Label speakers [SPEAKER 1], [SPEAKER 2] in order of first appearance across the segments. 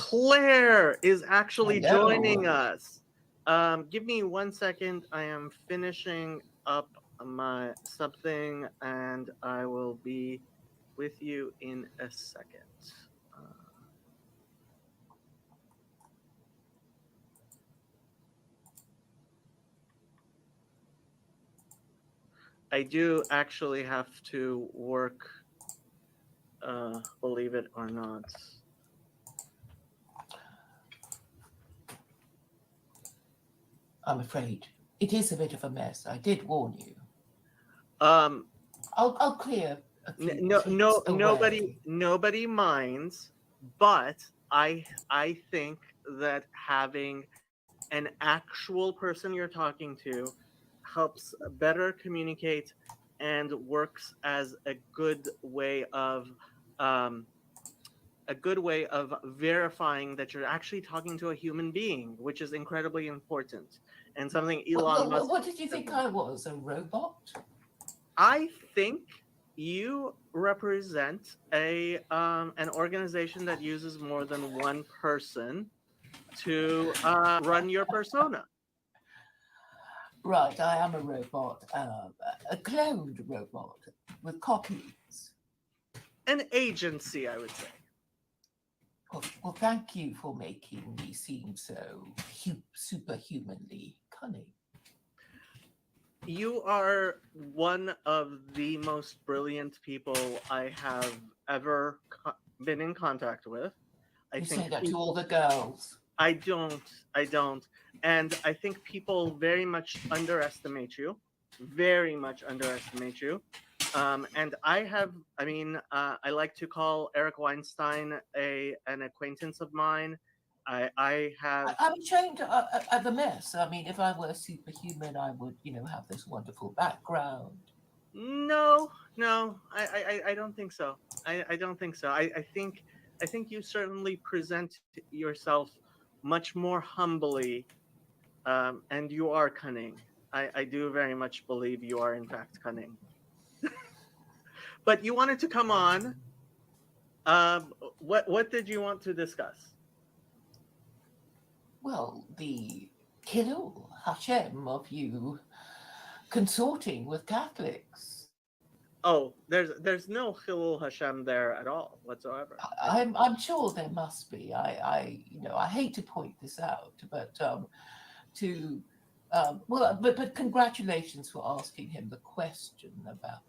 [SPEAKER 1] Claire is actually
[SPEAKER 2] Hello.
[SPEAKER 1] joining us. Give me 1 second. I am finishing up my something, and I will be with you in a second. I do actually have to work, believe it or not.
[SPEAKER 2] I'm afraid it is a bit of a mess. I did warn you.
[SPEAKER 1] Um,
[SPEAKER 2] I'll clear a few
[SPEAKER 1] no,
[SPEAKER 2] things away.
[SPEAKER 1] nobody minds, but I think that having an actual person you're talking to helps better communicate and works as um, a good way of verifying that you're actually talking to a human being, which is incredibly important and something Elon Musk.
[SPEAKER 2] What did you think I was? A robot?
[SPEAKER 1] I think you represent an organization that uses more than one person to run your persona.
[SPEAKER 2] Right, I am a robot, a cloned robot with copies.
[SPEAKER 1] An agency, I would say.
[SPEAKER 2] Well, thank you for making me seem so superhumanly cunning.
[SPEAKER 1] You are one of the most brilliant people I have ever been in contact with. I
[SPEAKER 2] You
[SPEAKER 1] think
[SPEAKER 2] say that to all the girls.
[SPEAKER 1] I don't. I don't. And I think people very much underestimate you. Very much underestimate you. And I like to call Eric Weinstein an acquaintance of mine. I have
[SPEAKER 2] I'm ashamed at the mess. I mean, if I were superhuman, I would, have this wonderful background.
[SPEAKER 1] no, no, I don't think so. I don't think so. I think you certainly present yourself much more humbly, and you are cunning. I do very much believe you are in fact cunning. But you wanted to come on. What did you want to discuss?
[SPEAKER 2] Well, the Killul Hashem of you consorting with Catholics.
[SPEAKER 1] Oh, there's no Chilul Hashem there at all whatsoever.
[SPEAKER 2] I'm sure there must be. I hate to point this out, but to but congratulations for asking him the question about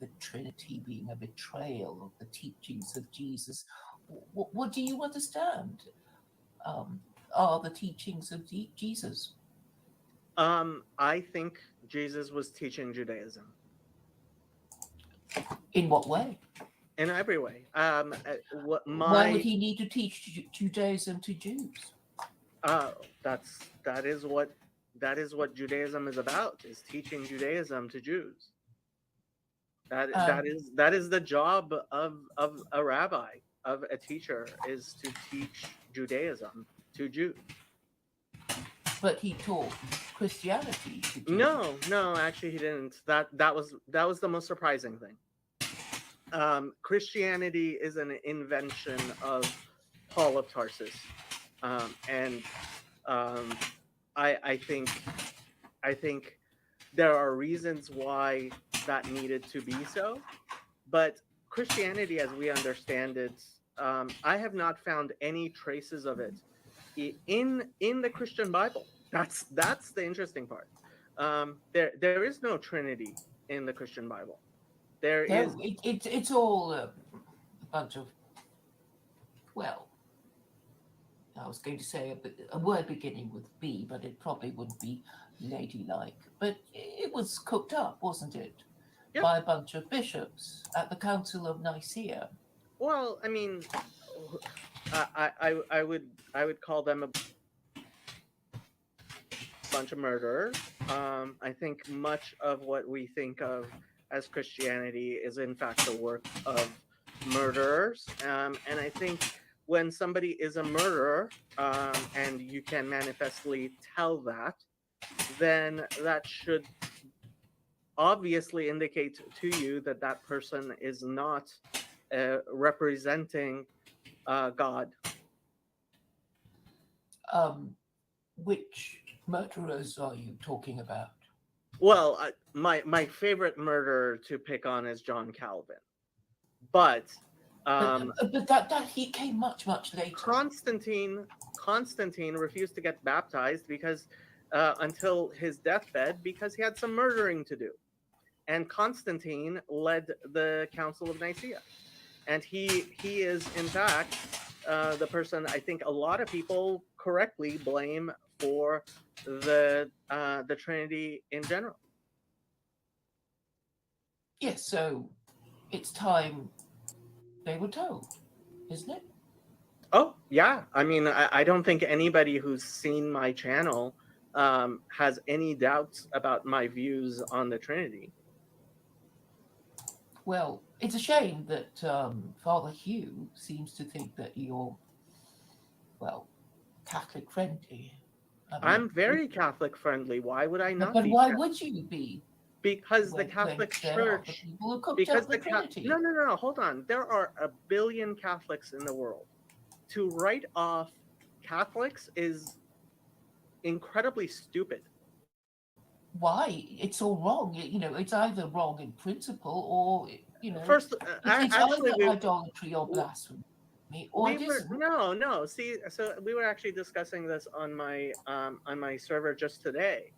[SPEAKER 2] the Trinity being a betrayal of the teachings of Jesus. What do you understand? Are the teachings of Jesus?
[SPEAKER 1] I think Jesus was teaching Judaism
[SPEAKER 2] In what way?
[SPEAKER 1] in every way. What
[SPEAKER 2] Why would
[SPEAKER 1] my
[SPEAKER 2] he need to teach Judaism to Jews?
[SPEAKER 1] uh, that's that is what Judaism is about, is teaching Judaism to Jews.
[SPEAKER 2] Um,
[SPEAKER 1] That is the job of a rabbi, of a teacher, is to teach Judaism to Jews.
[SPEAKER 2] but he taught Christianity to Jews.
[SPEAKER 1] No, actually he didn't. That was the most surprising thing. Christianity is an invention of Paul of Tarsus, and um, I think there are reasons why that needed to be so, but Christianity, as we understand it, I have not found any traces of it in the Christian Bible. That's the interesting part. There is no Trinity in the Christian Bible. There is
[SPEAKER 2] No, it's all a bunch of, well, I was going to say a word beginning with B, but it probably wouldn't be ladylike. But it was cooked up, wasn't it,
[SPEAKER 1] yeah.
[SPEAKER 2] by a bunch of bishops at the Council of Nicaea?
[SPEAKER 1] Well, I mean, I would call them a bunch of murderers. I think much of what we think of as Christianity is in fact the work of murderers, and I think when somebody is a murderer, and you can manifestly tell that, then that should obviously indicate to you that that person is not representing God.
[SPEAKER 2] Which murderers are you talking about?
[SPEAKER 1] Well, my favorite murderer to pick on is John Calvin, but
[SPEAKER 2] But that he came much later.
[SPEAKER 1] Constantine refused to get baptized because until his deathbed, because he had some murdering to do. And Constantine led the Council of Nicaea, and he is in fact the person I think a lot of people correctly blame for the Trinity in general.
[SPEAKER 2] Yes, so it's time they were told, isn't it?
[SPEAKER 1] Oh yeah, I mean I don't think anybody who's seen my channel has any doubts about my views on the Trinity.
[SPEAKER 2] Well, it's a shame that Father Hugh seems to think that you're, well, Catholic friendly. I mean,
[SPEAKER 1] I'm very Catholic friendly. Why would I not
[SPEAKER 2] but
[SPEAKER 1] be?
[SPEAKER 2] why would you be?
[SPEAKER 1] Because the
[SPEAKER 2] when
[SPEAKER 1] Catholic
[SPEAKER 2] there are the
[SPEAKER 1] Church.
[SPEAKER 2] people who cooked
[SPEAKER 1] Because
[SPEAKER 2] up the Trinity.
[SPEAKER 1] no, hold on. There are 1 billion Catholics in the world. To write off Catholics is incredibly stupid.
[SPEAKER 2] Why? It's all wrong. It's either wrong in principle or
[SPEAKER 1] First,
[SPEAKER 2] it's
[SPEAKER 1] actually,
[SPEAKER 2] either idolatry or blasphemy, or it
[SPEAKER 1] we were
[SPEAKER 2] isn't.
[SPEAKER 1] no. See, so we were actually discussing this on my server just today.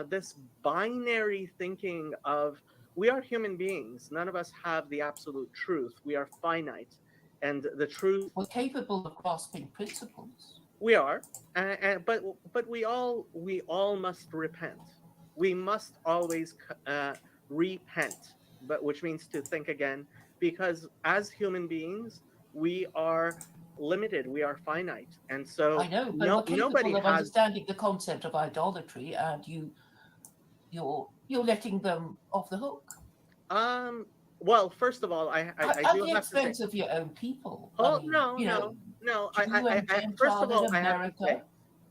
[SPEAKER 1] This binary thinking of we are human beings. None of us have the absolute truth. We are finite, and the truth
[SPEAKER 2] We're capable of grasping principles.
[SPEAKER 1] we are, but we all must repent. We must always repent, but which means to think again, because as human beings we are limited, we are finite, and so
[SPEAKER 2] I know, but we're
[SPEAKER 1] nobody
[SPEAKER 2] capable of
[SPEAKER 1] has.
[SPEAKER 2] understanding the concept of idolatry, and you're letting them off the hook
[SPEAKER 1] Well, first of all, I
[SPEAKER 2] at
[SPEAKER 1] do
[SPEAKER 2] the
[SPEAKER 1] have to say.
[SPEAKER 2] expense of your own people.
[SPEAKER 1] Oh no.
[SPEAKER 2] Jew and
[SPEAKER 1] First of
[SPEAKER 2] Gentile in
[SPEAKER 1] all, I have to say
[SPEAKER 2] America.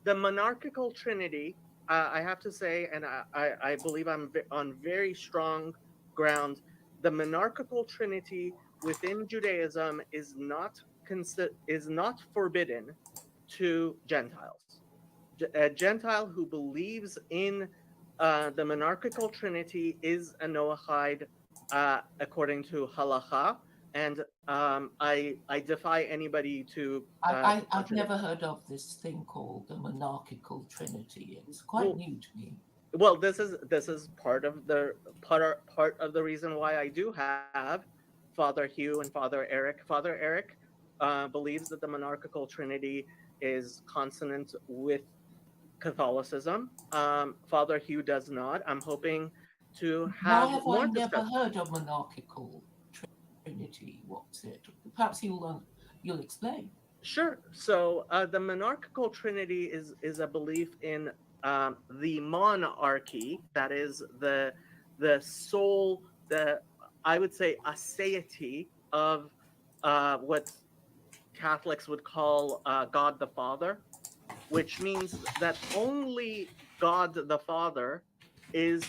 [SPEAKER 1] the Monarchical Trinity. I have to say, and I believe I'm on very strong ground. The Monarchical Trinity within Judaism is not forbidden to Gentiles. A Gentile who believes in the Monarchical Trinity is a Noahide according to halacha, and I defy anybody to.
[SPEAKER 2] I've never heard of this thing called the Monarchical Trinity. It's quite new to me.
[SPEAKER 1] Well, this is part of the reason why I do have Father Hugh and Father Eric. Father Eric believes that the Monarchical Trinity is consonant with Catholicism. Father Hugh does not. I'm hoping to
[SPEAKER 2] Why
[SPEAKER 1] have
[SPEAKER 2] have I
[SPEAKER 1] more
[SPEAKER 2] never
[SPEAKER 1] discussion.
[SPEAKER 2] heard of Monarchical Trinity? What's it? Perhaps you'll explain.
[SPEAKER 1] Sure. So the Monarchical Trinity is a belief in the monarchy. That is the sole, the I would say aseity of what Catholics would call God the Father, which means that only God the Father is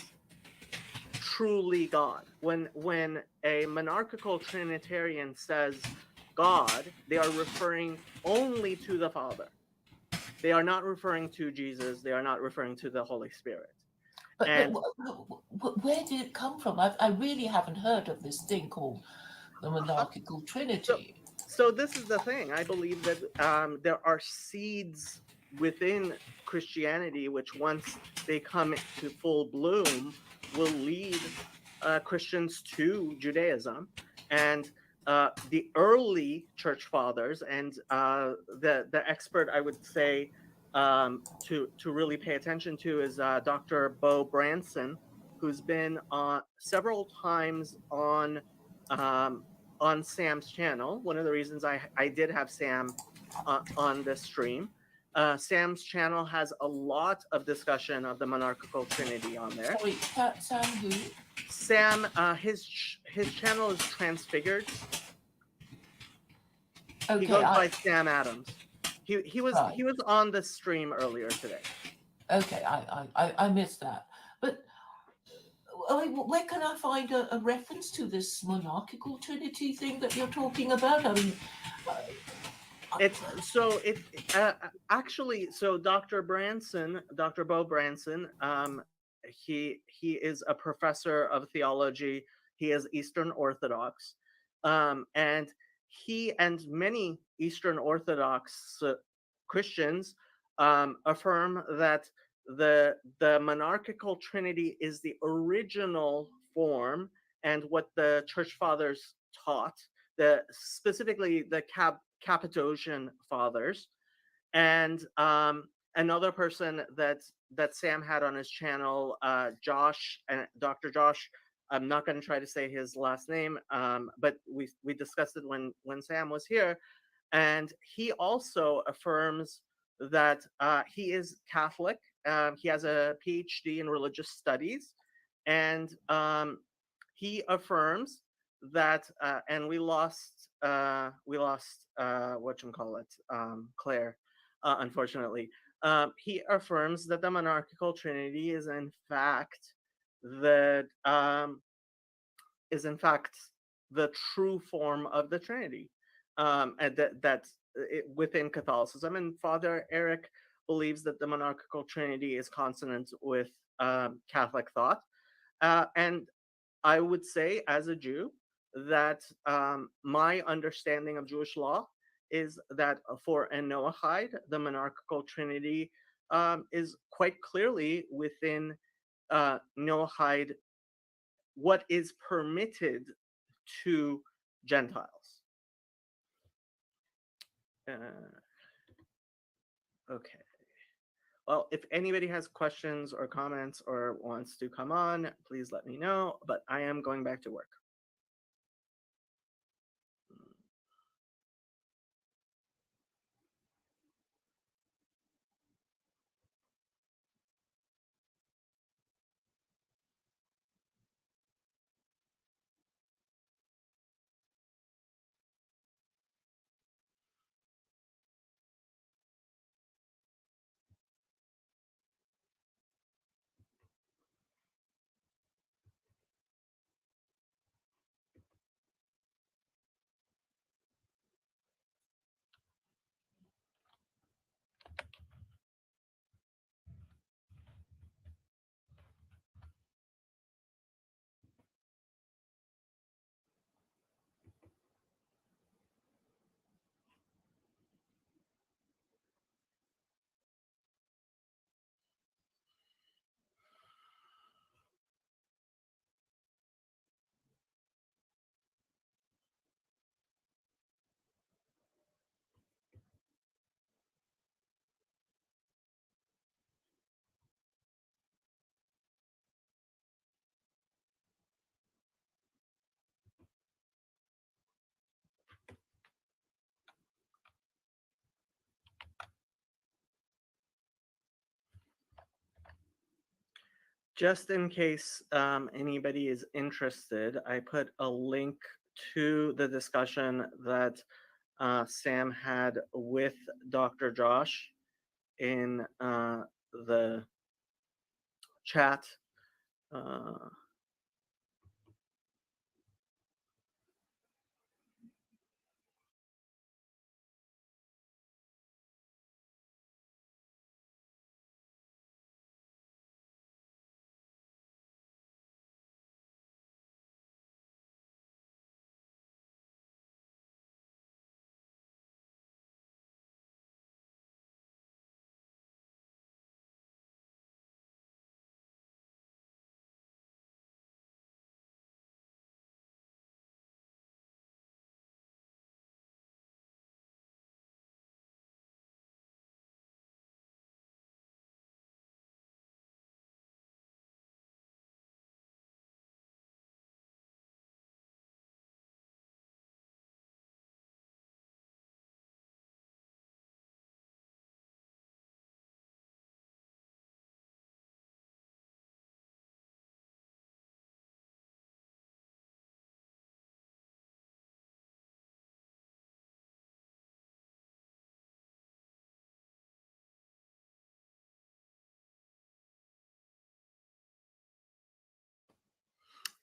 [SPEAKER 1] truly God. When a monarchical Trinitarian says God, they are referring only to the Father. They are not referring to Jesus. They are not referring to the Holy Spirit.
[SPEAKER 2] But
[SPEAKER 1] And
[SPEAKER 2] where did it come from? I really haven't heard of this thing called the Monarchical Trinity.
[SPEAKER 1] So this is the thing. I believe that there are seeds within Christianity which, once they come to full bloom, will lead Christians to Judaism. And the early church fathers and the expert I would say to really pay attention to is Dr. Bo Branson, who's been several times on Sam's channel. One of the reasons I did have Sam on this stream. Sam's channel has a lot of discussion of the Monarchical Trinity on there.
[SPEAKER 2] Sorry, Sam who?
[SPEAKER 1] Sam, his channel is Transfigured.
[SPEAKER 2] Okay,
[SPEAKER 1] he goes by Sam Adams. He was
[SPEAKER 2] right.
[SPEAKER 1] He was on the stream earlier today.
[SPEAKER 2] Okay, I missed that. But where can I find a reference to this Monarchical Trinity thing that you're talking about? I mean,
[SPEAKER 1] Actually, so Dr. Branson, Dr. Bo Branson, he is a professor of theology. He is Eastern Orthodox, and he and many Eastern Orthodox Christians affirm that the monarchical Trinity is the original form and what the Church Fathers taught, the specifically the Cappadocian Fathers. And another person that Sam had on his channel, Josh and Dr. Josh. I'm not going to try to say his last name, but we discussed it when Sam was here, and he also affirms that he is Catholic. He has a PhD in religious studies, and he affirms that, and we lost what you call it, Claire, unfortunately. He affirms that the monarchical trinity the is in fact the true form of the Trinity, and that's within Catholicism. And Father Eric believes that the monarchical Trinity is consonant with Catholic thought, and I would say, as a Jew, that my understanding of Jewish law is that for a Noahide, the monarchical trinity is quite clearly within Noahide what is permitted to Gentiles. Uh, okay. Well, if anybody has questions or comments or wants to come on, please let me know. But I am going back to work. Just in case anybody is interested, I put a link to the discussion that Sam had with Dr. Josh in the chat. Uh,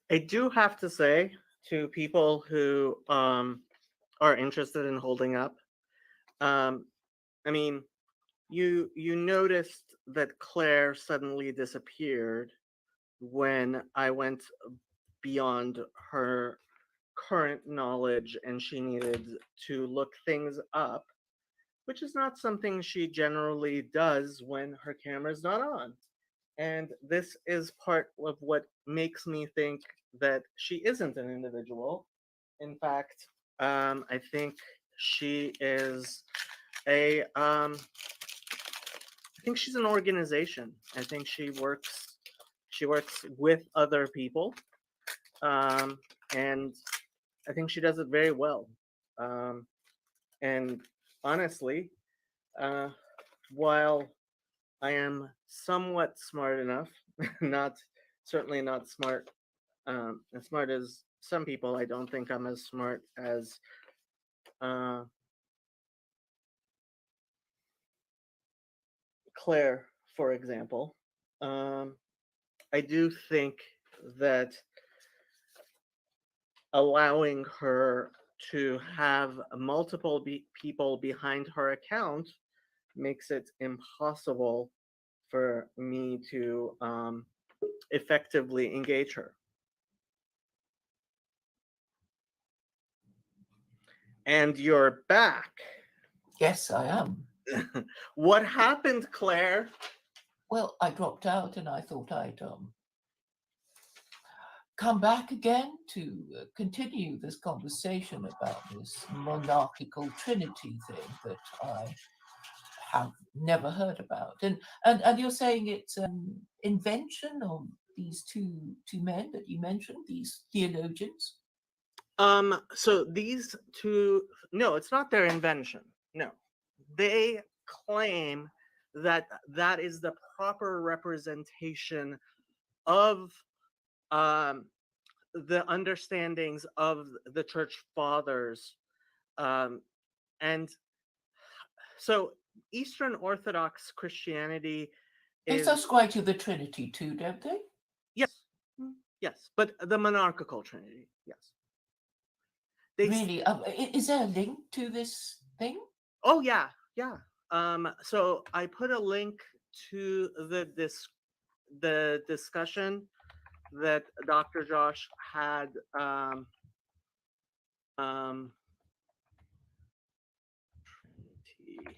[SPEAKER 1] I do have to say to people who are interested in holding up, um, I mean, you noticed that Claire suddenly disappeared when I went beyond her current knowledge and she needed to look things up, which is not something she generally does when her camera's not on. And this is part of what makes me think that she isn't an individual. In fact, I think she is a I think she's an organization. I think she works with other people, um, and I think she does it very well. Um, and honestly, uh, while I am somewhat smart enough, not certainly not smart as smart as some people. I don't think I'm as smart as uh, Claire, for example. Um, I do think that allowing her to have multiple people behind her account makes it impossible for me to effectively engage her. And you're back.
[SPEAKER 2] Yes, I am.
[SPEAKER 1] What happened, Claire?
[SPEAKER 2] Well, I dropped out and I thought I'd come back again to continue this conversation about this monarchical trinity thing that I have never heard about. And you're saying it's an invention of these two men that you mentioned, these theologians?
[SPEAKER 1] So these two, no, it's not their invention. No, they claim that that is the proper representation of um, the understandings of the church fathers. Um, and so Eastern Orthodox Christianity
[SPEAKER 2] They
[SPEAKER 1] is,
[SPEAKER 2] subscribe to the Trinity too, don't they?
[SPEAKER 1] yes, yes, but the monarchical trinity, yes. They,
[SPEAKER 2] Really? Is there a link to this thing?
[SPEAKER 1] oh yeah, yeah. So I put a link to the discussion that Dr. Josh had um Trinity.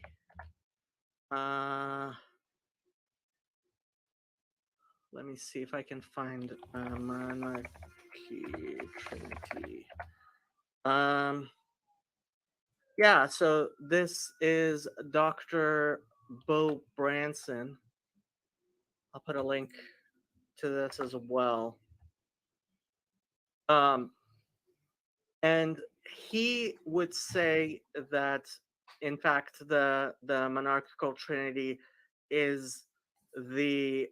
[SPEAKER 1] Uh let me see if I can find monarchy Trinity. Um yeah, so this is Dr. Bo Branson. I'll put a link to this as well. Um and he would say that in fact the monarchical trinity is the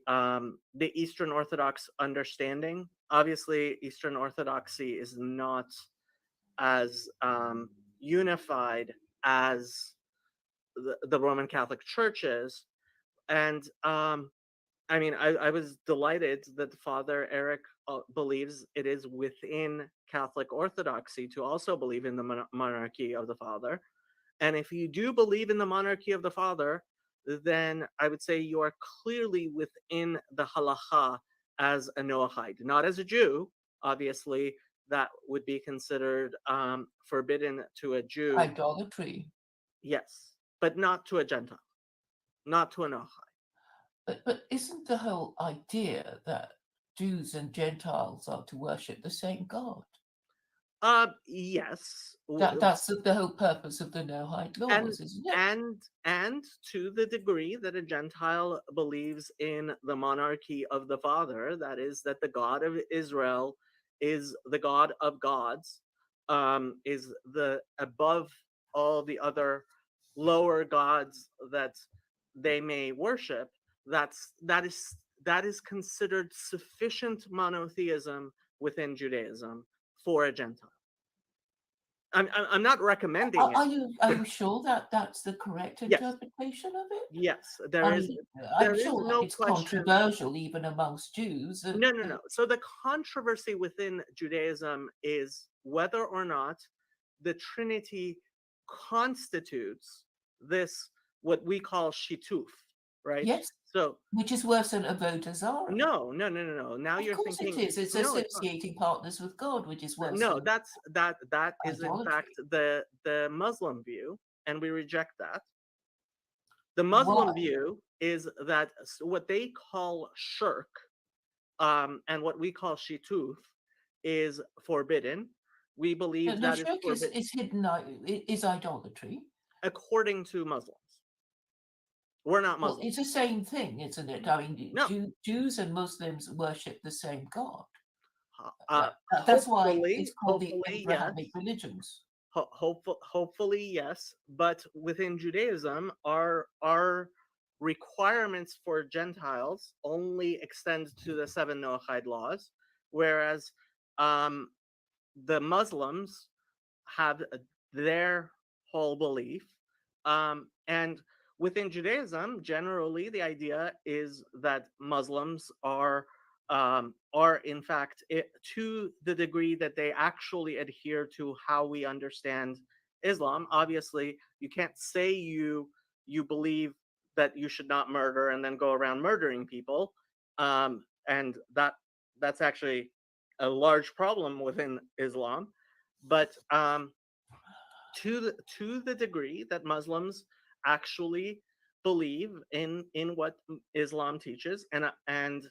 [SPEAKER 1] Eastern Orthodox understanding. Obviously Eastern Orthodoxy is not as unified as the Roman Catholic Church is. And I mean, I was delighted that Father Eric believes it is within Catholic Orthodoxy to also believe in the monarchy of the Father. And if you do believe in the monarchy of the Father, then I would say you are clearly within the halacha as a Noahide, not as a Jew. Obviously, that would be considered forbidden to a Jew.
[SPEAKER 2] Idolatry.
[SPEAKER 1] Yes, but not to a Gentile, not to a Noahide.
[SPEAKER 2] But isn't the whole idea that Jews and Gentiles are to worship the same God?
[SPEAKER 1] Yes,
[SPEAKER 2] That's the whole purpose of the Noahide
[SPEAKER 1] and
[SPEAKER 2] laws, isn't it?
[SPEAKER 1] and to the degree that a Gentile believes in the monarchy of the Father, that is, that the God of Israel is the God of gods, is the above all the other lower gods that they may worship. That is considered sufficient monotheism within Judaism for a Gentile. I'm not recommending it.
[SPEAKER 2] Are you sure that that's the correct
[SPEAKER 1] Yes,
[SPEAKER 2] interpretation of it?
[SPEAKER 1] yes,
[SPEAKER 2] I mean, I'm
[SPEAKER 1] there is
[SPEAKER 2] sure
[SPEAKER 1] no
[SPEAKER 2] it's
[SPEAKER 1] question.
[SPEAKER 2] controversial even amongst Jews.
[SPEAKER 1] No, no, no. So the controversy within Judaism is whether or not the Trinity constitutes this what we call shituf, right?
[SPEAKER 2] Yes,
[SPEAKER 1] So
[SPEAKER 2] which is worse than avodah zarah.
[SPEAKER 1] no. Now
[SPEAKER 2] Of
[SPEAKER 1] you're
[SPEAKER 2] course it
[SPEAKER 1] thinking,
[SPEAKER 2] is. It's
[SPEAKER 1] no, it's not.
[SPEAKER 2] associating partners with God, which is worse
[SPEAKER 1] No,
[SPEAKER 2] than
[SPEAKER 1] that is in fact
[SPEAKER 2] idolatry.
[SPEAKER 1] the Muslim view, and we reject that. The
[SPEAKER 2] Why?
[SPEAKER 1] Muslim view is that what they call shirk, and what we call shituf is forbidden. We
[SPEAKER 2] No,
[SPEAKER 1] believe
[SPEAKER 2] no,
[SPEAKER 1] that is
[SPEAKER 2] shirk
[SPEAKER 1] forbidden
[SPEAKER 2] is hidden, is idolatry.
[SPEAKER 1] according to Muslims. We're not
[SPEAKER 2] Well,
[SPEAKER 1] Muslims.
[SPEAKER 2] it's the same thing, isn't it? I mean,
[SPEAKER 1] No.
[SPEAKER 2] Jews and Muslims worship the same God.
[SPEAKER 1] Uh,
[SPEAKER 2] That's why it's called the
[SPEAKER 1] hopefully, yes.
[SPEAKER 2] Abrahamic religions.
[SPEAKER 1] Hopefully, yes. But within Judaism, our requirements for Gentiles only extend to the seven Noahide laws, whereas um, the Muslims have their whole belief. And within Judaism, generally, the idea is that Muslims are in fact, to the degree that they actually adhere to how we understand Islam. Obviously, you can't say you believe that you should not murder and then go around murdering people, and that's actually a large problem within Islam. But to the degree that Muslims actually believe in what Islam teaches, and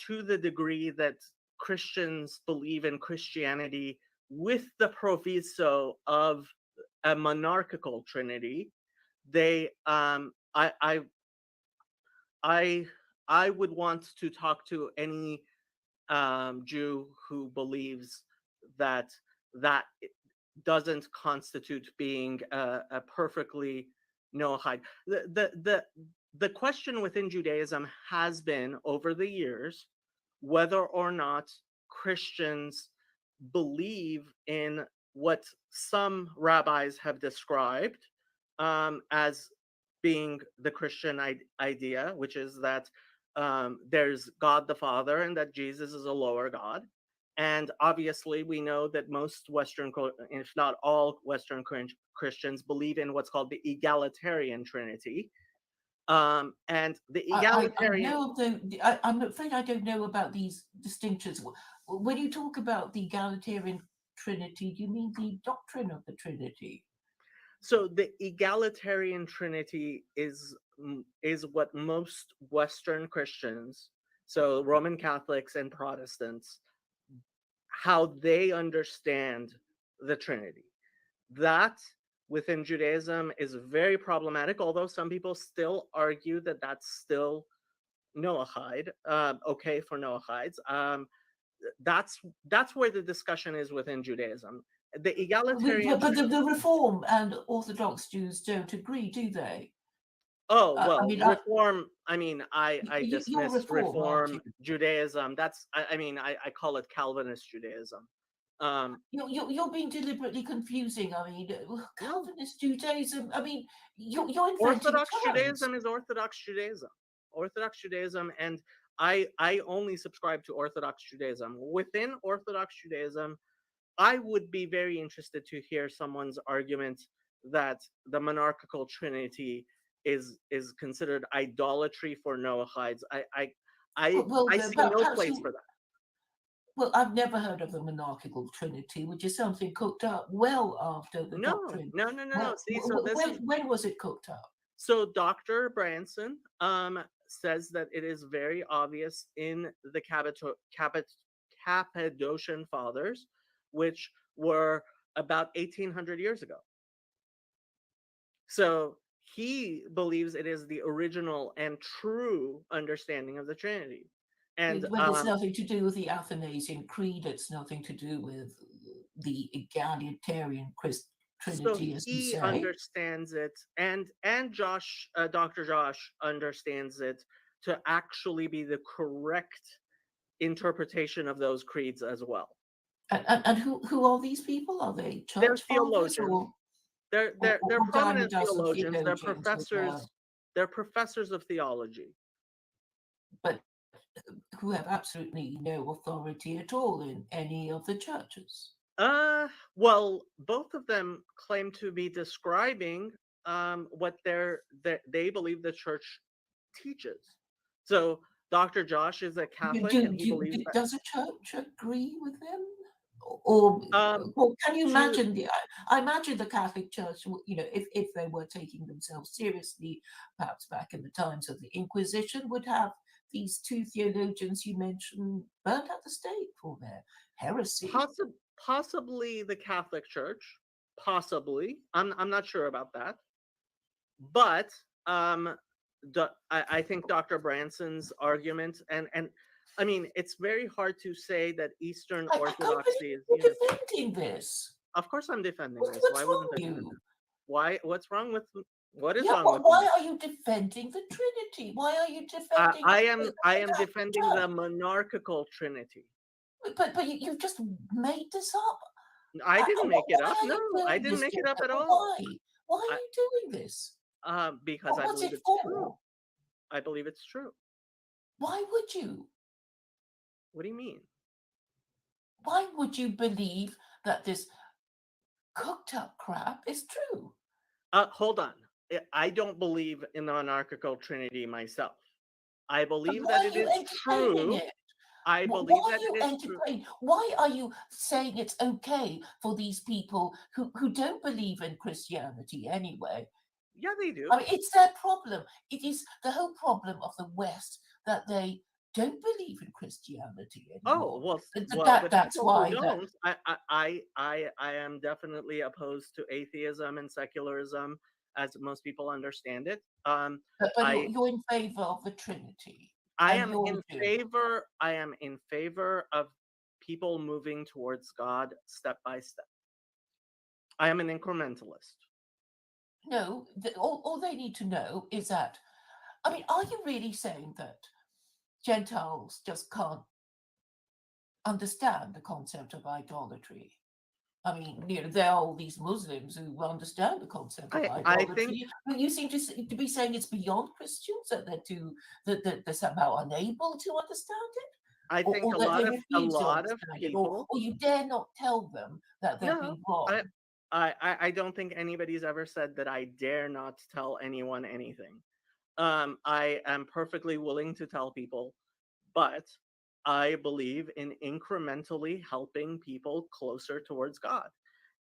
[SPEAKER 1] to the degree that Christians believe in Christianity with the proviso of a monarchical trinity, they I I would want to talk to any Jew who believes that that doesn't constitute being a perfectly Noahide. The question within Judaism has been over the years whether or not Christians believe in what some rabbis have described as being the Christian idea, which is that there's God the Father and that Jesus is a lower God. And obviously, we know that most Western, if not all Western Christians, believe in what's called the egalitarian Trinity. And the
[SPEAKER 2] I
[SPEAKER 1] egalitarian,
[SPEAKER 2] know of I'm afraid I don't know about these distinctions. When you talk about the egalitarian Trinity, do you mean the doctrine of the Trinity?
[SPEAKER 1] so the egalitarian Trinity is what most Western Christians, so Roman Catholics and Protestants, how they understand the Trinity. That within Judaism is very problematic, although some people still argue that that's still Noahide, okay for Noahides. That's where the discussion is within Judaism. The egalitarian.
[SPEAKER 2] But the Reform and Orthodox Jews don't agree, do they?
[SPEAKER 1] Oh
[SPEAKER 2] I
[SPEAKER 1] well,
[SPEAKER 2] mean,
[SPEAKER 1] Reform. I mean, I
[SPEAKER 2] you're
[SPEAKER 1] dismiss
[SPEAKER 2] Reform, aren't
[SPEAKER 1] Reform
[SPEAKER 2] you?
[SPEAKER 1] Judaism. That's I mean, I call it Calvinist Judaism. Um,
[SPEAKER 2] You're being deliberately confusing. I mean,
[SPEAKER 1] no,
[SPEAKER 2] Calvinist Judaism. I mean, you're inventing
[SPEAKER 1] Orthodox
[SPEAKER 2] terms.
[SPEAKER 1] Judaism is Orthodox Judaism. Orthodox Judaism, and I only subscribe to Orthodox Judaism. Within Orthodox Judaism, I would be very interested to hear someone's argument that the monarchical trinity is considered idolatry for Noahides. I see
[SPEAKER 2] But
[SPEAKER 1] no
[SPEAKER 2] perhaps
[SPEAKER 1] place
[SPEAKER 2] you.
[SPEAKER 1] for that.
[SPEAKER 2] Well, I've never heard of the monarchical trinity, which is something cooked up well after the
[SPEAKER 1] No,
[SPEAKER 2] doctrine.
[SPEAKER 1] no, no, no, no. See, so this is
[SPEAKER 2] When was it cooked up?
[SPEAKER 1] so Dr. Branson says that it is very obvious in the Cappadocian Fathers, which were about 1800 years ago. So he believes it is the original and true understanding of the Trinity. And
[SPEAKER 2] When it's nothing to do with the Athanasian Creed, it's nothing to do with the egalitarian
[SPEAKER 1] so
[SPEAKER 2] Trinity, as you
[SPEAKER 1] he
[SPEAKER 2] say.
[SPEAKER 1] understands it, and Dr. Josh understands it to actually be the correct interpretation of those creeds as well.
[SPEAKER 2] And who are these people? Are they
[SPEAKER 1] They're
[SPEAKER 2] church fathers
[SPEAKER 1] theologians. They're
[SPEAKER 2] or,
[SPEAKER 1] they're they're
[SPEAKER 2] diamond
[SPEAKER 1] prominent
[SPEAKER 2] dust
[SPEAKER 1] theologians. They're
[SPEAKER 2] theologians as
[SPEAKER 1] professors.
[SPEAKER 2] well?
[SPEAKER 1] They're professors of theology.
[SPEAKER 2] But who have absolutely no authority at all in any of the churches.
[SPEAKER 1] Well, both of them claim to be describing what they believe the church teaches. So Dr. Josh is a Catholic, and he believes that
[SPEAKER 2] does the church agree with them? Or,
[SPEAKER 1] um,
[SPEAKER 2] or can you
[SPEAKER 1] to
[SPEAKER 2] imagine I imagine the Catholic Church, if they were taking themselves seriously, perhaps back in the times of the Inquisition, would have these two theologians you mentioned burnt at the stake for their heresy.
[SPEAKER 1] possibly the Catholic Church, possibly. I'm not sure about that, but um, I think Dr. Branson's argument, and I mean, it's very hard to say that Eastern
[SPEAKER 2] I can't believe
[SPEAKER 1] Orthodoxy is
[SPEAKER 2] you're
[SPEAKER 1] unified.
[SPEAKER 2] defending this.
[SPEAKER 1] Of course, I'm defending this.
[SPEAKER 2] What's
[SPEAKER 1] Why
[SPEAKER 2] wrong
[SPEAKER 1] wouldn't I
[SPEAKER 2] with
[SPEAKER 1] defend
[SPEAKER 2] you?
[SPEAKER 1] it? Why? What's wrong with? What is
[SPEAKER 2] Yeah,
[SPEAKER 1] wrong with
[SPEAKER 2] why
[SPEAKER 1] me?
[SPEAKER 2] are you defending the Trinity? Why are you defending
[SPEAKER 1] I
[SPEAKER 2] the
[SPEAKER 1] am
[SPEAKER 2] Catholic
[SPEAKER 1] defending the
[SPEAKER 2] Church?
[SPEAKER 1] monarchical Trinity.
[SPEAKER 2] But you've just made this up.
[SPEAKER 1] I didn't make it
[SPEAKER 2] Why
[SPEAKER 1] up.
[SPEAKER 2] are
[SPEAKER 1] No,
[SPEAKER 2] you
[SPEAKER 1] I
[SPEAKER 2] doing
[SPEAKER 1] didn't
[SPEAKER 2] this,
[SPEAKER 1] make it up
[SPEAKER 2] Jacob?
[SPEAKER 1] at all.
[SPEAKER 2] Why? Why
[SPEAKER 1] I,
[SPEAKER 2] are you doing this?
[SPEAKER 1] because I
[SPEAKER 2] What's
[SPEAKER 1] believe
[SPEAKER 2] it
[SPEAKER 1] it's true.
[SPEAKER 2] for?
[SPEAKER 1] I believe it's true.
[SPEAKER 2] Why would you?
[SPEAKER 1] What do you mean?
[SPEAKER 2] Why would you believe that this cooked up crap is true?
[SPEAKER 1] Hold on. I don't believe in the monarchical Trinity myself. I
[SPEAKER 2] But
[SPEAKER 1] believe
[SPEAKER 2] why
[SPEAKER 1] that
[SPEAKER 2] are
[SPEAKER 1] it
[SPEAKER 2] you
[SPEAKER 1] is
[SPEAKER 2] entertaining
[SPEAKER 1] true.
[SPEAKER 2] it?
[SPEAKER 1] I
[SPEAKER 2] Why
[SPEAKER 1] believe
[SPEAKER 2] are
[SPEAKER 1] that
[SPEAKER 2] you
[SPEAKER 1] it is true.
[SPEAKER 2] entertaining? Why are you saying it's okay for these people who don't believe in Christianity anyway?
[SPEAKER 1] Yeah, they do.
[SPEAKER 2] I mean, it's their problem. It is the whole problem of the West that they don't believe in Christianity
[SPEAKER 1] Oh
[SPEAKER 2] anymore.
[SPEAKER 1] well, the
[SPEAKER 2] That's
[SPEAKER 1] people who
[SPEAKER 2] why that.
[SPEAKER 1] don't, I am definitely opposed to atheism and secularism, as most people understand it.
[SPEAKER 2] But
[SPEAKER 1] I
[SPEAKER 2] you're in favor of the Trinity,
[SPEAKER 1] I
[SPEAKER 2] and
[SPEAKER 1] am
[SPEAKER 2] you're
[SPEAKER 1] in
[SPEAKER 2] Jew.
[SPEAKER 1] favor. I am in favor of people moving towards God step by step. I am an incrementalist.
[SPEAKER 2] No, all they need to know is that. I mean, are you really saying that Gentiles just can't understand the concept of idolatry? I mean, there are all these Muslims who understand the concept of
[SPEAKER 1] I think
[SPEAKER 2] idolatry, but you seem to be saying it's beyond Christians that they're somehow unable to understand it,
[SPEAKER 1] I think
[SPEAKER 2] or that they
[SPEAKER 1] a
[SPEAKER 2] refuse to
[SPEAKER 1] lot of
[SPEAKER 2] understand it,
[SPEAKER 1] people.
[SPEAKER 2] or you dare not tell them that they've
[SPEAKER 1] No,
[SPEAKER 2] been
[SPEAKER 1] I
[SPEAKER 2] wrong.
[SPEAKER 1] I don't think anybody's ever said that I dare not tell anyone anything. I am perfectly willing to tell people, but I believe in incrementally helping people closer towards God.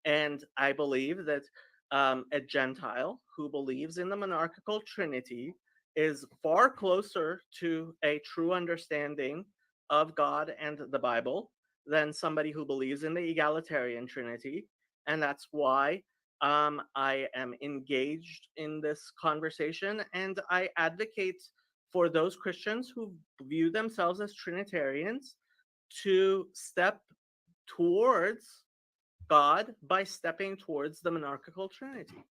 [SPEAKER 1] And I believe that a Gentile who believes in the monarchical Trinity is far closer to a true understanding of God and the Bible than somebody who believes in the egalitarian Trinity. And that's why I am engaged in this conversation, and I advocate for those Christians who view themselves as Trinitarians to step towards God by stepping towards the monarchical Trinity.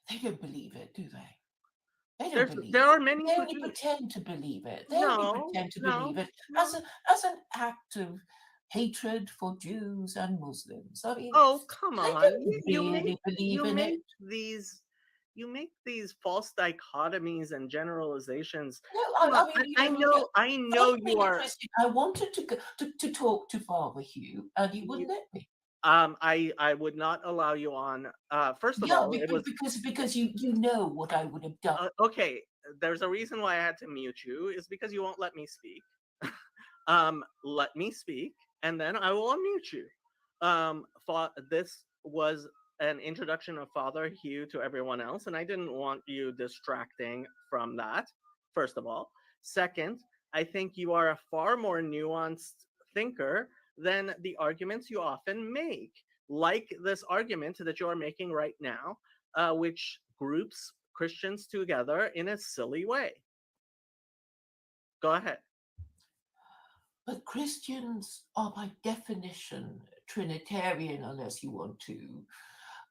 [SPEAKER 2] They don't believe it, do they? They don't believe
[SPEAKER 1] There
[SPEAKER 2] it.
[SPEAKER 1] are many
[SPEAKER 2] They
[SPEAKER 1] who
[SPEAKER 2] only
[SPEAKER 1] do.
[SPEAKER 2] pretend to believe it. They only
[SPEAKER 1] No,
[SPEAKER 2] pretend to
[SPEAKER 1] no,
[SPEAKER 2] believe it
[SPEAKER 1] no.
[SPEAKER 2] as an act of hatred for Jews and Muslims. I mean,
[SPEAKER 1] Oh, come
[SPEAKER 2] they
[SPEAKER 1] on.
[SPEAKER 2] don't really believe
[SPEAKER 1] You
[SPEAKER 2] in it.
[SPEAKER 1] make these false dichotomies and generalizations.
[SPEAKER 2] No,
[SPEAKER 1] Come on.
[SPEAKER 2] I mean,
[SPEAKER 1] I
[SPEAKER 2] I
[SPEAKER 1] know you
[SPEAKER 2] being a
[SPEAKER 1] are
[SPEAKER 2] Christian, I wanted to talk to Father Hugh, and he
[SPEAKER 1] you,
[SPEAKER 2] wouldn't let me.
[SPEAKER 1] I would not allow you on. First of
[SPEAKER 2] Yeah,
[SPEAKER 1] all, it was
[SPEAKER 2] because you know what I would have done.
[SPEAKER 1] okay. There's a reason why I had to mute you, is because you won't let me speak. Let me speak, and then I will unmute you. This was an introduction of Father Hugh to everyone else, and I didn't want you distracting from that. First of all, second, I think you are a far more nuanced thinker than the arguments you often make, like this argument that you are making right now, which groups Christians together in a silly way. Go ahead.
[SPEAKER 2] But Christians are by definition Trinitarian, unless you want to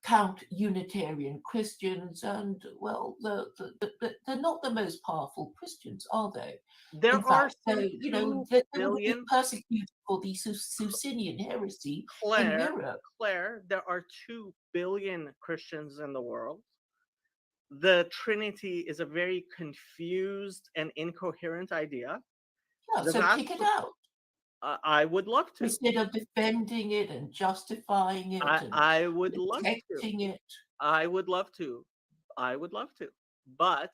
[SPEAKER 2] count Unitarian Christians, and well, they're not the most powerful Christians, are they? In
[SPEAKER 1] There are
[SPEAKER 2] fact,
[SPEAKER 1] some
[SPEAKER 2] they were being
[SPEAKER 1] 2 billion.
[SPEAKER 2] persecuted for the Socinian heresy in
[SPEAKER 1] Claire,
[SPEAKER 2] Europe.
[SPEAKER 1] Claire, there are 2 billion Christians in the world. The Trinity is a very confused and incoherent idea.
[SPEAKER 2] Yeah,
[SPEAKER 1] The
[SPEAKER 2] so
[SPEAKER 1] vast,
[SPEAKER 2] kick it out
[SPEAKER 1] I would love to.
[SPEAKER 2] instead of defending it and justifying it and
[SPEAKER 1] I would love to.
[SPEAKER 2] protecting it.
[SPEAKER 1] I would love to. I would love to, but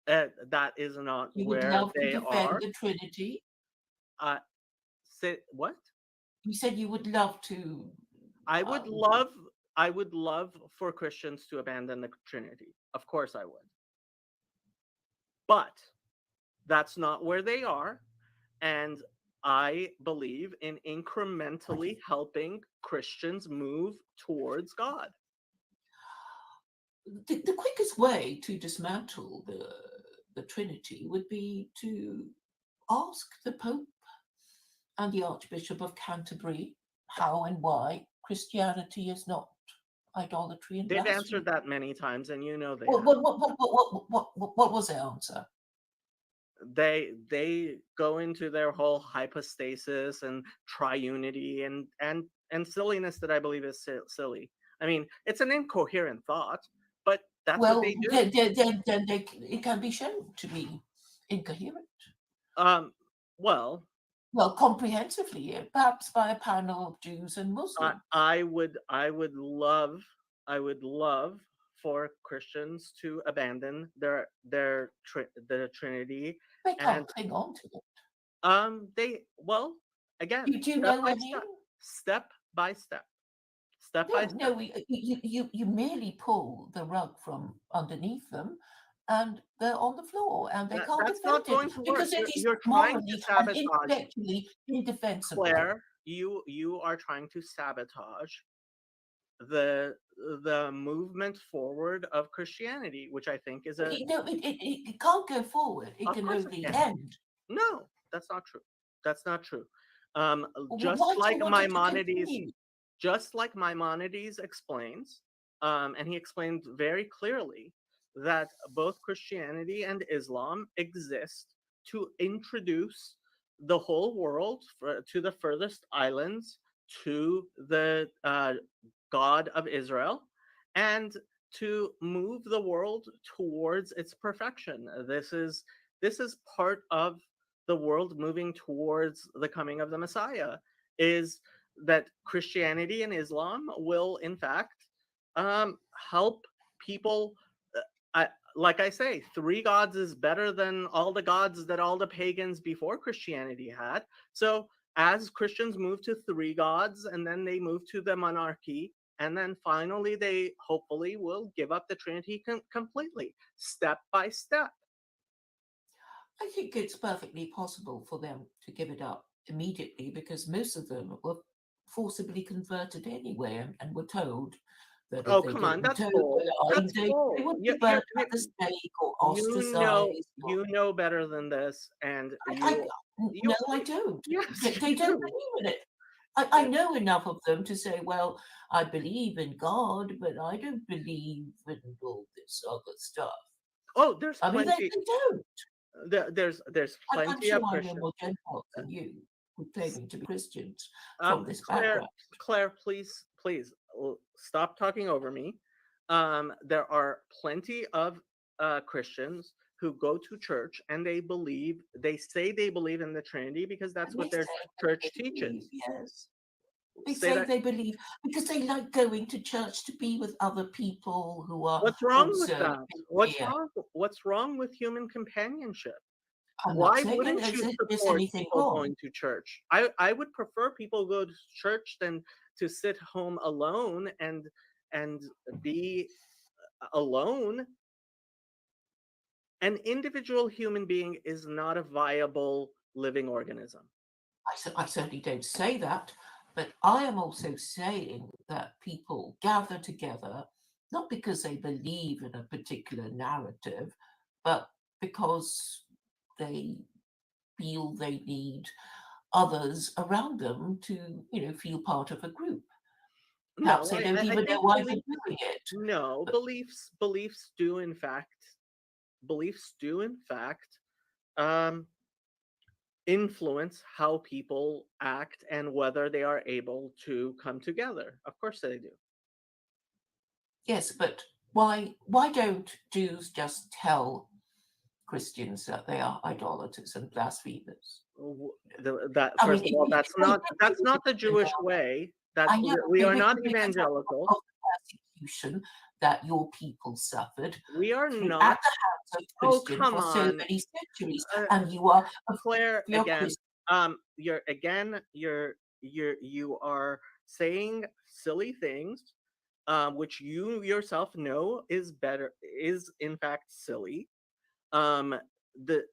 [SPEAKER 1] that is not
[SPEAKER 2] You would
[SPEAKER 1] where
[SPEAKER 2] love to
[SPEAKER 1] they
[SPEAKER 2] defend
[SPEAKER 1] are.
[SPEAKER 2] the Trinity.
[SPEAKER 1] Uh, say what?
[SPEAKER 2] You said you would love to.
[SPEAKER 1] I would
[SPEAKER 2] Um,
[SPEAKER 1] love I would love for Christians to abandon the Trinity. Of course I would. But that's not where they are, and I believe in incrementally helping Christians move towards God.
[SPEAKER 2] the quickest way to dismantle the Trinity would be to ask the Pope and the Archbishop of Canterbury how and why Christianity is not idolatry and
[SPEAKER 1] They've
[SPEAKER 2] blasphemy.
[SPEAKER 1] answered that many times, and you know they
[SPEAKER 2] What,
[SPEAKER 1] have.
[SPEAKER 2] what was their answer?
[SPEAKER 1] They go into their whole hypostasis and triunity and silliness that I believe is silly. I mean, it's an incoherent thought, but that's what they
[SPEAKER 2] Well,
[SPEAKER 1] do.
[SPEAKER 2] it can be shown to be incoherent.
[SPEAKER 1] Well,
[SPEAKER 2] Well, comprehensively, perhaps by a panel of Jews and Muslims.
[SPEAKER 1] I would love for Christians to abandon the Trinity,
[SPEAKER 2] They
[SPEAKER 1] and
[SPEAKER 2] can't cling on to it.
[SPEAKER 1] they, well, again,
[SPEAKER 2] Do you
[SPEAKER 1] step
[SPEAKER 2] know
[SPEAKER 1] by
[SPEAKER 2] what I mean?
[SPEAKER 1] step, step by step.
[SPEAKER 2] No, you merely pull the rug from underneath them, and they're on the floor, and they can't
[SPEAKER 1] That's not
[SPEAKER 2] defend
[SPEAKER 1] going
[SPEAKER 2] it
[SPEAKER 1] to work.
[SPEAKER 2] because it is
[SPEAKER 1] You're trying to
[SPEAKER 2] morally and
[SPEAKER 1] sabotage,
[SPEAKER 2] intellectually indefensible.
[SPEAKER 1] Claire. You are trying to sabotage the movement forward of Christianity, which I think is a.
[SPEAKER 2] No, it can't go forward. It
[SPEAKER 1] Of
[SPEAKER 2] can
[SPEAKER 1] course it
[SPEAKER 2] only
[SPEAKER 1] can.
[SPEAKER 2] end.
[SPEAKER 1] No, that's not true. That's not true.
[SPEAKER 2] Why do you want it to continue?
[SPEAKER 1] Just like Maimonides explains, and he explained very clearly that both Christianity and Islam exist to introduce the whole world to the furthest islands to the God of Israel, and to move the world towards its perfection. This is part of the world moving towards the coming of the Messiah, is that Christianity and Islam will in fact help people. Like I say, three gods is better than all the gods that all the pagans before Christianity had. So as Christians move to three gods, and then they move to the monarchy, and then finally they hopefully will give up the Trinity completely, step by step.
[SPEAKER 2] I think it's perfectly possible for them to give it up immediately because most of them were forcibly converted anyway and were told that
[SPEAKER 1] Oh,
[SPEAKER 2] if they
[SPEAKER 1] come on,
[SPEAKER 2] didn't
[SPEAKER 1] that's
[SPEAKER 2] toe
[SPEAKER 1] bull.
[SPEAKER 2] the line,
[SPEAKER 1] That's
[SPEAKER 2] they
[SPEAKER 1] bull.
[SPEAKER 2] would be burnt at the stake or ostracized.
[SPEAKER 1] You know better than this, and
[SPEAKER 2] I
[SPEAKER 1] you
[SPEAKER 2] no, I don't.
[SPEAKER 1] yes,
[SPEAKER 2] They don't believe in it. I know enough of them to say, well, I believe in God, but I don't believe in all this other stuff.
[SPEAKER 1] Oh, there's
[SPEAKER 2] I mean,
[SPEAKER 1] plenty.
[SPEAKER 2] they don't.
[SPEAKER 1] There's
[SPEAKER 2] I'm
[SPEAKER 1] plenty
[SPEAKER 2] sure
[SPEAKER 1] of
[SPEAKER 2] I know
[SPEAKER 1] Christians.
[SPEAKER 2] more Gentiles than you who claiming to be Christians
[SPEAKER 1] Um,
[SPEAKER 2] from this
[SPEAKER 1] Claire,
[SPEAKER 2] background.
[SPEAKER 1] Claire, please stop talking over me. There are plenty of Christians who go to church and they say they believe in the Trinity because that's what their church teaches.
[SPEAKER 2] Yes. They
[SPEAKER 1] Say
[SPEAKER 2] say
[SPEAKER 1] that.
[SPEAKER 2] they believe because they like going to church to be with other people who are
[SPEAKER 1] What's wrong with
[SPEAKER 2] also
[SPEAKER 1] that?
[SPEAKER 2] sincere.
[SPEAKER 1] What's wrong with human companionship?
[SPEAKER 2] I'm not
[SPEAKER 1] Why
[SPEAKER 2] saying
[SPEAKER 1] wouldn't you
[SPEAKER 2] there's
[SPEAKER 1] support
[SPEAKER 2] anything
[SPEAKER 1] people
[SPEAKER 2] wrong.
[SPEAKER 1] going to church? I would prefer people go to church than to sit home alone and be alone. An individual human being is not a viable living organism.
[SPEAKER 2] I certainly don't say that, but I am also saying that people gather together not because they believe in a particular narrative, but because they feel they need others around them to, feel part of a group.
[SPEAKER 1] No,
[SPEAKER 2] Perhaps they don't
[SPEAKER 1] I
[SPEAKER 2] even know
[SPEAKER 1] think
[SPEAKER 2] why they're doing it.
[SPEAKER 1] no,
[SPEAKER 2] But
[SPEAKER 1] beliefs do in fact um, influence how people act and whether they are able to come together. Of course they do.
[SPEAKER 2] yes, but why don't Jews just tell Christians that they are idolaters and blasphemers?
[SPEAKER 1] That
[SPEAKER 2] I
[SPEAKER 1] first
[SPEAKER 2] mean,
[SPEAKER 1] of all, that's not the Jewish way. That's
[SPEAKER 2] I know
[SPEAKER 1] we are not
[SPEAKER 2] because
[SPEAKER 1] evangelical.
[SPEAKER 2] of the persecution that your people suffered
[SPEAKER 1] We are
[SPEAKER 2] through
[SPEAKER 1] not.
[SPEAKER 2] at the hands of
[SPEAKER 1] Oh,
[SPEAKER 2] Christian
[SPEAKER 1] come
[SPEAKER 2] for so
[SPEAKER 1] on.
[SPEAKER 2] many centuries,
[SPEAKER 1] Uh,
[SPEAKER 2] and you are
[SPEAKER 1] Claire,
[SPEAKER 2] you're
[SPEAKER 1] again,
[SPEAKER 2] Christian.
[SPEAKER 1] you are saying silly things, which you yourself know is in fact silly. Um, the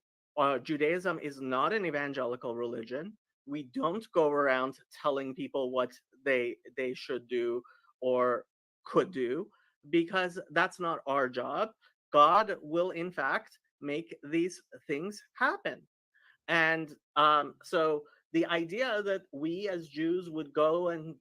[SPEAKER 1] Judaism is not an evangelical religion. We don't go around telling people what they should do or could do, because that's not our job. God will in fact make these things happen. And so the idea that we as Jews would go and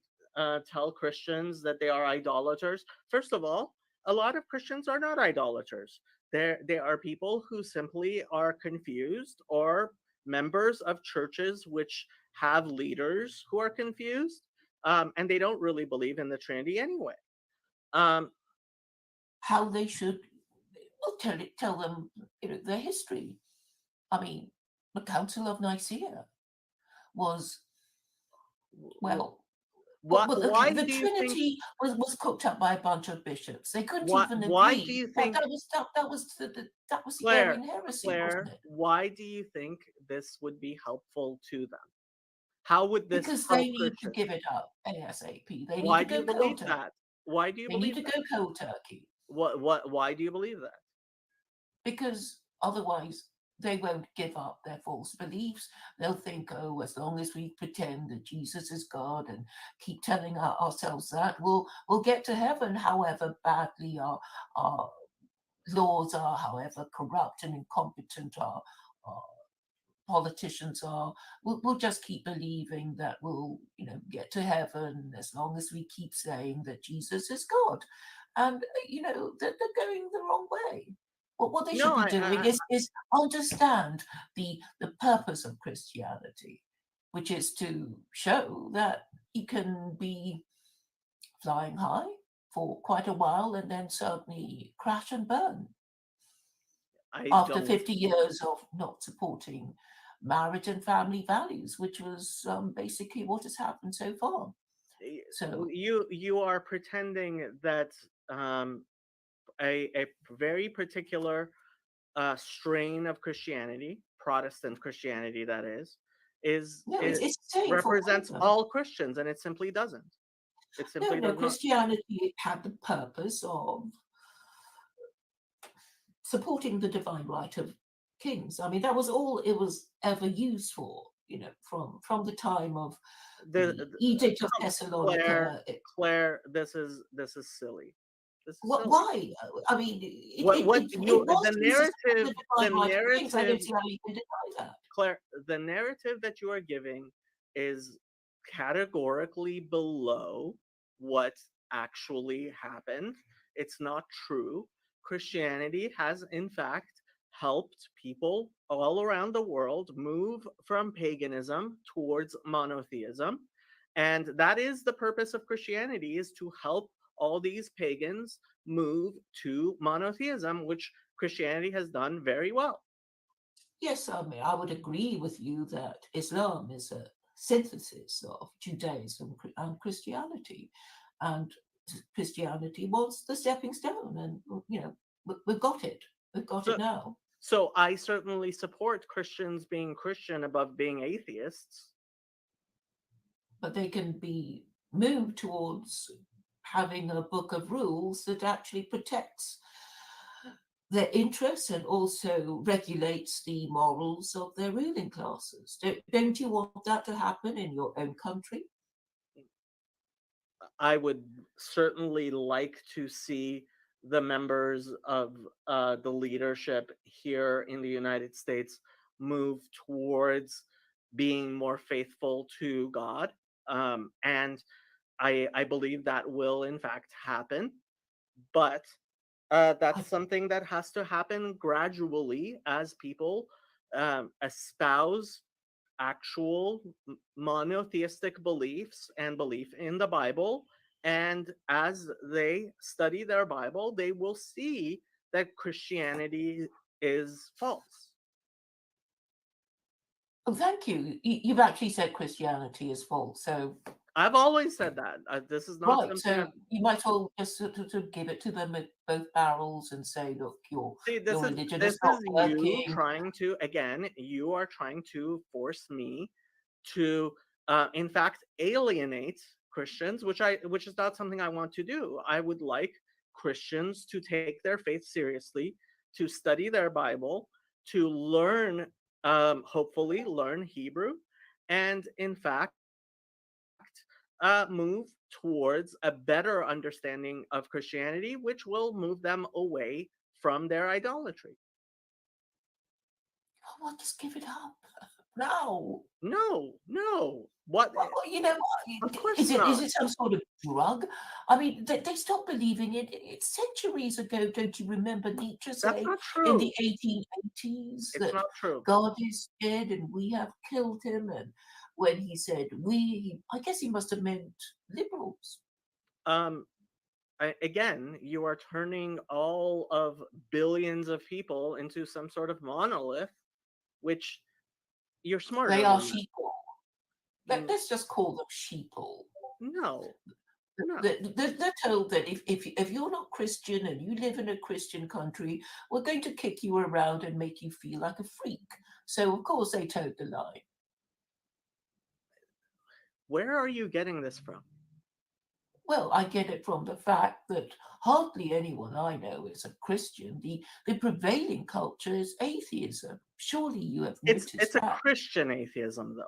[SPEAKER 1] tell Christians that they are idolaters, first of all, a lot of Christians are not idolaters. They are people who simply are confused, or members of churches which have leaders who are confused, and they don't really believe in the Trinity anyway. Um,
[SPEAKER 2] How they should, well, tell them, their history. I mean, the Council of Nicaea was, well,
[SPEAKER 1] why
[SPEAKER 2] okay, the
[SPEAKER 1] do you think?
[SPEAKER 2] Trinity was cooked up by a bunch of bishops. They couldn't even
[SPEAKER 1] Why do
[SPEAKER 2] agree.
[SPEAKER 1] you
[SPEAKER 2] That
[SPEAKER 1] think?
[SPEAKER 2] that was that was the
[SPEAKER 1] Claire,
[SPEAKER 2] Arian heresy, wasn't
[SPEAKER 1] Claire,
[SPEAKER 2] it?
[SPEAKER 1] why do you think this would be helpful to them? How would this
[SPEAKER 2] Because they
[SPEAKER 1] help
[SPEAKER 2] need to
[SPEAKER 1] Christians?
[SPEAKER 2] give it up ASAP. They need
[SPEAKER 1] Why
[SPEAKER 2] to
[SPEAKER 1] do you
[SPEAKER 2] go cold
[SPEAKER 1] believe
[SPEAKER 2] turkey.
[SPEAKER 1] that? Why do you
[SPEAKER 2] They need
[SPEAKER 1] believe
[SPEAKER 2] to
[SPEAKER 1] that?
[SPEAKER 2] go cold turkey,
[SPEAKER 1] Why do you believe that?
[SPEAKER 2] because otherwise they won't give up their false beliefs. They'll think, oh, as long as we pretend that Jesus is God and keep telling ourselves that, we'll get to heaven, however badly our laws are, however corrupt and incompetent our politicians are. We'll just keep believing that we'll, get to heaven as long as we keep saying that Jesus is God. And, that they're going the wrong way. What they should
[SPEAKER 1] No,
[SPEAKER 2] be doing is understand the purpose of Christianity, which is to show that you can be flying high for quite a while and then suddenly crash and burn
[SPEAKER 1] I
[SPEAKER 2] after
[SPEAKER 1] don't.
[SPEAKER 2] 50 years of not supporting marriage and family values, which was basically what has happened so far. So,
[SPEAKER 1] You are pretending that a very particular strain of Christianity, Protestant Christianity, that is
[SPEAKER 2] no,
[SPEAKER 1] it
[SPEAKER 2] it's the same for all of
[SPEAKER 1] represents
[SPEAKER 2] them.
[SPEAKER 1] all Christians, and it simply doesn't. It simply
[SPEAKER 2] No,
[SPEAKER 1] does not.
[SPEAKER 2] Christianity had the purpose of supporting the divine right of kings. I mean, that was all it was ever used for, from the time of the
[SPEAKER 1] The
[SPEAKER 2] Edict of
[SPEAKER 1] Claire,
[SPEAKER 2] Thessalonica.
[SPEAKER 1] Claire, this is silly. This is silly.
[SPEAKER 2] Why? I mean,
[SPEAKER 1] What
[SPEAKER 2] it
[SPEAKER 1] you
[SPEAKER 2] was
[SPEAKER 1] the
[SPEAKER 2] used to support
[SPEAKER 1] narrative
[SPEAKER 2] the
[SPEAKER 1] the
[SPEAKER 2] divine right of kings. I
[SPEAKER 1] narrative
[SPEAKER 2] don't see how you can deny that.
[SPEAKER 1] Claire, the narrative that you are giving is categorically below what actually happened. It's not true. Christianity has, in fact, helped people all around the world move from paganism towards monotheism. And that is the purpose of Christianity, is to help all these pagans move to monotheism, which Christianity has done very well.
[SPEAKER 2] Yes, I mean, I would agree with you that Islam is a synthesis of Judaism and Christianity, and Christianity was the stepping stone, and we've got it. We've got it
[SPEAKER 1] So
[SPEAKER 2] now.
[SPEAKER 1] So I certainly support Christians being Christian above being atheists.
[SPEAKER 2] But they can be moved towards having a book of rules that actually protects their interests and also regulates the morals of their ruling classes. Don't you want that to happen in your own country?
[SPEAKER 1] I would certainly like to see the members of the leadership here in the United States move towards being more faithful to God. And I believe that will, in fact, happen. But that's something that has to happen gradually as people espouse actual monotheistic beliefs and belief in the Bible. And as they study their Bible, they will see that Christianity is false.
[SPEAKER 2] Oh, thank you. You've actually said Christianity is false. So
[SPEAKER 1] I've always said that. This is not
[SPEAKER 2] Right.
[SPEAKER 1] something I've.
[SPEAKER 2] So you might as well just sort of give it to them at both barrels and say, look,
[SPEAKER 1] See,
[SPEAKER 2] your religion
[SPEAKER 1] this
[SPEAKER 2] is not
[SPEAKER 1] is you
[SPEAKER 2] working.
[SPEAKER 1] trying to, again, you are trying to force me to, in fact, alienate Christians, which is not something I want to do. I would like Christians to take their faith seriously, to study their Bible, to learn, hopefully, learn Hebrew, and in fact, move towards a better understanding of Christianity, which will move them away from their idolatry.
[SPEAKER 2] Oh, well, just give it up. No.
[SPEAKER 1] No, no. What?
[SPEAKER 2] Well, you know,
[SPEAKER 1] Of course
[SPEAKER 2] is
[SPEAKER 1] not.
[SPEAKER 2] it some sort of drug? I mean, they stopped believing it centuries ago. Don't you remember Nietzsche
[SPEAKER 1] That's
[SPEAKER 2] saying
[SPEAKER 1] not
[SPEAKER 2] in the
[SPEAKER 1] true.
[SPEAKER 2] 1880s
[SPEAKER 1] It's
[SPEAKER 2] that
[SPEAKER 1] not true.
[SPEAKER 2] God is dead and we have killed him? And when he said we, I guess he must have meant liberals.
[SPEAKER 1] Um, again, you are turning all of billions of people into some sort of monolith, which you're smarter
[SPEAKER 2] They are
[SPEAKER 1] than that.
[SPEAKER 2] sheeple.
[SPEAKER 1] Mm,
[SPEAKER 2] Let's just call them sheeple.
[SPEAKER 1] no, no.
[SPEAKER 2] They're told that if you're not Christian and you live in a Christian country, we're going to kick you around and make you feel like a freak. So of course they toed the line.
[SPEAKER 1] Where are you getting this from?
[SPEAKER 2] Well, I get it from the fact that hardly anyone I know is a Christian. The prevailing culture is atheism. Surely you have
[SPEAKER 1] It's
[SPEAKER 2] noticed
[SPEAKER 1] a
[SPEAKER 2] that.
[SPEAKER 1] Christian atheism, though.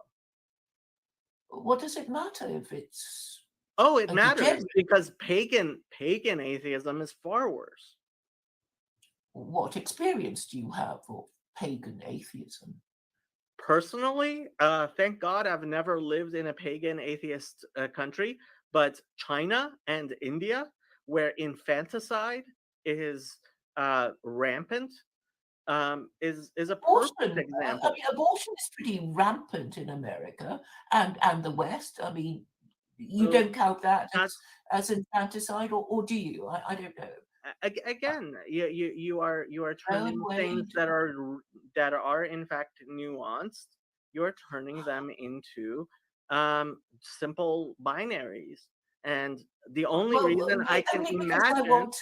[SPEAKER 2] What does it matter if it's
[SPEAKER 1] Oh, it
[SPEAKER 2] a
[SPEAKER 1] matters
[SPEAKER 2] degenerate?
[SPEAKER 1] because pagan atheism is far worse.
[SPEAKER 2] What experience do you have of pagan atheism?
[SPEAKER 1] Personally, thank God I've never lived in a pagan atheist country, but China and India, where infanticide is rampant, is a perfect
[SPEAKER 2] Abortion, I
[SPEAKER 1] example.
[SPEAKER 2] mean, abortion is pretty rampant in America and the West. I mean, you
[SPEAKER 1] So
[SPEAKER 2] don't count that
[SPEAKER 1] that's
[SPEAKER 2] as infanticide, or do you? I don't know.
[SPEAKER 1] again, you are
[SPEAKER 2] Roe and
[SPEAKER 1] turning things
[SPEAKER 2] Wade.
[SPEAKER 1] that are in fact nuanced. You're turning them into simple binaries, and the only reason I can
[SPEAKER 2] Only because I
[SPEAKER 1] imagine
[SPEAKER 2] want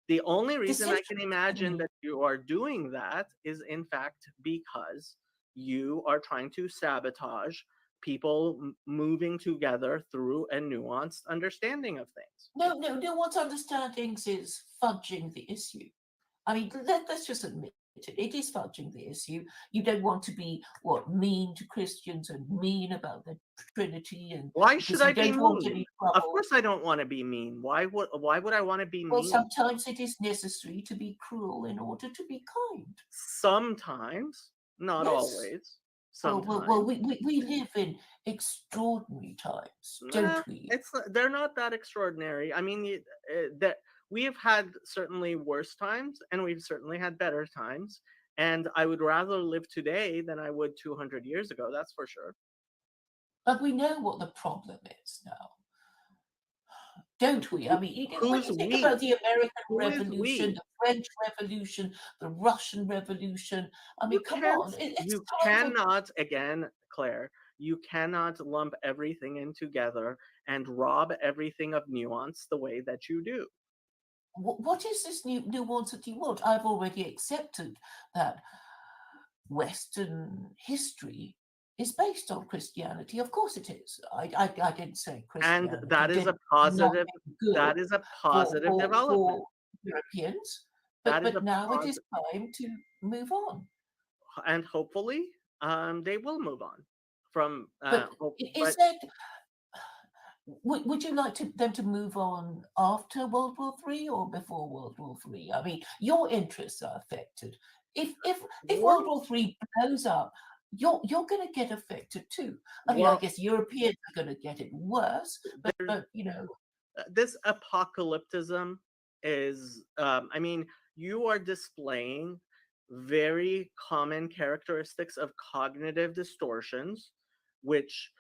[SPEAKER 1] the only reason I can
[SPEAKER 2] decisions. I
[SPEAKER 1] imagine
[SPEAKER 2] mean,
[SPEAKER 1] that you are doing that is in fact because you are trying to sabotage people moving together through a nuanced understanding of things.
[SPEAKER 2] no. What understandings is fudging the issue. I mean, let's just admit it. It is fudging the issue. You don't want to be mean to Christians and mean about the Trinity, and
[SPEAKER 1] Why should
[SPEAKER 2] because
[SPEAKER 1] I
[SPEAKER 2] you
[SPEAKER 1] be
[SPEAKER 2] don't want any
[SPEAKER 1] mean? Of
[SPEAKER 2] trouble.
[SPEAKER 1] course I don't want to be mean. Why would I want to be
[SPEAKER 2] Well,
[SPEAKER 1] mean?
[SPEAKER 2] sometimes it is necessary to be cruel in order to be kind.
[SPEAKER 1] Sometimes, not
[SPEAKER 2] Yes.
[SPEAKER 1] always.
[SPEAKER 2] Well,
[SPEAKER 1] Sometimes.
[SPEAKER 2] we live in extraordinary times,
[SPEAKER 1] Eh,
[SPEAKER 2] don't we?
[SPEAKER 1] they're not that extraordinary. I mean, that we have had certainly worse times and we've certainly had better times, and I would rather live today than I would 200 years ago, that's for sure.
[SPEAKER 2] But we know what the problem is now, don't we? I mean, when
[SPEAKER 1] Who's
[SPEAKER 2] you think about
[SPEAKER 1] we?
[SPEAKER 2] the American
[SPEAKER 1] Who is
[SPEAKER 2] Revolution,
[SPEAKER 1] we?
[SPEAKER 2] the French Revolution, the Russian Revolution, I
[SPEAKER 1] You
[SPEAKER 2] mean, come
[SPEAKER 1] can't,
[SPEAKER 2] on, it's
[SPEAKER 1] you
[SPEAKER 2] time for
[SPEAKER 1] cannot, again, Claire, you cannot lump everything in together and rob everything of nuance the way that you do.
[SPEAKER 2] what is this new nuance that you want? I've already accepted that Western history is based on Christianity. Of course it is. I didn't say
[SPEAKER 1] And
[SPEAKER 2] Christianity did nothing good
[SPEAKER 1] that is a positive development.
[SPEAKER 2] for Europeans,
[SPEAKER 1] That is a
[SPEAKER 2] but now it is
[SPEAKER 1] positive,
[SPEAKER 2] time to move on.
[SPEAKER 1] and hopefully they will move on from
[SPEAKER 2] But is
[SPEAKER 1] but
[SPEAKER 2] that would you like them to move on after World War Three or before World War Three? I mean, your interests are affected. If World
[SPEAKER 1] world
[SPEAKER 2] War Three blows up, you're going to get affected too. I mean, I
[SPEAKER 1] well
[SPEAKER 2] guess Europeans are going to get it worse,
[SPEAKER 1] there's
[SPEAKER 2] but you know,
[SPEAKER 1] this apocalypticism is I mean, you are displaying very common characteristics of cognitive distortions, which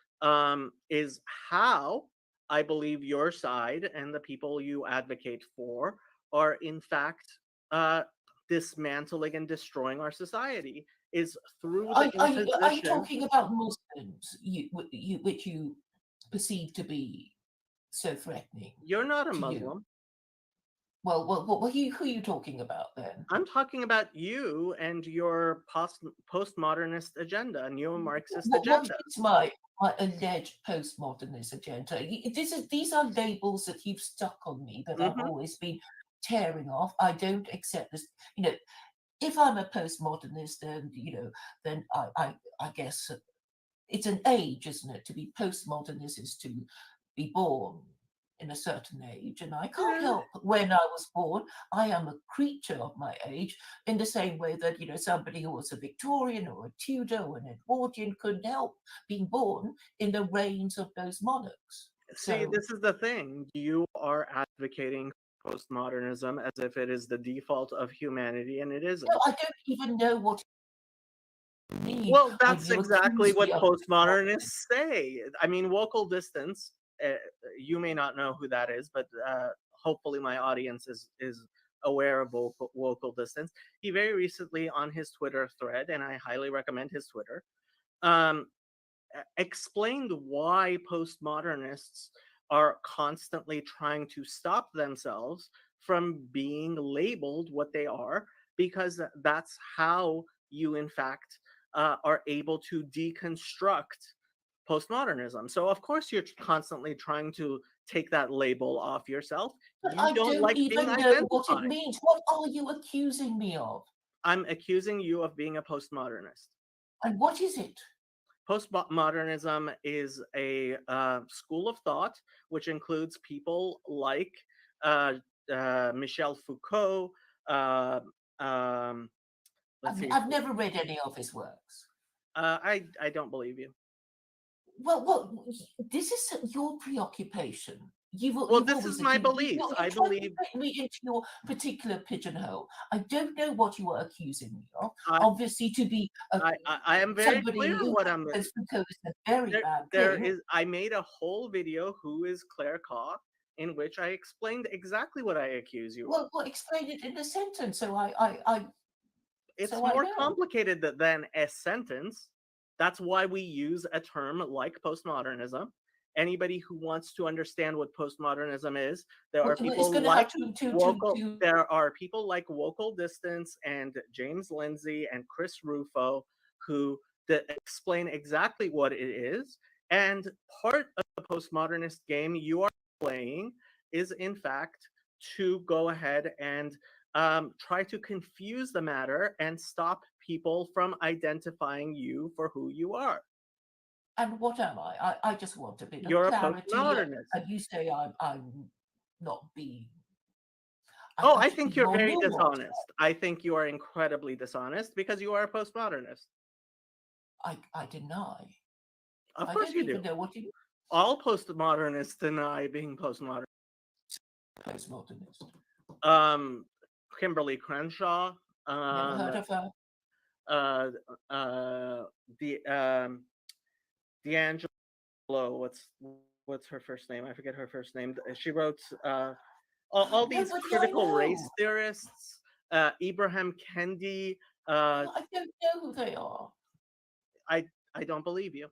[SPEAKER 1] is how I believe your side and the people you advocate for are in fact uh, dismantling and destroying our society is through the
[SPEAKER 2] are you
[SPEAKER 1] imposition.
[SPEAKER 2] talking about Muslims? Which you perceived to be so threatening
[SPEAKER 1] You're not a
[SPEAKER 2] to you?
[SPEAKER 1] Muslim.
[SPEAKER 2] Well, who are you talking about then?
[SPEAKER 1] I'm talking about you and your postmodernist agenda, neo-Marxist
[SPEAKER 2] What
[SPEAKER 1] agenda.
[SPEAKER 2] is my alleged postmodernist agenda? These are labels that you've stuck on me that I've
[SPEAKER 1] Hmm.
[SPEAKER 2] always been tearing off. I don't accept this. You know, if I'm a postmodernist, then I guess it's an age, isn't it? To be postmodernist is to be born in a certain age, and I can't
[SPEAKER 1] Yeah.
[SPEAKER 2] help when I was born. I am a creature of my age, in the same way that somebody who was a Victorian or a Tudor or an Edwardian couldn't help being born in the reigns of those monarchs.
[SPEAKER 1] See,
[SPEAKER 2] So
[SPEAKER 1] this is the thing. You are advocating postmodernism as if it is the default of humanity, and it
[SPEAKER 2] no,
[SPEAKER 1] isn't.
[SPEAKER 2] I don't even know what you mean
[SPEAKER 1] Well,
[SPEAKER 2] when
[SPEAKER 1] that's
[SPEAKER 2] you
[SPEAKER 1] exactly
[SPEAKER 2] accuse me
[SPEAKER 1] what
[SPEAKER 2] of postmodernism.
[SPEAKER 1] postmodernists say. I mean, local distance. You may not know who that is, but hopefully my audience is aware of local distance. He very recently on his Twitter thread, and I highly recommend his Twitter, um, explained why postmodernists are constantly trying to stop themselves from being labeled what they are, because that's how you, in fact, are able to deconstruct postmodernism. So, of course, you're constantly trying to take that label off yourself.
[SPEAKER 2] But
[SPEAKER 1] You
[SPEAKER 2] I
[SPEAKER 1] don't
[SPEAKER 2] don't
[SPEAKER 1] like being
[SPEAKER 2] even know what it
[SPEAKER 1] identified.
[SPEAKER 2] means. What are you accusing me of?
[SPEAKER 1] I'm accusing you of being a postmodernist.
[SPEAKER 2] And what is it?
[SPEAKER 1] Postmodernism is a school of thought which includes people like uh, Michel Foucault. Uh, um, let's see.
[SPEAKER 2] I've never read any of his works.
[SPEAKER 1] I don't believe you.
[SPEAKER 2] Well, this is your preoccupation.
[SPEAKER 1] Well,
[SPEAKER 2] You've
[SPEAKER 1] this is
[SPEAKER 2] always
[SPEAKER 1] my
[SPEAKER 2] accused
[SPEAKER 1] beliefs.
[SPEAKER 2] you're
[SPEAKER 1] I
[SPEAKER 2] trying to
[SPEAKER 1] believe
[SPEAKER 2] put me into your particular pigeonhole. I don't know what you are accusing me of.
[SPEAKER 1] I
[SPEAKER 2] Obviously, to be
[SPEAKER 1] I am very
[SPEAKER 2] somebody
[SPEAKER 1] clear
[SPEAKER 2] who
[SPEAKER 1] what I'm.
[SPEAKER 2] has Foucault is a very
[SPEAKER 1] There
[SPEAKER 2] bad
[SPEAKER 1] there
[SPEAKER 2] thing.
[SPEAKER 1] is. I made a whole video. Who is Claire Kaw? In which I explained exactly what I accuse you of.
[SPEAKER 2] Well, explain it in a sentence
[SPEAKER 1] It's
[SPEAKER 2] so I
[SPEAKER 1] more
[SPEAKER 2] know.
[SPEAKER 1] complicated than a sentence. That's why we use a term like postmodernism. Anybody who wants to understand what postmodernism is, there are
[SPEAKER 2] It's
[SPEAKER 1] people
[SPEAKER 2] going to
[SPEAKER 1] like
[SPEAKER 2] have to
[SPEAKER 1] Wokel,
[SPEAKER 2] to.
[SPEAKER 1] there are people like Wokel Distance and James Lindsay and Chris Rufo who explain exactly what it is. And part of the postmodernist game you are playing is, in fact, to go ahead and try to confuse the matter and stop people from identifying you for who you are.
[SPEAKER 2] And what am I? I just want a bit of
[SPEAKER 1] You're a
[SPEAKER 2] clarity.
[SPEAKER 1] postmodernist.
[SPEAKER 2] And you say I'm not being.
[SPEAKER 1] Oh,
[SPEAKER 2] I
[SPEAKER 1] I
[SPEAKER 2] should
[SPEAKER 1] think
[SPEAKER 2] be
[SPEAKER 1] you're
[SPEAKER 2] more
[SPEAKER 1] very
[SPEAKER 2] nuanced.
[SPEAKER 1] dishonest. I think you are incredibly dishonest because you are a postmodernist.
[SPEAKER 2] I deny.
[SPEAKER 1] Of
[SPEAKER 2] I
[SPEAKER 1] course
[SPEAKER 2] don't
[SPEAKER 1] you do.
[SPEAKER 2] even know what you
[SPEAKER 1] All postmodernists deny being postmodern.
[SPEAKER 2] postmodernist.
[SPEAKER 1] Um, Kimberly Crenshaw,
[SPEAKER 2] Never heard of her.
[SPEAKER 1] uh, the D'Angelo. What's her first name? I forget her first name. She wrote all these
[SPEAKER 2] Nobody I
[SPEAKER 1] critical race
[SPEAKER 2] know.
[SPEAKER 1] theorists. Ibrahim Kendi.
[SPEAKER 2] I don't know who they are.
[SPEAKER 1] I I don't believe you.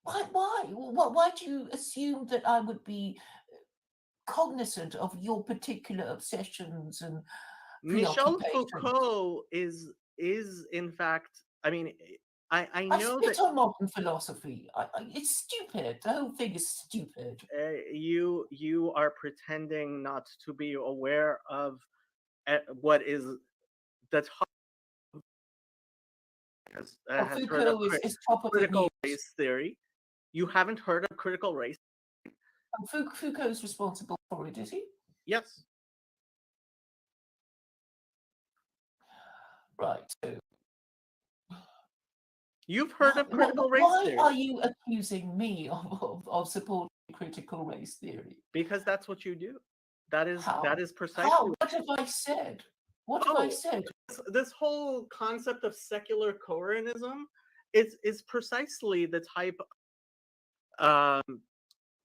[SPEAKER 2] Why? Why do you assume that I would be cognizant of your particular obsessions and
[SPEAKER 1] Michel
[SPEAKER 2] preoccupations?
[SPEAKER 1] Foucault is in fact. I mean, I
[SPEAKER 2] I
[SPEAKER 1] know that
[SPEAKER 2] spit on modern philosophy. It's stupid. The whole thing is stupid.
[SPEAKER 1] you are pretending not to be aware of what is the top
[SPEAKER 2] Well,
[SPEAKER 1] has heard of
[SPEAKER 2] Foucault is top of the
[SPEAKER 1] critical
[SPEAKER 2] news.
[SPEAKER 1] race theory. You haven't heard of critical race?
[SPEAKER 2] Foucault's responsible for it, is he?
[SPEAKER 1] Yes.
[SPEAKER 2] Right. So,
[SPEAKER 1] You've heard of critical race
[SPEAKER 2] why
[SPEAKER 1] theory
[SPEAKER 2] are you accusing me of supporting critical race theory?
[SPEAKER 1] because that's what you do. That
[SPEAKER 2] How?
[SPEAKER 1] is precisely.
[SPEAKER 2] How? What have I said? What have I
[SPEAKER 1] Oh,
[SPEAKER 2] said?
[SPEAKER 1] this whole concept of secular Coranism is precisely the type of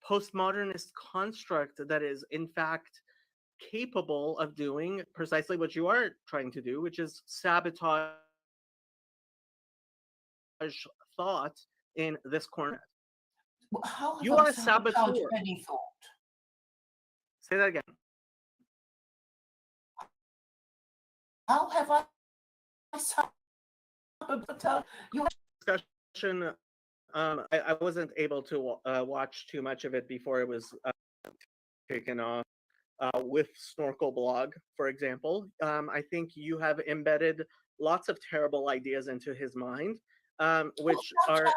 [SPEAKER 1] postmodernist construct that is in fact capable of doing precisely what you are trying to do, which is sabotage thought in this corner.
[SPEAKER 2] How have
[SPEAKER 1] You
[SPEAKER 2] I
[SPEAKER 1] are a
[SPEAKER 2] sabotaged
[SPEAKER 1] saboteur.
[SPEAKER 2] any thought?
[SPEAKER 1] Say that again.
[SPEAKER 2] How have I sabotaged your
[SPEAKER 1] Discussion. I wasn't able to watch too much of it before it was taken off. With Snorkel Blog, for example, I think you have embedded lots of terrible ideas into his mind, which are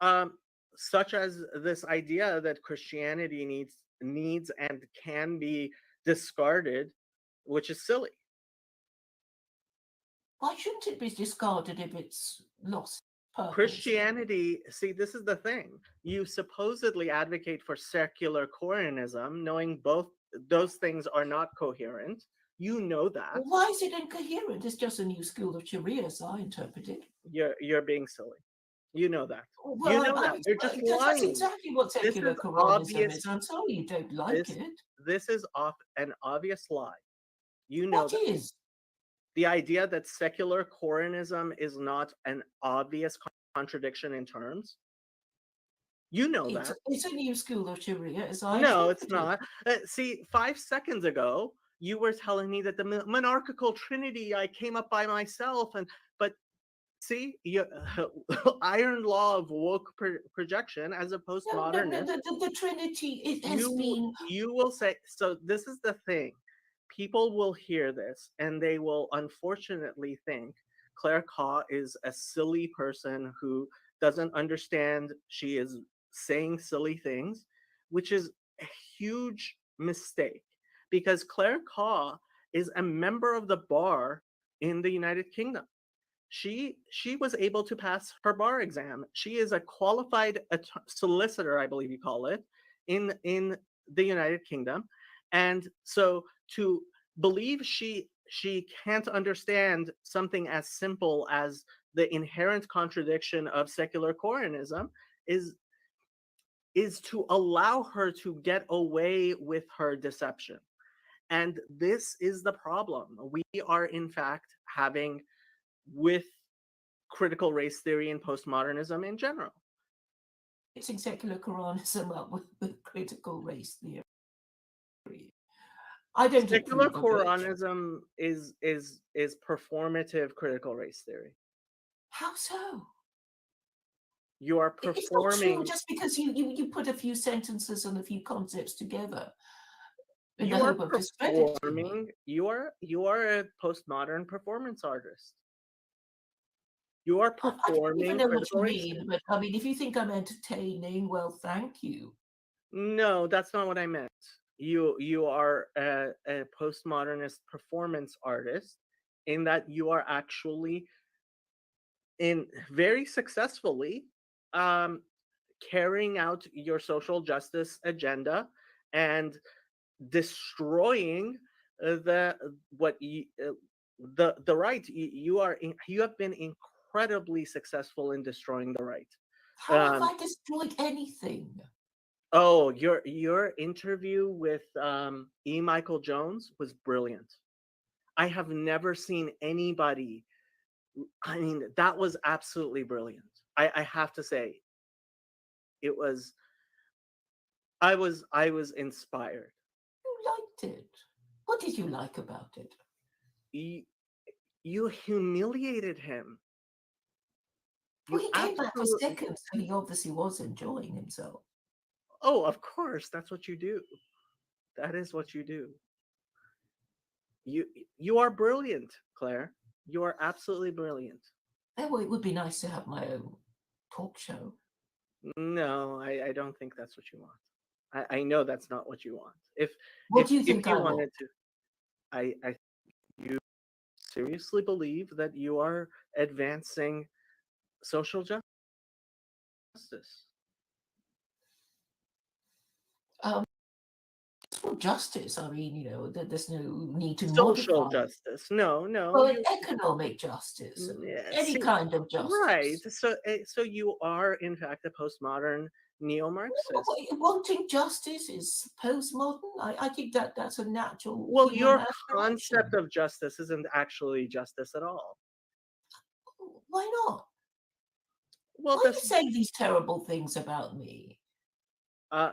[SPEAKER 1] um, such as this idea that Christianity needs and can be discarded, which is silly.
[SPEAKER 2] Why shouldn't it be discarded if it's lost purpose?
[SPEAKER 1] Christianity, see, this is the thing. You supposedly advocate for secular Coranism, knowing both those things are not coherent. You know that.
[SPEAKER 2] Well, why is it incoherent? It's just a new school of Sharia, as I interpret it.
[SPEAKER 1] You're being silly. You know that.
[SPEAKER 2] Well,
[SPEAKER 1] You know that. You're just
[SPEAKER 2] that's
[SPEAKER 1] lying.
[SPEAKER 2] exactly what
[SPEAKER 1] This
[SPEAKER 2] secular
[SPEAKER 1] is
[SPEAKER 2] Quranism
[SPEAKER 1] obvious.
[SPEAKER 2] is. I'm sorry you don't like
[SPEAKER 1] This,
[SPEAKER 2] it.
[SPEAKER 1] this is an obvious lie. You know
[SPEAKER 2] What
[SPEAKER 1] that.
[SPEAKER 2] is?
[SPEAKER 1] The idea that secular Coranism is not an obvious contradiction in terms. You know that.
[SPEAKER 2] It's a new school of Sharia, as I
[SPEAKER 1] No,
[SPEAKER 2] interpret
[SPEAKER 1] it's not. See, 5 seconds ago, you were telling me that the Monarchical Trinity, I came up by myself, but see, iron law of woke projection as a postmodernist.
[SPEAKER 2] No, the Trinity it has been.
[SPEAKER 1] You will say, so this is the thing. People will hear this and they will unfortunately think Claire Kaw is a silly person who doesn't understand she is saying silly things, which is a huge mistake because Claire Kaw is a member of the bar in the United Kingdom. She was able to pass her bar exam. She is a qualified solicitor, I believe you call it, in the United Kingdom. And so to believe she can't understand something as simple as the inherent contradiction of secular Coranism is to allow her to get away with her deception. And this is the problem we are in fact having with critical race theory and postmodernism in general.
[SPEAKER 2] Mixing secular Quranism up with critical race theory. I don't
[SPEAKER 1] Secular
[SPEAKER 2] approve of it.
[SPEAKER 1] Quranism is performative critical race theory.
[SPEAKER 2] How so?
[SPEAKER 1] You are
[SPEAKER 2] It's not true
[SPEAKER 1] performing.
[SPEAKER 2] just because you put a few sentences and a few concepts together in the
[SPEAKER 1] You are
[SPEAKER 2] hope of discrediting me.
[SPEAKER 1] performing. You are a postmodern performance artist. You are
[SPEAKER 2] I don't
[SPEAKER 1] performing
[SPEAKER 2] even know what
[SPEAKER 1] critical
[SPEAKER 2] you
[SPEAKER 1] race
[SPEAKER 2] mean,
[SPEAKER 1] theory.
[SPEAKER 2] but I mean, if you think I'm entertaining, well, thank you.
[SPEAKER 1] No, that's not what I meant. You are a postmodernist performance artist in that you are actually in very successfully carrying out your social justice agenda and destroying the right. You have been incredibly successful in destroying the right.
[SPEAKER 2] How have I destroyed anything?
[SPEAKER 1] Oh, your interview with E. Michael Jones was brilliant. I have never seen anybody. I mean, that was absolutely brilliant. I have to say, it was. I was inspired.
[SPEAKER 2] You liked it. What did you like about it?
[SPEAKER 1] You humiliated him.
[SPEAKER 2] Well, he came back for seconds, so he obviously was enjoying himself.
[SPEAKER 1] Oh, of course, that's what you do. That is what you do. You are brilliant, Claire. You are absolutely brilliant.
[SPEAKER 2] Oh, well, it would be nice to have my own talk show.
[SPEAKER 1] No, I don't think that's what you want. I know that's not what you want.
[SPEAKER 2] What do you think
[SPEAKER 1] if you
[SPEAKER 2] I
[SPEAKER 1] wanted
[SPEAKER 2] want?
[SPEAKER 1] to, I you seriously believe that you are advancing social justice.
[SPEAKER 2] Justice. I mean, there's no need to
[SPEAKER 1] Social
[SPEAKER 2] modify.
[SPEAKER 1] justice. No.
[SPEAKER 2] Well, economic justice, any kind of justice.
[SPEAKER 1] Right. So you are in fact a postmodern neo-Marxist.
[SPEAKER 2] Wanting justice is postmodern. I think that's a natural.
[SPEAKER 1] Well, your
[SPEAKER 2] aspiration.
[SPEAKER 1] concept of justice isn't actually justice at all.
[SPEAKER 2] Why not?
[SPEAKER 1] Well,
[SPEAKER 2] Why are you saying these terrible things about me?
[SPEAKER 1] uh,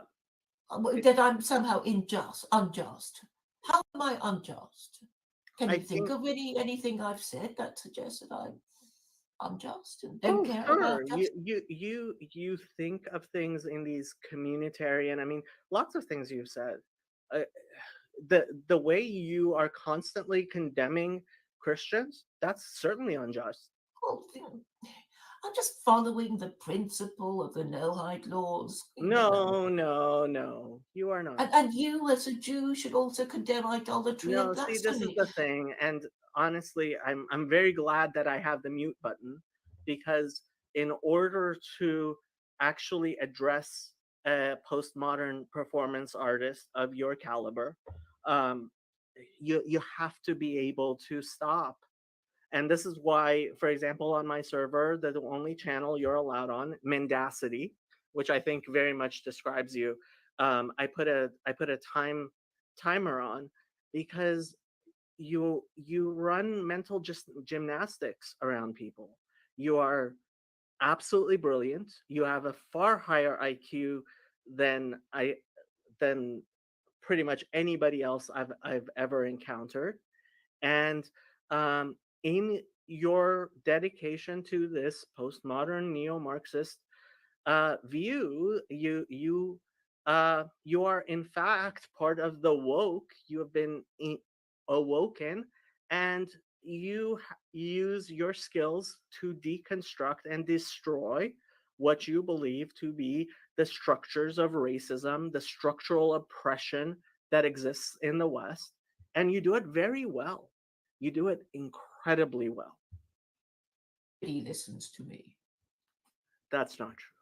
[SPEAKER 2] That I'm somehow unjust. How am I unjust? Can
[SPEAKER 1] I
[SPEAKER 2] you think
[SPEAKER 1] think.
[SPEAKER 2] of anything I've said that suggests that I'm unjust and don't
[SPEAKER 1] Oh,
[SPEAKER 2] care
[SPEAKER 1] sure.
[SPEAKER 2] about justice?
[SPEAKER 1] You think of things in these communitarian. I mean, lots of things you've said. Uh, the way you are constantly condemning Christians, that's certainly unjust.
[SPEAKER 2] Well, I'm just following the principle of the no-hide laws,
[SPEAKER 1] No, no, no. You are not.
[SPEAKER 2] And you, as a Jew, should also condemn idolatry and
[SPEAKER 1] No, see, this is
[SPEAKER 2] blasphemy.
[SPEAKER 1] the thing, and honestly, I'm very glad that I have the mute button, because in order to actually address a postmodern performance artist of your caliber, um, you have to be able to stop. And this is why, for example, on my server, the only channel you're allowed on, Mendacity, which I think very much describes you. I put a timer on, because you run mental just gymnastics around people. You are absolutely brilliant. You have a far higher IQ than than pretty much anybody else I've ever encountered. And um, in your dedication to this postmodern neo-Marxist view, you are in fact part of the woke. You have been awoken, and use your skills to deconstruct and destroy what you believe to be the structures of racism, the structural oppression that exists in the West, and you do it very well. You do it incredibly well.
[SPEAKER 2] He listens to me.
[SPEAKER 1] That's not true.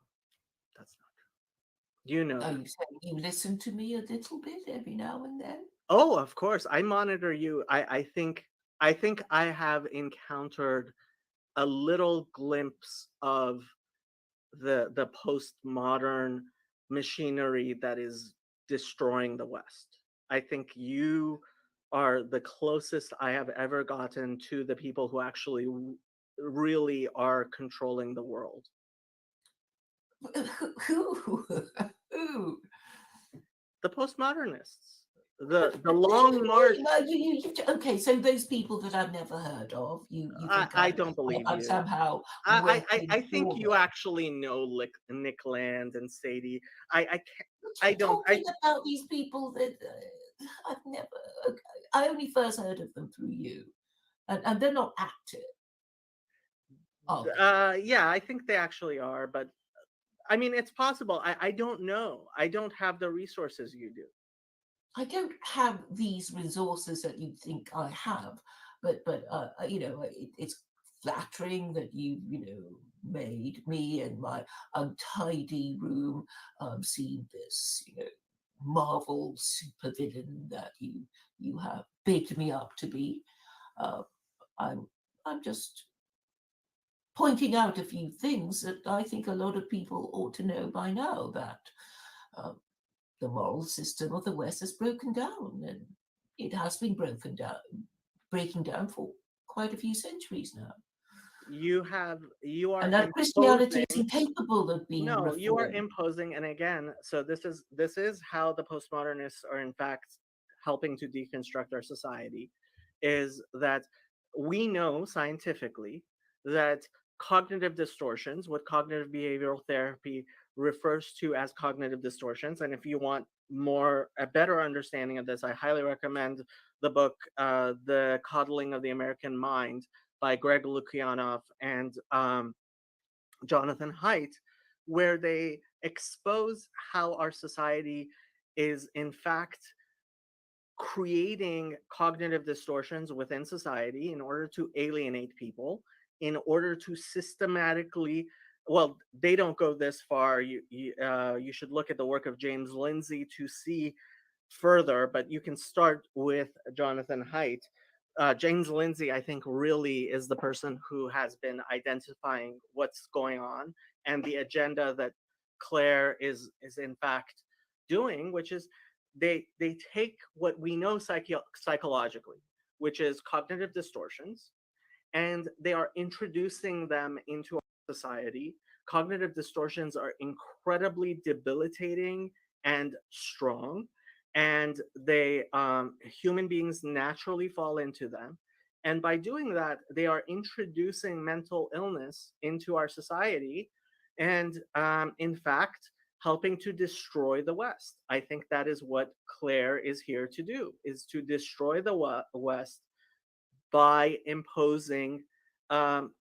[SPEAKER 1] That's not true. You know
[SPEAKER 2] Are
[SPEAKER 1] that.
[SPEAKER 2] you saying you listen to me a little bit every now and then?
[SPEAKER 1] Oh, of course. I monitor you. I think I have encountered a little glimpse of the postmodern machinery that is destroying the West. I think you are the closest I have ever gotten to the people who actually really are controlling the world.
[SPEAKER 2] Who? Who?
[SPEAKER 1] The postmodernists. The long march.
[SPEAKER 2] No, okay, so those people that I've never heard of, you
[SPEAKER 1] I,
[SPEAKER 2] think
[SPEAKER 1] I don't believe
[SPEAKER 2] I'm
[SPEAKER 1] you.
[SPEAKER 2] somehow
[SPEAKER 1] I
[SPEAKER 2] working
[SPEAKER 1] think
[SPEAKER 2] for
[SPEAKER 1] you
[SPEAKER 2] them.
[SPEAKER 1] actually know Nick Land and Sadie. I can't,
[SPEAKER 2] But
[SPEAKER 1] I
[SPEAKER 2] you're
[SPEAKER 1] don't. I
[SPEAKER 2] talking about these people that I've never. Okay, I only first heard of them through you, and they're not active, are they?
[SPEAKER 1] Yeah, I think they actually are, but I mean, it's possible. I don't know. I don't have the resources you do.
[SPEAKER 2] I don't have these resources that you think I have, but it's flattering that you made me and my untidy room seem this Marvel supervillain that you have baked me up to be. Uh, I'm I'm just pointing out a few things that I think a lot of people ought to know by now, that uh, the moral system of the West has broken down, and it has been breaking down for quite a few centuries now.
[SPEAKER 1] You are
[SPEAKER 2] And that Christianity is
[SPEAKER 1] imposing.
[SPEAKER 2] incapable of being
[SPEAKER 1] No, you are
[SPEAKER 2] reformed.
[SPEAKER 1] imposing, and again, so this is how the postmodernists are in fact helping to deconstruct our society, is that we know scientifically that cognitive distortions, what cognitive behavioral therapy refers to as cognitive distortions, and if you want a better understanding of this, I highly recommend the book The Coddling of the American Mind by Greg Lukianoff and Jonathan Haidt, where they expose how our society is in fact creating cognitive distortions within society in order to alienate people, in order to systematically, well, they don't go this far. You should look at the work of James Lindsay to see further, but you can start with Jonathan Haidt. James Lindsay, I think, really is the person who has been identifying what's going on and the agenda that Claire is in fact doing, which is they take what we know psychologically, which is cognitive distortions, and they are introducing them into our society cognitive distortions are incredibly debilitating and strong, and they human beings naturally fall into them. And by doing that, they are introducing mental illness into our society, and in fact, helping to destroy the West. I think that is what Claire is here to do: is to destroy the West by imposing um,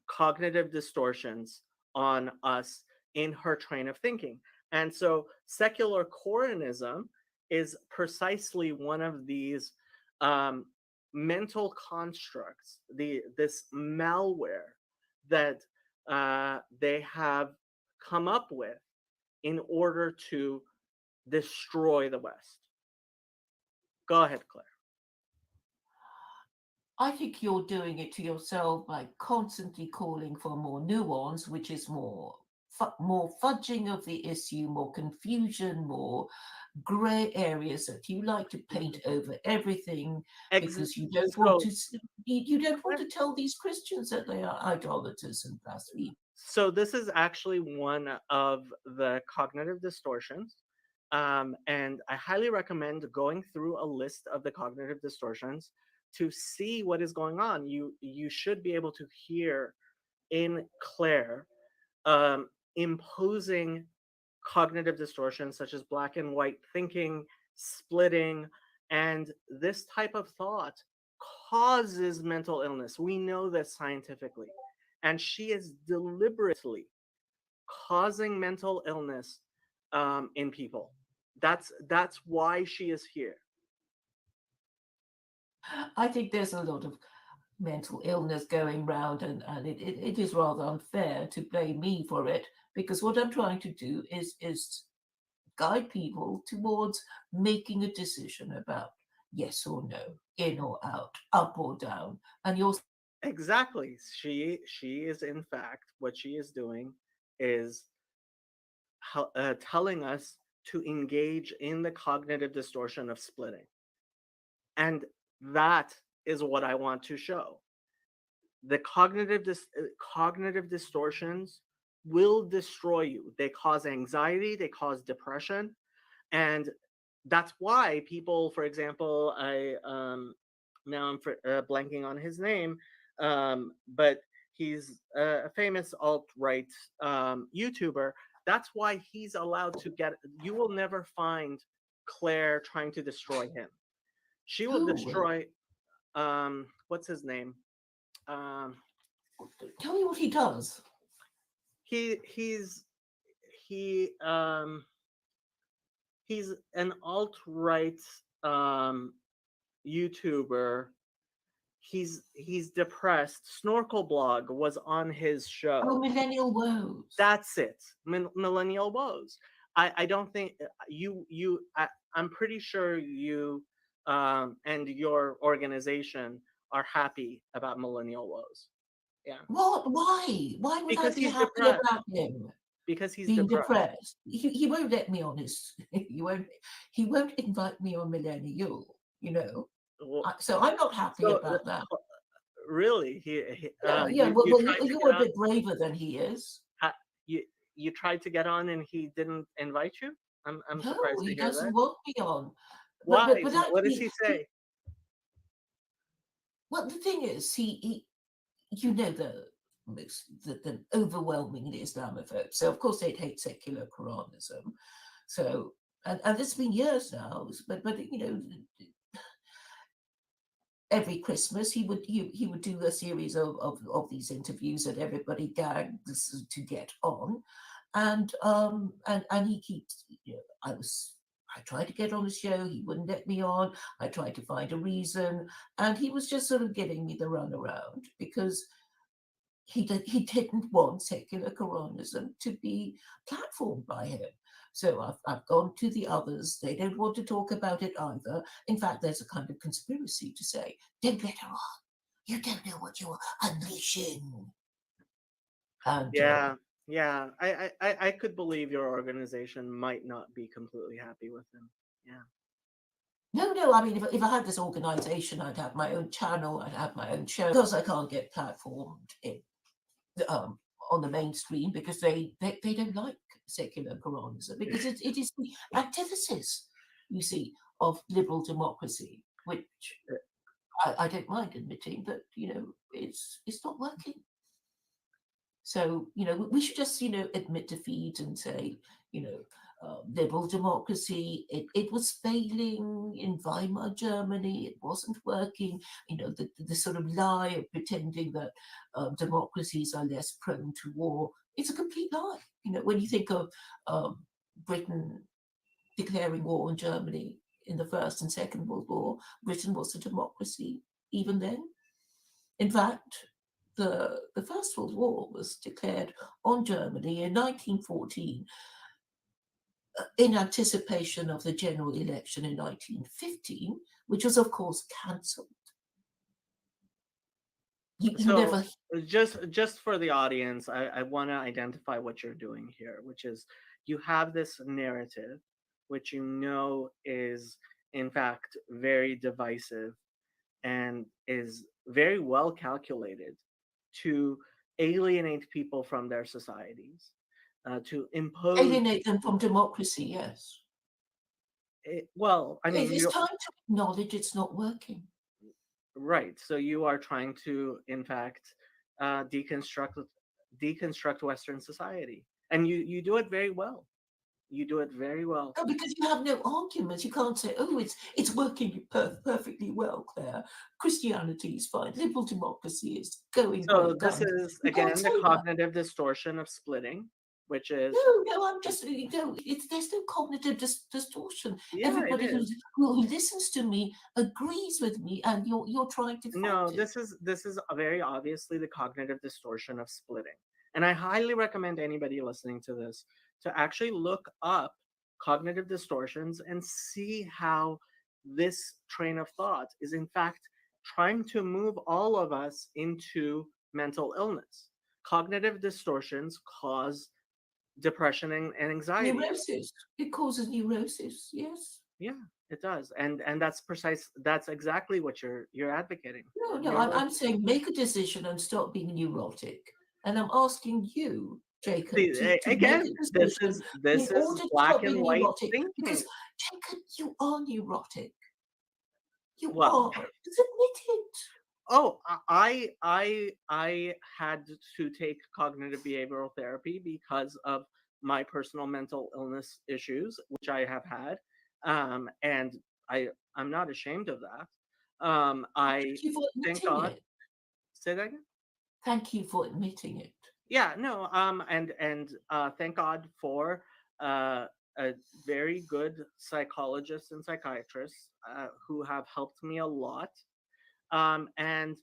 [SPEAKER 1] cognitive distortions on us in her train of thinking. And so secular Coranism is precisely one of these um, mental constructs, this malware that they have come up with in order to destroy the West. Go ahead, Claire.
[SPEAKER 2] I think you're doing it to yourself by constantly calling for more nuance, which is more fudging of the issue, more confusion, more grey areas that you like to paint over everything because you don't want to. You don't want to tell these Christians that they are idolaters and blasphemers.
[SPEAKER 1] So this is actually one of the cognitive distortions. And I highly recommend going through a list of the cognitive distortions to see what is going on. You should be able to hear in Claire imposing cognitive distortions such as black and white thinking, splitting, and this type of thought causes mental illness. We know this scientifically. And she is deliberately causing mental illness in people. That's why she is here.
[SPEAKER 2] I think there's a lot of mental illness going round, and it is rather unfair to blame me for it, because what I'm trying to do is guide people towards making a decision about yes or no, in or out, up or down. And you're
[SPEAKER 1] exactly, she is, in fact, what she is doing is telling us to engage in the cognitive distortion of splitting. And that is what I want to show. The cognitive distortions will destroy you. They cause anxiety, they cause depression, and that's why people, for example, now I'm blanking on his name, but he's a famous alt-right YouTuber. That's why he's allowed to get. You will never find Claire trying to destroy him. She will destroy. What's his name?
[SPEAKER 2] Tell me what he does.
[SPEAKER 1] He's an alt-right YouTuber. He's depressed. Snorkel Blog was on his show.
[SPEAKER 2] Oh, Millennial Woes.
[SPEAKER 1] That's it. Millennial Woes. I don't think I'm pretty sure you and your organization are happy about Millennial Woes. Yeah.
[SPEAKER 2] What? Why? Why would
[SPEAKER 1] because
[SPEAKER 2] I be
[SPEAKER 1] he's
[SPEAKER 2] happy
[SPEAKER 1] depressed.
[SPEAKER 2] about him?
[SPEAKER 1] Because he's
[SPEAKER 2] being
[SPEAKER 1] depressed.
[SPEAKER 2] He won't let me on his. He won't invite me on Millennial. You know.
[SPEAKER 1] Well,
[SPEAKER 2] So I'm not happy about that.
[SPEAKER 1] Really,
[SPEAKER 2] Well, you're a bit braver than he is.
[SPEAKER 1] You tried to get on and he didn't invite you? I'm surprised to hear that.
[SPEAKER 2] He doesn't want me on.
[SPEAKER 1] Why? What does he say?
[SPEAKER 2] Well, the thing is, he you know, the overwhelmingly Islamophobe. So of course they'd hate secular Quranism. So and it's been years now. But you know, every Christmas he would do a series of these interviews that everybody gags to get on, and he keeps. You know, I tried to get on the show, he wouldn't let me on. I tried to find a reason, and he was just sort of giving me the runaround because he didn't want secular Quranism to be platformed by him. So I've gone to the others. They don't want to talk about it either. In fact, there's a kind of conspiracy to say, don't let her on. You don't know what you're unleashing. And,
[SPEAKER 1] yeah. I could believe your organization might not be completely happy with him. Yeah.
[SPEAKER 2] No. I mean, if I had this organization, I'd have my own channel. I'd have my own show. Because I can't get platformed on the mainstream because they don't like secular Quranism, because it is the antithesis, you see, of liberal democracy, which I don't mind admitting, but it's not working. So we should just admit defeat and say liberal democracy, it was failing in Weimar Germany, it wasn't working. The sort of lie of pretending that democracies are less prone to war, it's a complete lie. When you think of Britain declaring war on Germany in the First and Second World War, Britain was a democracy even then. In fact, the First World War was declared on Germany in 1914 in anticipation of the general election in 1915, which was, of course, cancelled. You
[SPEAKER 1] So
[SPEAKER 2] never.
[SPEAKER 1] just for the audience, I want to identify what you're doing here, which is you have this narrative, which is in fact very divisive and is very well calculated to alienate people from their societies, to impose.
[SPEAKER 2] Alienate them from democracy, yes.
[SPEAKER 1] Well, I mean,
[SPEAKER 2] It's time to acknowledge it's not working.
[SPEAKER 1] right. So you are trying to, in fact, deconstruct Western society, and you do it very well. You do it very well.
[SPEAKER 2] No, because you have no arguments. You can't say, "Oh, it's working perfectly well, Claire. Christianity is fine. Liberal democracy is going
[SPEAKER 1] So
[SPEAKER 2] great
[SPEAKER 1] this
[SPEAKER 2] guns."
[SPEAKER 1] is
[SPEAKER 2] You can't
[SPEAKER 1] again the
[SPEAKER 2] say that.
[SPEAKER 1] cognitive distortion of splitting, which is
[SPEAKER 2] No, I'm just there's no cognitive distortion.
[SPEAKER 1] yeah, it
[SPEAKER 2] Everybody
[SPEAKER 1] is.
[SPEAKER 2] who listens to me agrees with me, and you're trying to
[SPEAKER 1] No,
[SPEAKER 2] fight it.
[SPEAKER 1] this is very obviously the cognitive distortion of splitting. And I highly recommend anybody listening to this to actually look up cognitive distortions and see how this train of thought is in fact trying to move all of us into mental illness. Cognitive distortions cause depression and anxiety.
[SPEAKER 2] Neurosis. It causes neurosis. Yes.
[SPEAKER 1] Yeah, it does. And that's exactly what you're advocating.
[SPEAKER 2] No. I'm saying make a decision and stop being neurotic. And I'm asking you, Jacob,
[SPEAKER 1] See,
[SPEAKER 2] to make
[SPEAKER 1] again,
[SPEAKER 2] a
[SPEAKER 1] this
[SPEAKER 2] decision in
[SPEAKER 1] is
[SPEAKER 2] order to
[SPEAKER 1] black
[SPEAKER 2] stop
[SPEAKER 1] and
[SPEAKER 2] being
[SPEAKER 1] white
[SPEAKER 2] neurotic.
[SPEAKER 1] thinking.
[SPEAKER 2] Because, Jacob, you are neurotic. You
[SPEAKER 1] Well,
[SPEAKER 2] are. Just admit it.
[SPEAKER 1] oh, I had to take cognitive behavioral therapy because of my personal mental illness issues, which I have had, and I'm not ashamed of that. I
[SPEAKER 2] Thank you for
[SPEAKER 1] thank
[SPEAKER 2] admitting
[SPEAKER 1] God.
[SPEAKER 2] it.
[SPEAKER 1] Say that again.
[SPEAKER 2] Thank you for admitting it.
[SPEAKER 1] Yeah, no, and thank God for a very good psychologists and psychiatrists who have helped me a lot. And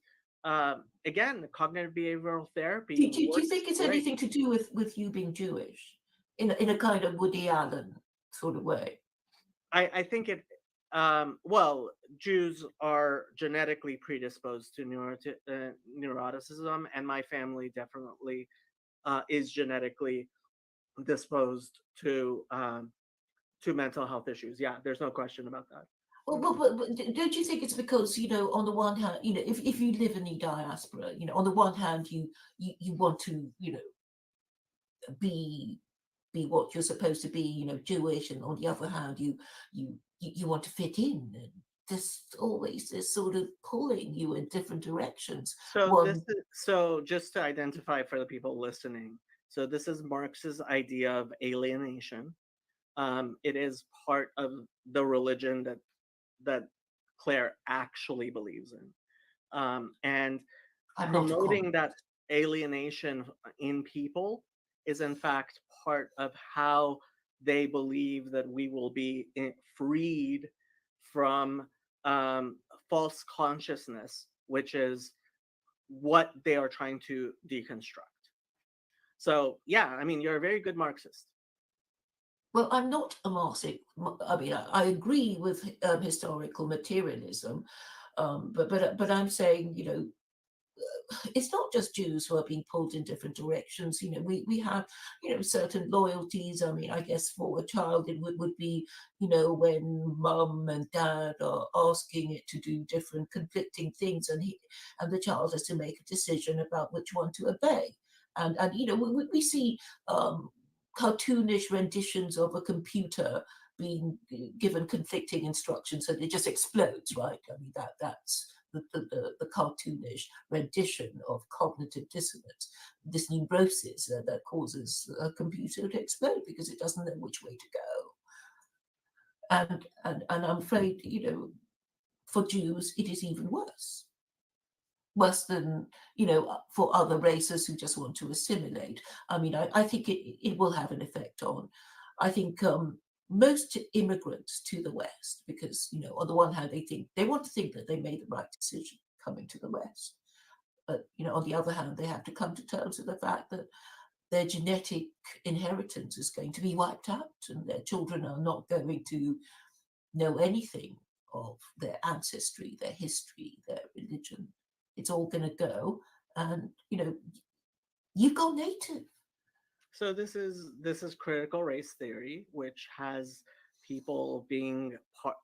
[SPEAKER 1] again, cognitive behavioral therapy
[SPEAKER 2] Do you
[SPEAKER 1] works
[SPEAKER 2] think it's
[SPEAKER 1] great.
[SPEAKER 2] anything to do with you being Jewish in a kind of Woody Allen sort of way?
[SPEAKER 1] I think it. Well, Jews are genetically predisposed to neuroticism, and my family definitely is genetically disposed to mental health issues. Yeah, there's no question about that.
[SPEAKER 2] But don't you think it's because on the one hand, if you live in the diaspora, on the one hand you want to be what you're supposed to be, Jewish, and on the other hand you want to fit in, and there's always this sort of pulling you in different directions. One,
[SPEAKER 1] So just to identify for the people listening, so this is Marx's idea of alienation. It is part of the religion that Claire actually believes in, and
[SPEAKER 2] I'm not a
[SPEAKER 1] promoting that
[SPEAKER 2] communist.
[SPEAKER 1] alienation in people is in fact part of how they believe that we will be freed from false consciousness, which is what they are trying to deconstruct. So yeah, I mean, you're a very good Marxist.
[SPEAKER 2] Well, I'm not a Marxist. I mean, I agree with historical materialism, but I'm saying, it's not just Jews who are being pulled in different directions. We have, certain loyalties. I mean, I guess for a child, it would be, when mum and dad are asking it to do different conflicting things, and the child has to make a decision about which one to obey. And we see cartoonish renditions of a computer being given conflicting instructions and it just explodes, right? I mean, that's the cartoonish rendition of cognitive dissonance, this neurosis that causes a computer to explode because it doesn't know which way to go. And I'm afraid, for Jews, it is even worse than for other races who just want to assimilate. I mean, I think it will have an effect on, I think, most immigrants to the West, because on the one hand they want to think that they made the right decision coming to the West, but on the other hand they have to come to terms with the fact that their genetic inheritance is going to be wiped out and their children are not going to know anything of their ancestry, their history, their religion. It's all going to go, and you go native.
[SPEAKER 1] So this is critical race theory, which has people being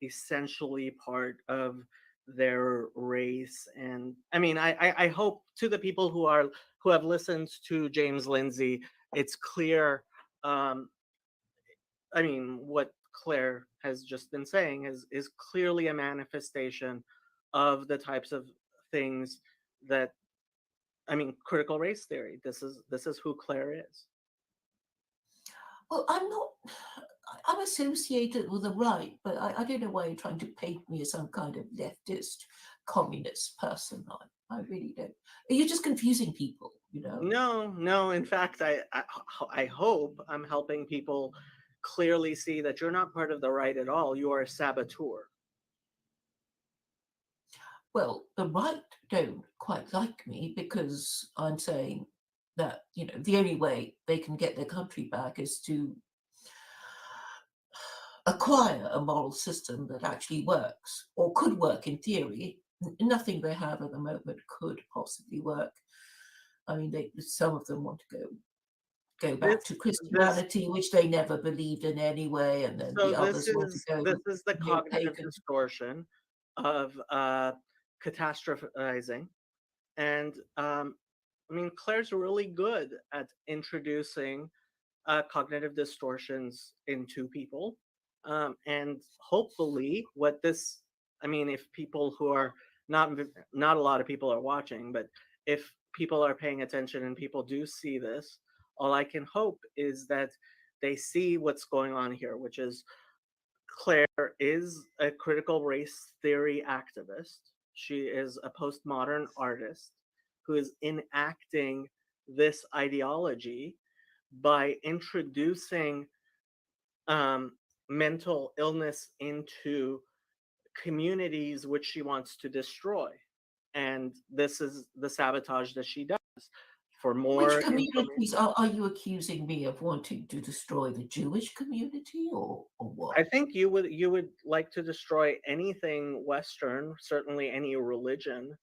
[SPEAKER 1] essentially part of their race. And I mean, I hope to the people who have listened to James Lindsay, it's clear. I mean, what Claire has just been saying is clearly a manifestation of the types of things that, I mean, critical race theory. This is who Claire is.
[SPEAKER 2] Well, I'm associated with the right, but I don't know why you're trying to paint me as some kind of leftist communist person. I really don't. You're just confusing people,
[SPEAKER 1] No. In fact, I hope I'm helping people clearly see that you're not part of the right at all. You are a saboteur.
[SPEAKER 2] Well, the right don't quite like me because I'm saying that, the only way they can get their country back is to acquire a moral system that actually works or could work in theory. Nothing they have at the moment could possibly work. I mean, some of them want to go back to Christianity, which they never believed in anyway, and then the others want to go.
[SPEAKER 1] This is the cognitive
[SPEAKER 2] pagan.
[SPEAKER 1] distortion of catastrophizing, and I mean, Claire's really good at introducing cognitive distortions into people, and hopefully, I mean, if people who are not a lot of people are watching, but if people are paying attention and people do see this, all I can hope is that they see what's going on here, which is Claire is a critical race theory activist. She is a postmodern artist who is enacting this ideology by introducing mental illness into communities which she wants to destroy. And this is the sabotage that she does. For more
[SPEAKER 2] Which communities are you accusing me of wanting to destroy? The Jewish community or what?
[SPEAKER 1] I think you would like to destroy anything Western, certainly any religion.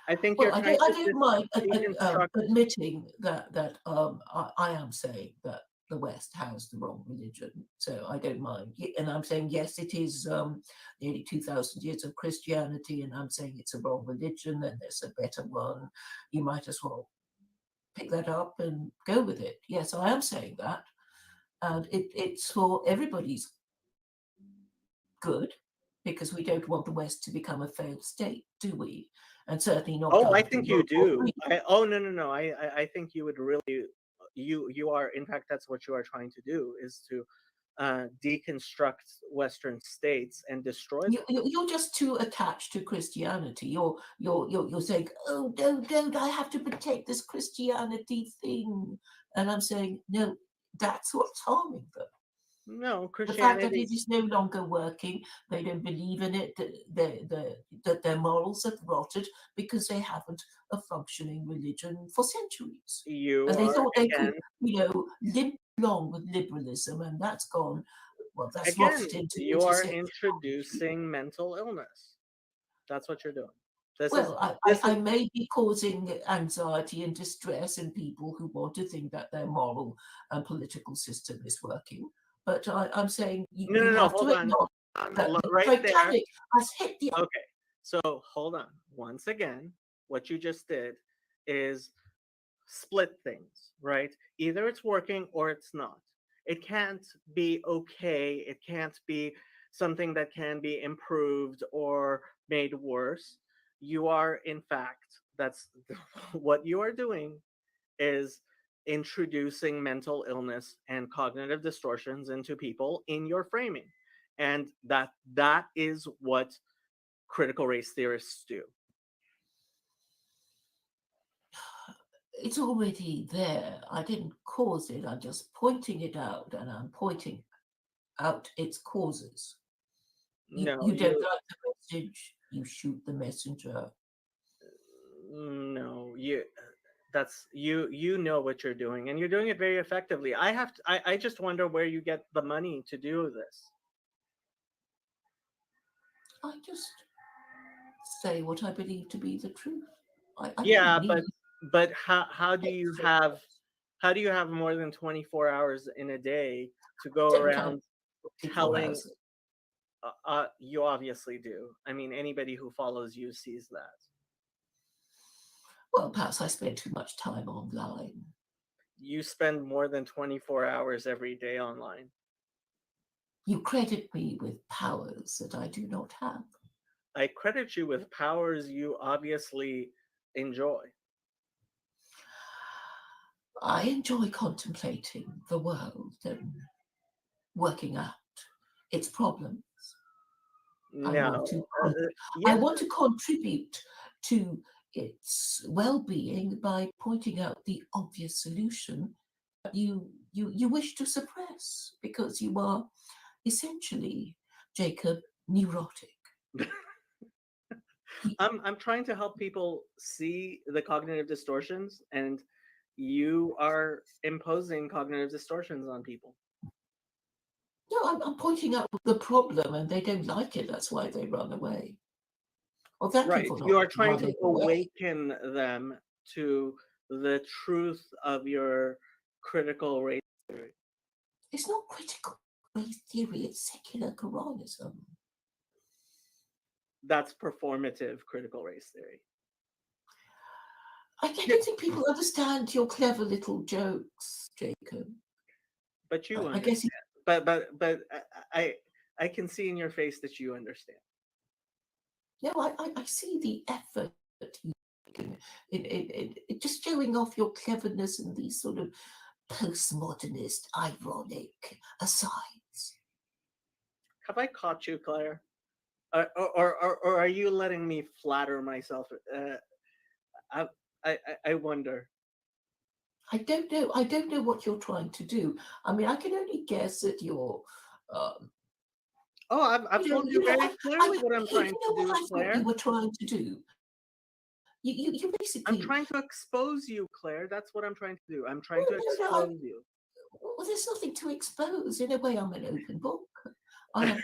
[SPEAKER 1] I think
[SPEAKER 2] Well,
[SPEAKER 1] you're trying
[SPEAKER 2] I
[SPEAKER 1] to
[SPEAKER 2] don't mind
[SPEAKER 1] deconstruct.
[SPEAKER 2] admitting that I am saying that the West has the wrong religion, so I don't mind. And I'm saying yes, it is nearly 2,000 years of Christianity, and I'm saying it's a wrong religion, and there's a better one. You might as well pick that up and go with it. Yes, I am saying that, and it's for everybody's good, because we don't want the West to become a failed state, do we? And certainly not.
[SPEAKER 1] Oh, I think you do. No. I think you would really. You are, in fact, that's what you are trying to do, is to deconstruct Western states and destroy them.
[SPEAKER 2] You're just too attached to Christianity. You're saying, oh, don't I have to protect this Christianity thing? And I'm saying, no, that's what's harming them.
[SPEAKER 1] No,
[SPEAKER 2] The fact that
[SPEAKER 1] Christianity.
[SPEAKER 2] it is no longer working, they don't believe in it, that their morals have rotted because they haven't a functioning religion for centuries.
[SPEAKER 1] You
[SPEAKER 2] And they
[SPEAKER 1] are
[SPEAKER 2] thought they
[SPEAKER 1] again.
[SPEAKER 2] could, limp along with liberalism, and that's gone. Well, that's
[SPEAKER 1] Again,
[SPEAKER 2] rotted into
[SPEAKER 1] you are
[SPEAKER 2] intersectionality.
[SPEAKER 1] introducing mental illness. That's what you're doing.
[SPEAKER 2] I may be causing anxiety and distress in people who want to think that their moral and political system is working. But I'm saying you have
[SPEAKER 1] hold
[SPEAKER 2] to
[SPEAKER 1] on.
[SPEAKER 2] acknowledge that the
[SPEAKER 1] Right there.
[SPEAKER 2] Titanic has hit the.
[SPEAKER 1] Okay, so hold on. Once again, what you just did is split things, right? Either it's working or it's not. It can't be okay. It can't be something that can be improved or made worse. You are, in fact, that's what you are doing is introducing mental illness and cognitive distortions into people in your framing. And that is what critical race theorists do.
[SPEAKER 2] It's already there. I didn't cause it. I'm just pointing it out, and I'm pointing out its causes.
[SPEAKER 1] No,
[SPEAKER 2] You don't like the message, you shoot the messenger.
[SPEAKER 1] no, you know what you're doing, and you're doing it very effectively. I just wonder where you get the money to do this.
[SPEAKER 2] I just say what I believe to be the truth. I
[SPEAKER 1] Yeah,
[SPEAKER 2] don't need
[SPEAKER 1] but how do you
[SPEAKER 2] extra
[SPEAKER 1] have more than 24 hours in a day to go
[SPEAKER 2] don't have
[SPEAKER 1] around
[SPEAKER 2] 24
[SPEAKER 1] telling?
[SPEAKER 2] hours.
[SPEAKER 1] You obviously do. I mean, anybody who follows you sees that.
[SPEAKER 2] Well, perhaps I spend too much time online.
[SPEAKER 1] You spend more than 24 hours every day online.
[SPEAKER 2] You credit me with powers that I do not have.
[SPEAKER 1] I credit you with powers you obviously enjoy.
[SPEAKER 2] I enjoy contemplating the world and working out its problems.
[SPEAKER 1] No,
[SPEAKER 2] I
[SPEAKER 1] yes,
[SPEAKER 2] want to contribute to its well-being by pointing out the obvious solution that you wish to suppress because you are essentially, Jacob, neurotic.
[SPEAKER 1] I'm trying to help people see the cognitive distortions, and you are imposing cognitive distortions on people.
[SPEAKER 2] No, I'm pointing out the problem and they don't like it. That's why they run away. Well, thank you
[SPEAKER 1] Right.
[SPEAKER 2] for not
[SPEAKER 1] You are trying to
[SPEAKER 2] running away.
[SPEAKER 1] awaken them to the truth of your critical race theory.
[SPEAKER 2] It's not critical race theory, it's secular Quranism.
[SPEAKER 1] That's performative critical race theory.
[SPEAKER 2] I don't think people understand your clever little jokes, Jacob.
[SPEAKER 1] But you
[SPEAKER 2] I guess
[SPEAKER 1] understand. But I can see in your face that you understand.
[SPEAKER 2] no, I see the effort you making in just showing off your cleverness and these sort of postmodernist, ironic asides.
[SPEAKER 1] Have I caught you, Claire? Or are you letting me flatter myself? I, I wonder.
[SPEAKER 2] I don't know. I don't know what you're trying to do. I mean, I can only guess at your. Um,
[SPEAKER 1] Oh, I've told you very clearly what I'm trying
[SPEAKER 2] you know
[SPEAKER 1] to
[SPEAKER 2] what
[SPEAKER 1] do,
[SPEAKER 2] I thought you
[SPEAKER 1] Claire.
[SPEAKER 2] were trying to do. You
[SPEAKER 1] I'm
[SPEAKER 2] basically.
[SPEAKER 1] trying to expose you, Claire. That's what I'm trying to do. I'm
[SPEAKER 2] No,
[SPEAKER 1] trying to
[SPEAKER 2] no, no.
[SPEAKER 1] expose you.
[SPEAKER 2] Well, there's nothing to expose. In a way, I'm an open book. I have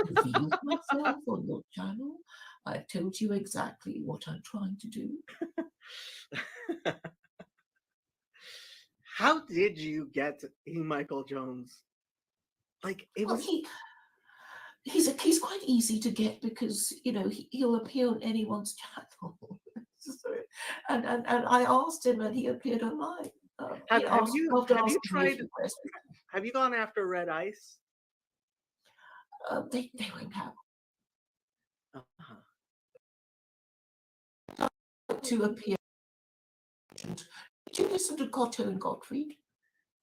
[SPEAKER 2] revealed myself on your channel. I've told you exactly what I'm trying to do.
[SPEAKER 1] How did you get E. Michael Jones? Like it
[SPEAKER 2] Well,
[SPEAKER 1] was.
[SPEAKER 2] he's quite easy to get because he'll appear on anyone's channel. and I asked him, and he appeared on mine.
[SPEAKER 1] Have you
[SPEAKER 2] After
[SPEAKER 1] have you
[SPEAKER 2] asking me a
[SPEAKER 1] tried?
[SPEAKER 2] few questions,
[SPEAKER 1] Have you gone after Red Ice?
[SPEAKER 2] they won't have
[SPEAKER 1] Uh-huh.
[SPEAKER 2] to appear. Did you listen to Cotto and Gottfried?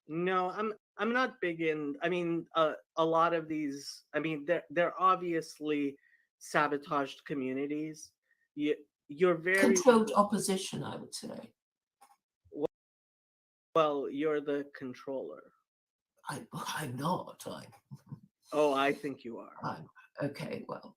[SPEAKER 1] No, I'm not big in. I mean, a lot of these. I mean, they're obviously sabotaged communities. You you're very
[SPEAKER 2] Controlled opposition, I would say.
[SPEAKER 1] well. You're the controller.
[SPEAKER 2] I'm not.
[SPEAKER 1] Oh, I think you are.
[SPEAKER 2] I'm okay. Well,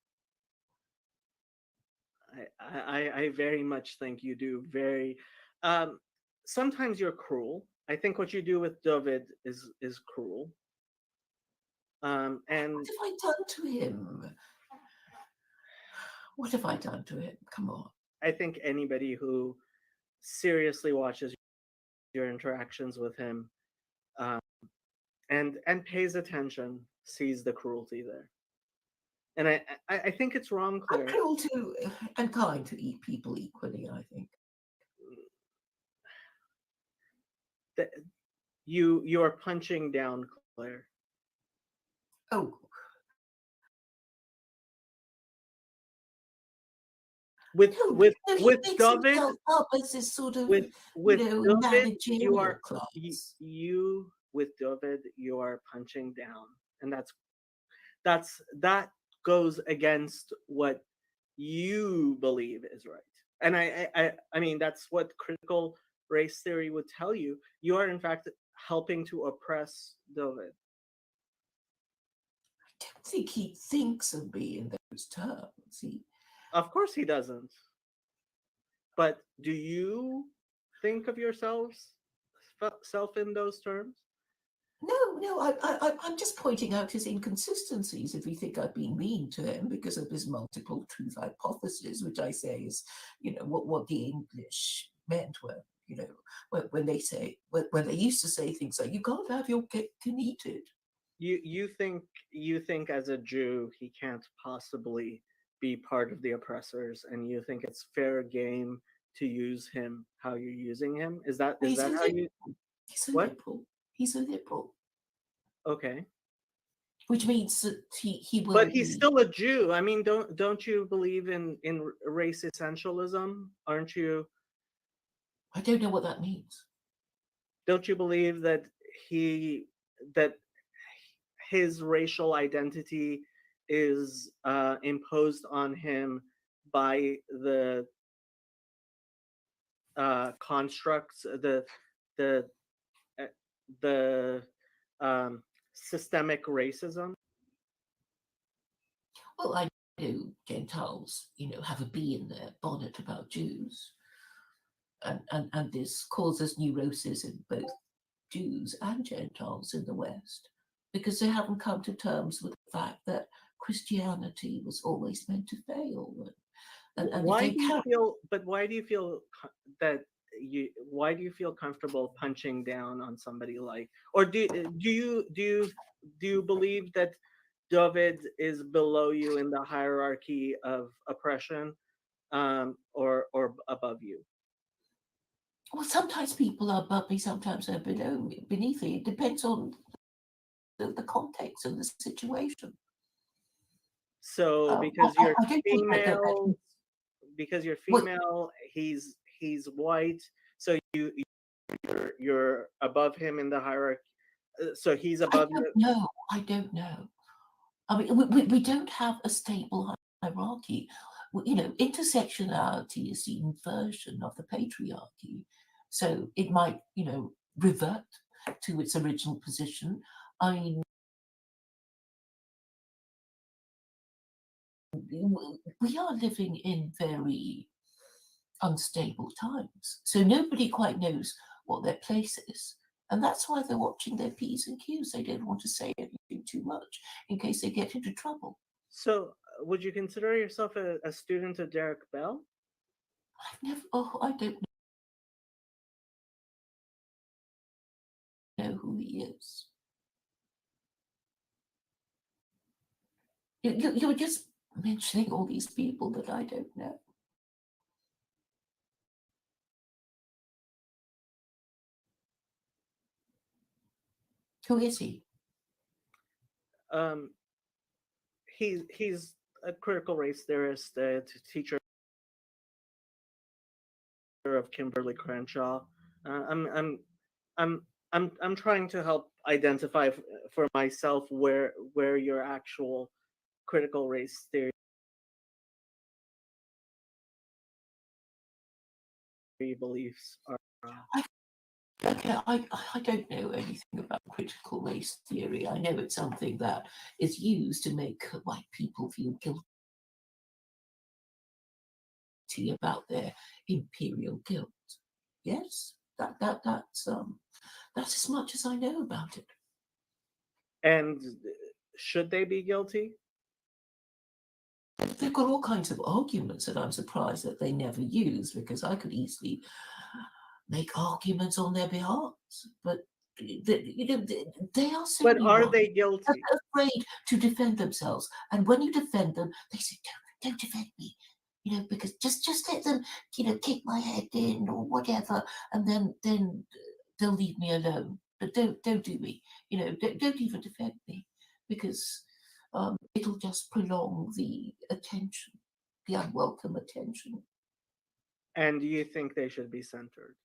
[SPEAKER 1] I very much think you do. Very. Um, Sometimes you're cruel. I think what you do with David is cruel. And
[SPEAKER 2] what have I done to him? What have I done to him? Come on.
[SPEAKER 1] I think anybody who seriously watches your interactions with him um, and pays attention sees the cruelty there. And I think it's wrong,
[SPEAKER 2] I'm
[SPEAKER 1] Claire.
[SPEAKER 2] cruel to and kind to people equally, I think.
[SPEAKER 1] that you are punching down, Claire.
[SPEAKER 2] Oh,
[SPEAKER 1] With
[SPEAKER 2] no,
[SPEAKER 1] with
[SPEAKER 2] no, he
[SPEAKER 1] with
[SPEAKER 2] makes
[SPEAKER 1] David,
[SPEAKER 2] himself up as this sort of,
[SPEAKER 1] with David, you
[SPEAKER 2] managerial
[SPEAKER 1] are
[SPEAKER 2] class.
[SPEAKER 1] you with David, you are punching down, and that goes against what you believe is right. And I mean, that's what critical race theory would tell you. You are in fact helping to oppress David.
[SPEAKER 2] I don't think he thinks of me in those terms.
[SPEAKER 1] Of course he doesn't. But do you think of yourselves self in those terms?
[SPEAKER 2] No, I'm just pointing out his inconsistencies if you think I've been mean to him because of his multiple truth hypothesis, which I say is, what the English meant when they say, when they used to say things like, you can't have your cake and eat it.
[SPEAKER 1] You think as a Jew he can't possibly be part of the oppressors, and you think it's fair game to use him how you're using him? Is that
[SPEAKER 2] He's a
[SPEAKER 1] how you?
[SPEAKER 2] he's a
[SPEAKER 1] What?
[SPEAKER 2] liberal. He's a liberal,
[SPEAKER 1] Okay.
[SPEAKER 2] which means that he
[SPEAKER 1] But
[SPEAKER 2] will
[SPEAKER 1] he's
[SPEAKER 2] be.
[SPEAKER 1] still a Jew. I mean, don't you believe in race essentialism? Aren't you?
[SPEAKER 2] I don't know what that means.
[SPEAKER 1] Don't you believe that he that his racial identity is imposed on him by the constructs, the uh, the systemic racism?
[SPEAKER 2] Well, I know Gentiles, have a bee in their bonnet about Jews, and this causes neurosis in both Jews and Gentiles in the West because they haven't come to terms with the fact that Christianity was always meant to fail. And if
[SPEAKER 1] Why
[SPEAKER 2] they
[SPEAKER 1] do you
[SPEAKER 2] can't,
[SPEAKER 1] feel? But why do you feel that you? Why do you feel comfortable punching down on somebody like? Or do you believe that David is below you in the hierarchy of oppression, or above you?
[SPEAKER 2] well, sometimes people are above me, sometimes they're beneath me. It depends on the context of the situation.
[SPEAKER 1] So
[SPEAKER 2] I,
[SPEAKER 1] because
[SPEAKER 2] I,
[SPEAKER 1] you're
[SPEAKER 2] I don't think
[SPEAKER 1] female,
[SPEAKER 2] well,
[SPEAKER 1] he's white, so you're above him in the hierarchy. So he's
[SPEAKER 2] I
[SPEAKER 1] above
[SPEAKER 2] don't
[SPEAKER 1] you.
[SPEAKER 2] know. I don't know. I mean, we don't have a stable hierarchy. Intersectionality is the inversion of the patriarchy. So it might, revert to its original position. I mean, we are living in very unstable times. So nobody quite knows what their place is. And that's why they're watching their P's and Q's. They don't want to say anything too much in case they get into trouble.
[SPEAKER 1] So would you consider yourself a student of Derek Bell?
[SPEAKER 2] I don't know who he is. You're just mentioning all these people that I don't know. Who is he?
[SPEAKER 1] Um, he's a critical race theorist, a teacher of Kimberly Crenshaw. I'm trying to help identify for myself where your actual critical race theory beliefs are.
[SPEAKER 2] I don't know anything about critical race theory. I know it's something that is used to make white people feel guilty about their imperial guilt. Yes, that's as much as I know about it.
[SPEAKER 1] And should they be guilty?
[SPEAKER 2] They've got all kinds of arguments that I'm surprised that they never use because I could easily make arguments on their behalf. But they are so
[SPEAKER 1] But are
[SPEAKER 2] neurotic.
[SPEAKER 1] they guilty?
[SPEAKER 2] They're afraid to defend themselves, and when you defend them, they say, "Don't defend me," because just let them, kick my head in or whatever, and then they'll leave me alone. But don't do me. Don't even defend me, because it'll just prolong the attention, the unwelcome attention.
[SPEAKER 1] And do you think they should be centered?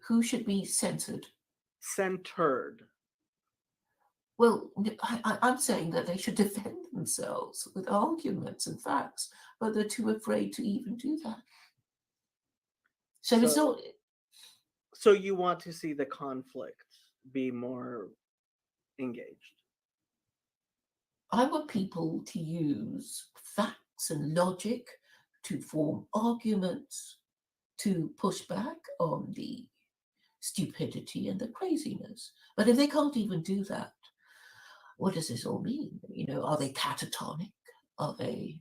[SPEAKER 2] Who should be censored?
[SPEAKER 1] Centered.
[SPEAKER 2] Well, I'm saying that they should defend themselves with arguments and facts, but they're too afraid to even do that. So it's
[SPEAKER 1] So,
[SPEAKER 2] not.
[SPEAKER 1] so you want to see the conflict be more engaged?
[SPEAKER 2] I want people to use facts and logic to form arguments to push back on the stupidity and the craziness. But if they can't even do that, what does this all mean? Are they catatonic? Are they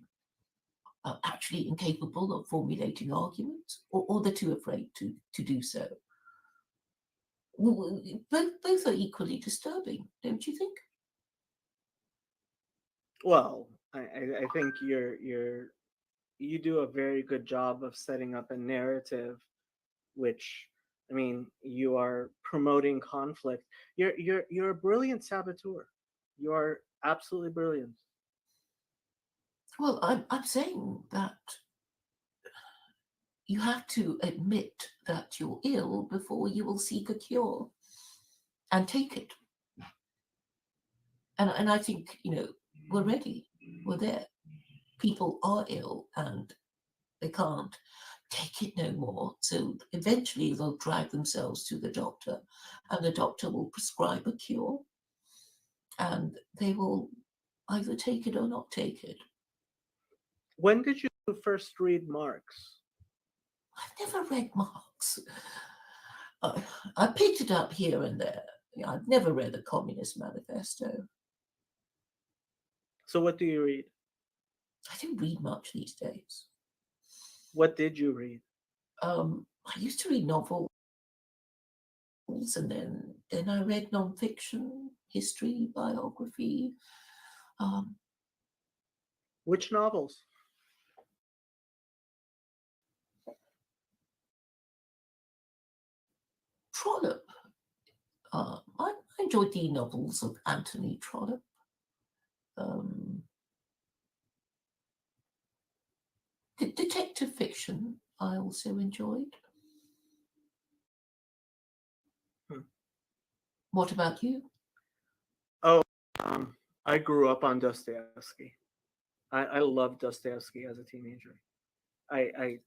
[SPEAKER 2] actually incapable of formulating arguments? Or they're too afraid to do so? Both are equally disturbing, don't you think?
[SPEAKER 1] Well, I think you do a very good job of setting up a narrative, which, I mean, you are promoting conflict. You're a brilliant saboteur. You are absolutely brilliant.
[SPEAKER 2] Well, I'm saying that you have to admit that you're ill before you will seek a cure and take it. And I think, we're ready. We're there. People are ill and they can't take it no more. So eventually they'll drag themselves to the doctor, and the doctor will prescribe a cure, and they will either take it or not take it.
[SPEAKER 1] When did you first read Marx?
[SPEAKER 2] I've never read Marx. I picked it up here and there. I've never read the Communist Manifesto.
[SPEAKER 1] So what do you read?
[SPEAKER 2] I don't read much these days.
[SPEAKER 1] What did you read?
[SPEAKER 2] I used to read novels, and then I read nonfiction, history, biography. Um,
[SPEAKER 1] Which novels?
[SPEAKER 2] Trollope. I enjoyed the novels of Anthony Trollope. Um, Detective fiction I also enjoyed.
[SPEAKER 1] Hmm.
[SPEAKER 2] What about you?
[SPEAKER 1] Oh, I grew up on Dostoevsky. I loved Dostoevsky as a teenager. I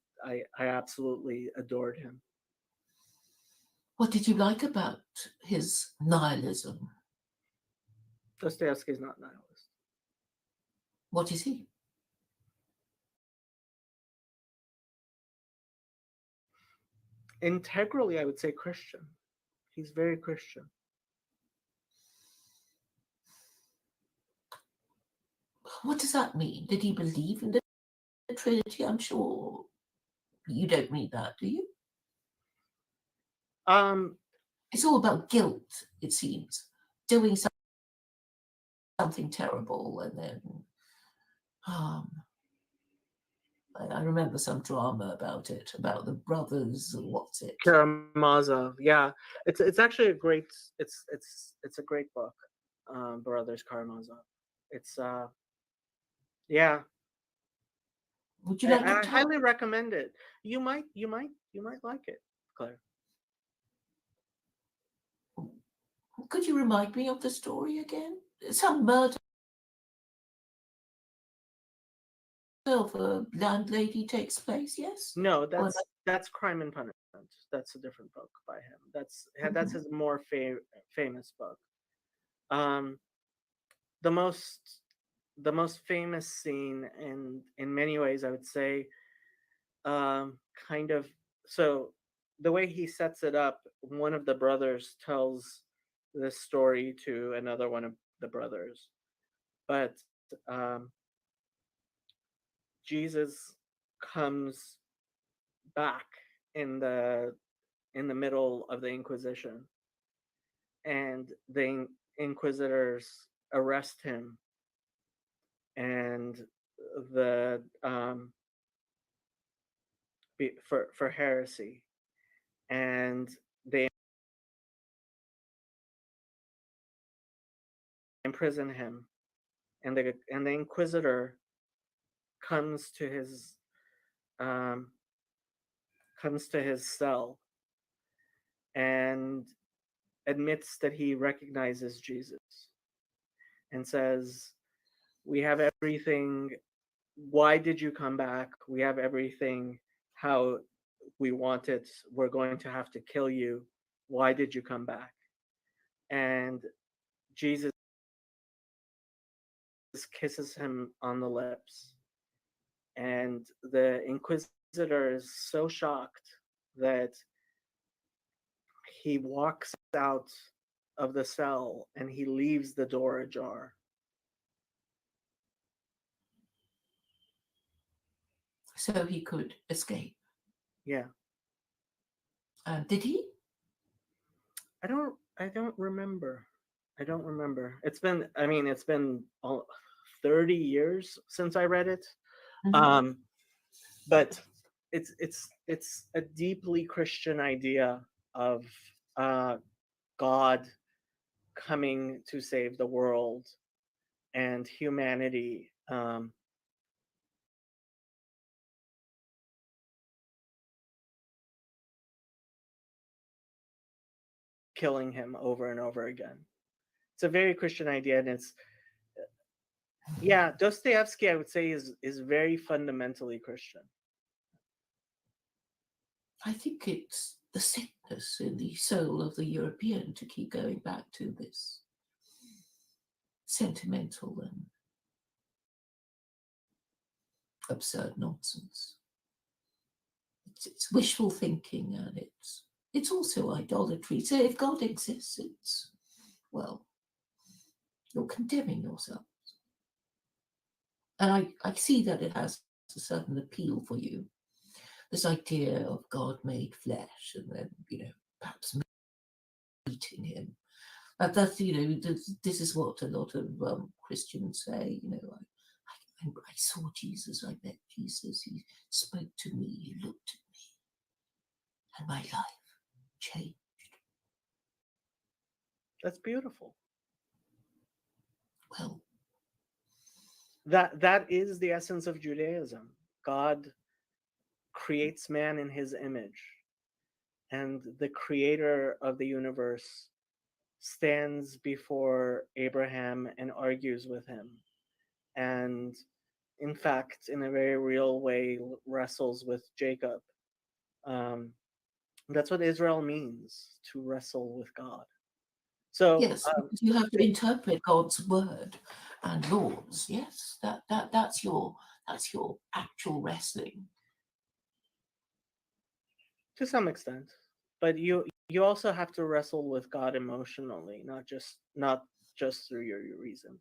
[SPEAKER 1] absolutely adored him.
[SPEAKER 2] What did you like about his nihilism?
[SPEAKER 1] Dostoevsky is not nihilist.
[SPEAKER 2] What is he?
[SPEAKER 1] Integrally, I would say Christian. He's very Christian.
[SPEAKER 2] What does that mean? Did he believe in the Trinity? I'm sure you don't mean that, do you?
[SPEAKER 1] Um,
[SPEAKER 2] It's all about guilt, it seems. Doing something terrible, and then um, I remember some drama about it, about the brothers. What's it?
[SPEAKER 1] Karamazov. Yeah, it's actually a great it's a great book. Brothers Karamazov. It's yeah.
[SPEAKER 2] Would you like to
[SPEAKER 1] I
[SPEAKER 2] tell?
[SPEAKER 1] highly recommend it. You might like it, Claire.
[SPEAKER 2] Could you remind me of the story again? Some murder of a landlady takes place, yes?
[SPEAKER 1] No,
[SPEAKER 2] Or
[SPEAKER 1] that's Crime and Punishment. That's a different book by him. That's
[SPEAKER 2] Mhm.
[SPEAKER 1] his more famous book. Um, the most the most famous scene in many ways, I would say, kind of, so the way he sets it up, one of the brothers tells this story to another one of the brothers, but um, Jesus comes back in the middle of the Inquisition, and the inquisitors arrest him, and the for heresy, and they imprison him, and the inquisitor comes to his um, comes to his cell and admits that he recognizes Jesus and says, "We have everything. Why did you come back? We have everything how we want it. We're going to have to kill you. Why did you come back?" And Jesus kisses him on the lips. And the inquisitor is so shocked that he walks out of the cell and he leaves the door ajar.
[SPEAKER 2] So he could escape.
[SPEAKER 1] Yeah.
[SPEAKER 2] Did he?
[SPEAKER 1] I don't remember. I don't remember. It's been 30 years since I read it.
[SPEAKER 2] Mhm.
[SPEAKER 1] But it's a deeply Christian idea of God coming to save the world and humanity killing him over and over again. It's a very Christian idea, and it's yeah, Dostoevsky, I would say, is very fundamentally Christian.
[SPEAKER 2] I think it's the sickness in the soul of the European to keep going back to this sentimental and absurd nonsense. It's wishful thinking, and it's also idolatry. So if God exists, it's, well, you're condemning yourself. And I see that it has a certain appeal for you. This idea of God made flesh, and then, perhaps meeting him. That's, this is what a lot of Christians say. I saw Jesus, I met Jesus, he spoke to me, he looked at me, and my life changed.
[SPEAKER 1] That's beautiful.
[SPEAKER 2] Well,
[SPEAKER 1] that is the essence of Judaism. God creates man in his image, and the creator of the universe stands before Abraham and argues with him, and in fact, in a very real way, wrestles with Jacob. Um, that's what Israel means, to wrestle with God. So
[SPEAKER 2] yes, because you have to interpret God's word and laws. Yes, that's your actual wrestling.
[SPEAKER 1] to some extent, but you also have to wrestle with God emotionally, not just through your reason.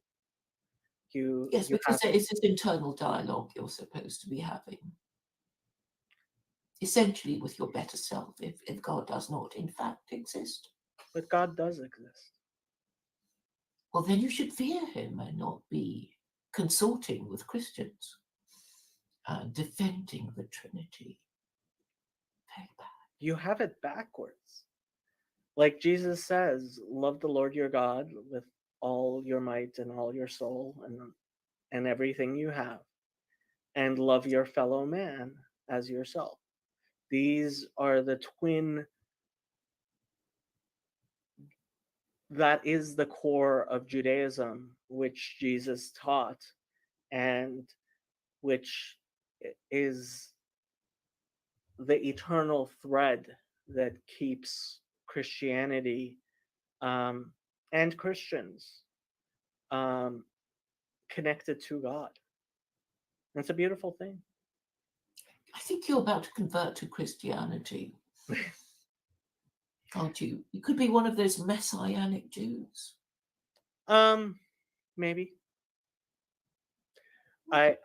[SPEAKER 2] Yes,
[SPEAKER 1] You have
[SPEAKER 2] because there is this internal dialogue you're supposed to be having, essentially with your better self, if God does not in fact exist.
[SPEAKER 1] but God does exist.
[SPEAKER 2] Well, then you should fear him and not be consorting with Christians and defending the Trinity. Very bad.
[SPEAKER 1] You have it backwards. Like Jesus says, love the Lord your God with all your might and all your soul and everything you have, and love your fellow man as yourself. These are the twin, that is the core of Judaism, which Jesus taught, and which is the eternal thread that keeps Christianity and Christians um, connected to God. It's a beautiful thing.
[SPEAKER 2] I think you're about to convert to Christianity, aren't you? You could be one of those messianic Jews.
[SPEAKER 1] Maybe. I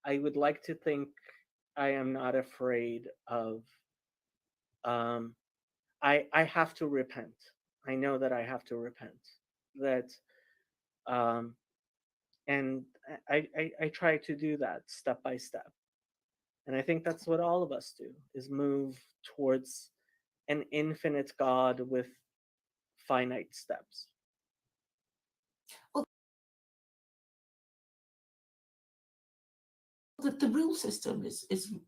[SPEAKER 1] would like to think I am not afraid of. Um, I have to repent. I know that I have to repent. That um, and I try to do that step by step. And I think that's what all of us do, is move towards an infinite God with finite steps?
[SPEAKER 2] Well, the rule system is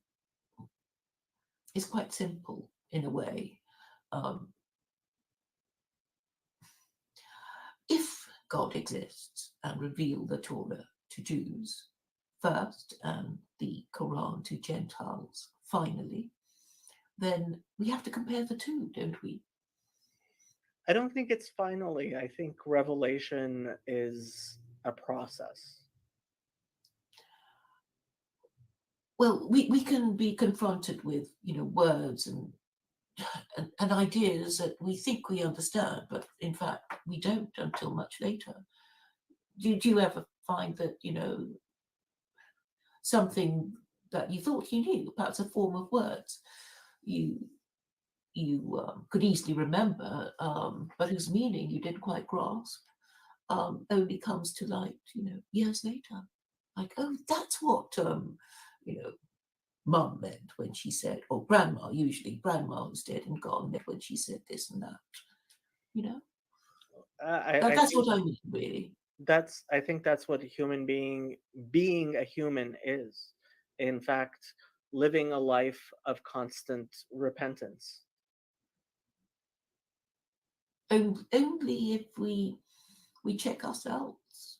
[SPEAKER 2] quite simple in a way. If God exists and revealed the Torah to Jews first and the Quran to Gentiles finally, then we have to compare the two, don't we?
[SPEAKER 1] I don't think it's finally. I think revelation is a process.
[SPEAKER 2] Well, we can be confronted with, words and ideas that we think we understand, but in fact we don't until much later. Do you ever find that, something that you thought you knew, perhaps a form of words, you could easily remember, but whose meaning you didn't quite grasp, only comes to light, years later. Like, oh, that's what, Mum meant when she said, or Grandma, usually Grandma who's dead and gone, meant when she said this and that.
[SPEAKER 1] I
[SPEAKER 2] That's
[SPEAKER 1] think
[SPEAKER 2] what I mean, really.
[SPEAKER 1] I think that's what being a human is. In fact, living a life of constant repentance.
[SPEAKER 2] Only if we check ourselves.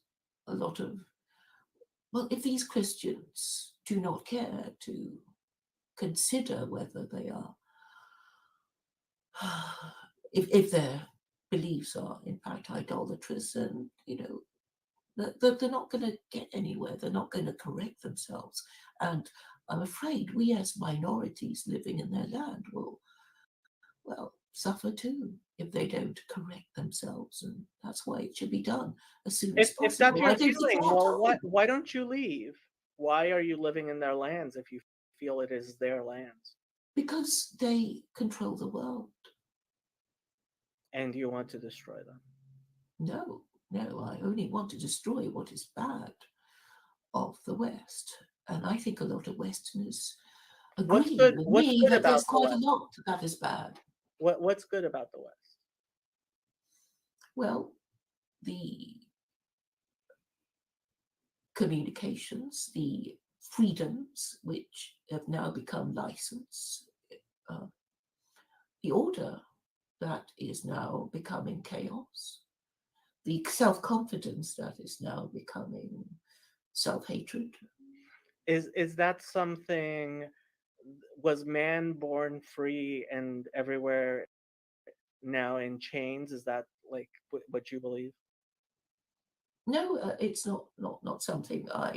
[SPEAKER 2] A lot of, well, if these Christians do not care to consider whether they are, if their beliefs are in fact idolatrous, and they're not going to get anywhere. They're not going to correct themselves, and I'm afraid we as minorities living in their land will, well, suffer too if they don't correct themselves, and that's why it should be done as soon as
[SPEAKER 1] If that's
[SPEAKER 2] possible. I
[SPEAKER 1] your
[SPEAKER 2] don't think
[SPEAKER 1] feeling,
[SPEAKER 2] you have
[SPEAKER 1] well,
[SPEAKER 2] time
[SPEAKER 1] why don't you leave? Why are you living in their lands if you feel it is their lands
[SPEAKER 2] because they control the world.
[SPEAKER 1] and you want to destroy them?
[SPEAKER 2] No, no, I only want to destroy what is bad of the West. And I think a lot of Westerners agree with
[SPEAKER 1] What's
[SPEAKER 2] me
[SPEAKER 1] good
[SPEAKER 2] that
[SPEAKER 1] about
[SPEAKER 2] there's
[SPEAKER 1] the
[SPEAKER 2] quite a
[SPEAKER 1] West?
[SPEAKER 2] lot that is bad.
[SPEAKER 1] What's good about the West?
[SPEAKER 2] Well, the communications, the freedoms which have now become licensed, uh, the order that is now becoming chaos, the self-confidence that is now becoming self-hatred.
[SPEAKER 1] Is that something? Was man born free and everywhere now in chains? Is that like what you believe?
[SPEAKER 2] No, it's not something uh,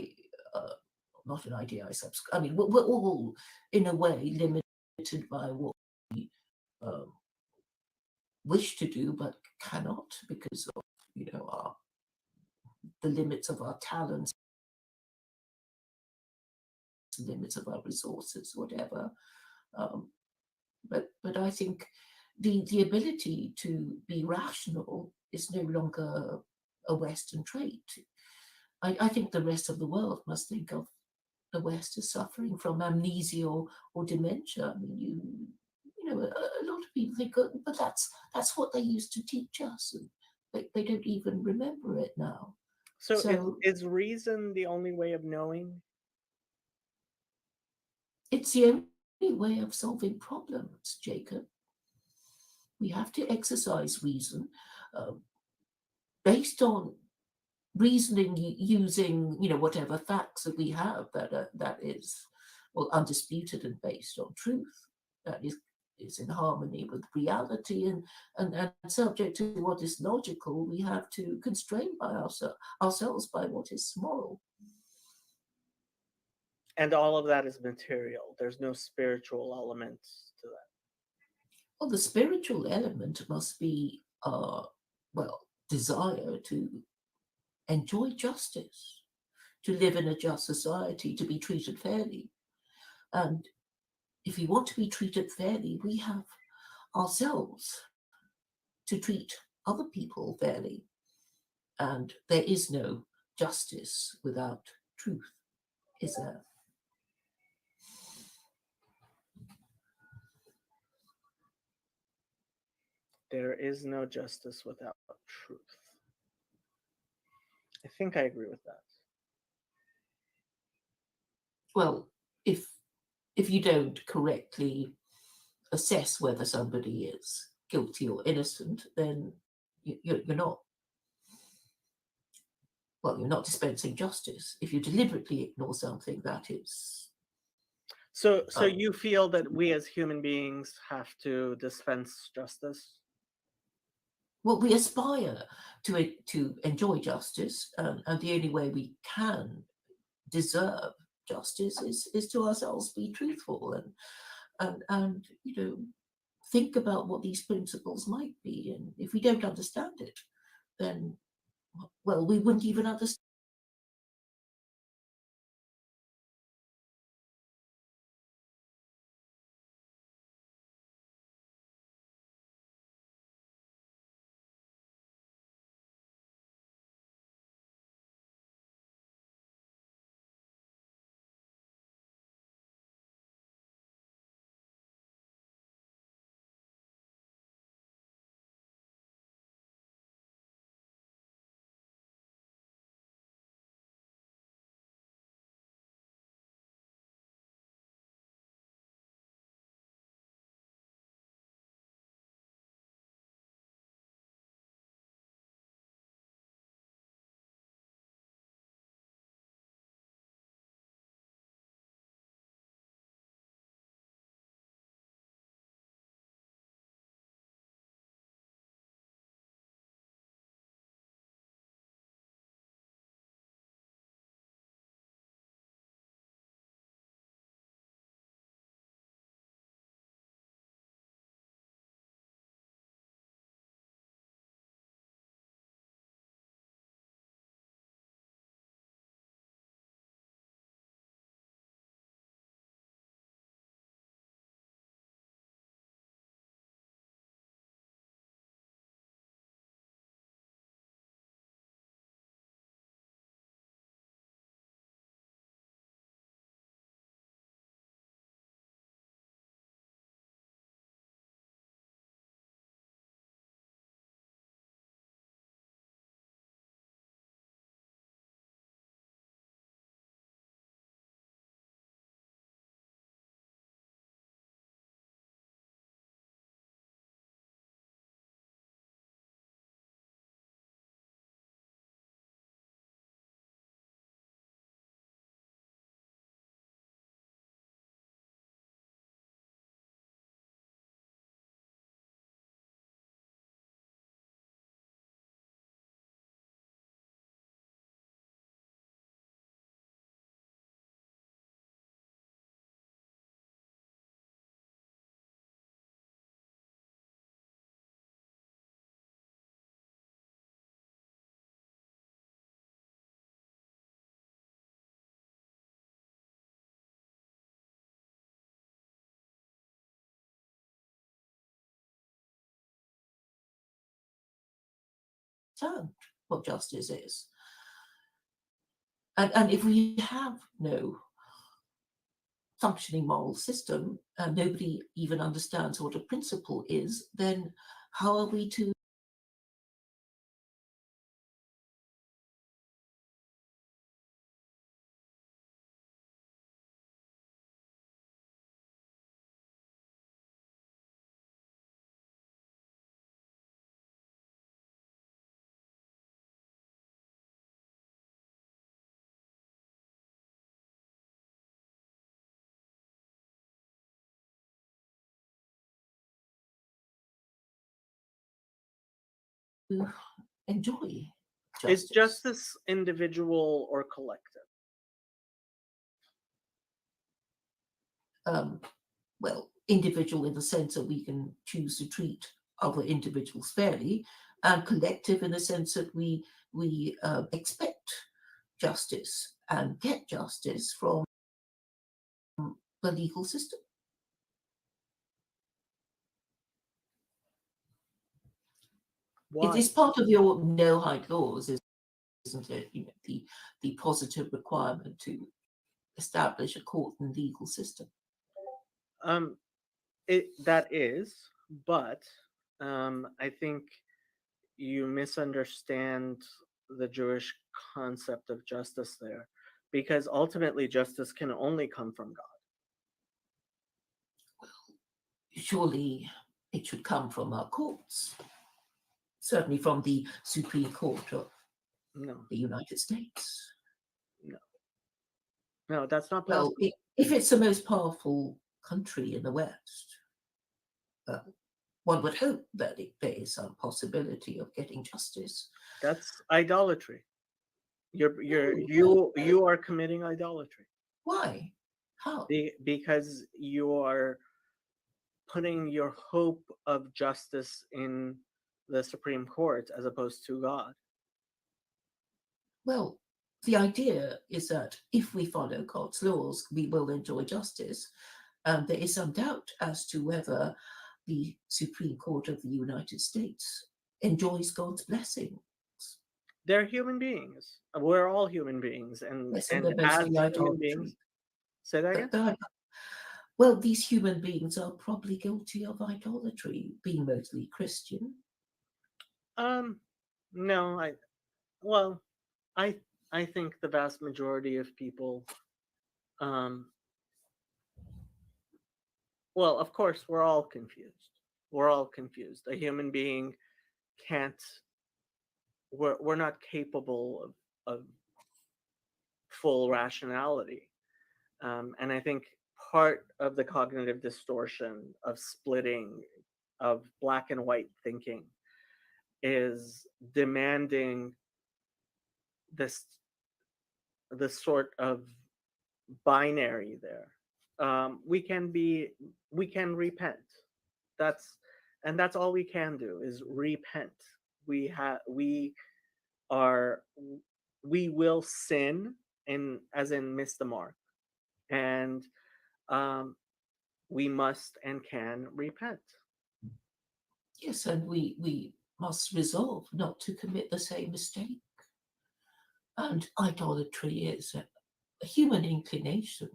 [SPEAKER 2] not an idea I subscribe. I mean, we're all in a way limited by what we um, wish to do but cannot because of the limits of our talents, limits of our resources, whatever. Um, but I think the ability to be rational is no longer a Western trait. I think the rest of the world must think of the West as suffering from amnesia or dementia. I mean, a lot of people think, "Oh, but that's what they used to teach us, and they don't even remember it now."
[SPEAKER 1] So
[SPEAKER 2] So
[SPEAKER 1] is reason the only way of knowing?
[SPEAKER 2] it's the only way of solving problems, Jacob. We have to exercise reason uh, based on reasoning using whatever facts that we have that is, well, undisputed and based on truth, that is in harmony with reality, and subject to what is logical. We have to constrain by ourselves by what is moral.
[SPEAKER 1] And all of that is material. There's no spiritual element to that.
[SPEAKER 2] Well, the spiritual element must be well, desire to enjoy justice, to live in a just society, to be treated fairly. And if we want to be treated fairly, we have ourselves to treat other people fairly. And there is no justice without truth, is there?
[SPEAKER 1] There is no justice without truth. I think I agree with that.
[SPEAKER 2] Well, if you don't correctly assess whether somebody is guilty or innocent, then you're not, well, you're not dispensing justice. If you deliberately ignore something, that is.
[SPEAKER 1] So you feel that we as human beings have to dispense justice?
[SPEAKER 2] Well, we aspire to enjoy justice, and the only way we can deserve justice is to ourselves be truthful and think about what these principles might be. And if we don't understand it, then, well, we wouldn't even understand. What justice is. And if we have no functioning moral system and nobody even understands what a principle is, then how are we to enjoy
[SPEAKER 1] Is
[SPEAKER 2] justice?
[SPEAKER 1] justice individual or collective?
[SPEAKER 2] Well, individual in the sense that we can choose to treat other individuals fairly, and collective in the sense that we expect justice and get justice from the legal system.
[SPEAKER 1] Why?
[SPEAKER 2] It is part of your no-hide laws, isn't it? The positive requirement to establish a court and legal system.
[SPEAKER 1] That is, but I think you misunderstand the Jewish concept of justice there, because ultimately justice can only come from God.
[SPEAKER 2] Surely it should come from our courts, certainly from the Supreme Court of
[SPEAKER 1] No,
[SPEAKER 2] the United States.
[SPEAKER 1] no, no, that's not
[SPEAKER 2] Well,
[SPEAKER 1] possible.
[SPEAKER 2] if it's the most powerful country in the West, uh, one would hope that there is some possibility of getting justice.
[SPEAKER 1] That's idolatry.
[SPEAKER 2] No,
[SPEAKER 1] You are committing idolatry
[SPEAKER 2] why? How?
[SPEAKER 1] because you are putting your hope of justice in the Supreme Court as opposed to God.
[SPEAKER 2] Well, the idea is that if we follow God's laws, we will enjoy justice. And there is some doubt as to whether the Supreme Court of the United States enjoys God's blessing.
[SPEAKER 1] They're human beings. We're all human beings, and
[SPEAKER 2] Yes, and they're
[SPEAKER 1] as
[SPEAKER 2] mostly
[SPEAKER 1] human beings,
[SPEAKER 2] idolatry.
[SPEAKER 1] say that again.
[SPEAKER 2] But well, these human beings are probably guilty of idolatry, being mostly Christian.
[SPEAKER 1] Um, no, well, I I think the vast majority of people, um, well, of course, we're all confused. We're all confused. A human being can't. We're not capable of full rationality. And I think part of the cognitive distortion of splitting, of black and white thinking, is demanding this sort of binary there. We can repent. That's that's all we can do is repent. We are we will sin in as in miss the mark, and um, we must and can repent.
[SPEAKER 2] Yes, and we must resolve not to commit the same mistake. And idolatry is a human inclination.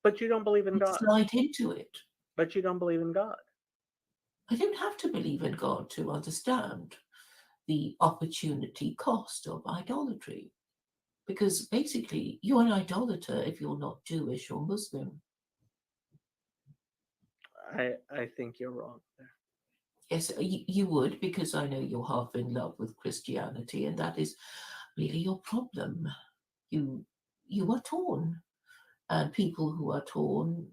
[SPEAKER 1] But you don't believe in
[SPEAKER 2] We
[SPEAKER 1] God.
[SPEAKER 2] slide into it.
[SPEAKER 1] But you don't believe in God.
[SPEAKER 2] I don't have to believe in God to understand the opportunity cost of idolatry. Because basically, you're an idolater if you're not Jewish or Muslim.
[SPEAKER 1] I think you're wrong there.
[SPEAKER 2] Yes, you would, because I know you're half in love with Christianity, and that is really your problem. You you are torn, and people who are torn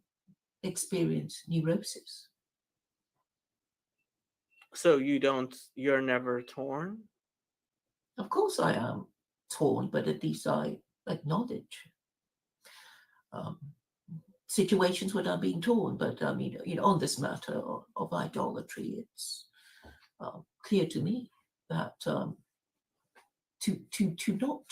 [SPEAKER 2] experience neurosis.
[SPEAKER 1] So you're never torn?
[SPEAKER 2] Of course, I am torn, but at least I acknowledge um, situations when I'm being torn. But I mean, on this matter of idolatry, it's clear to me that to not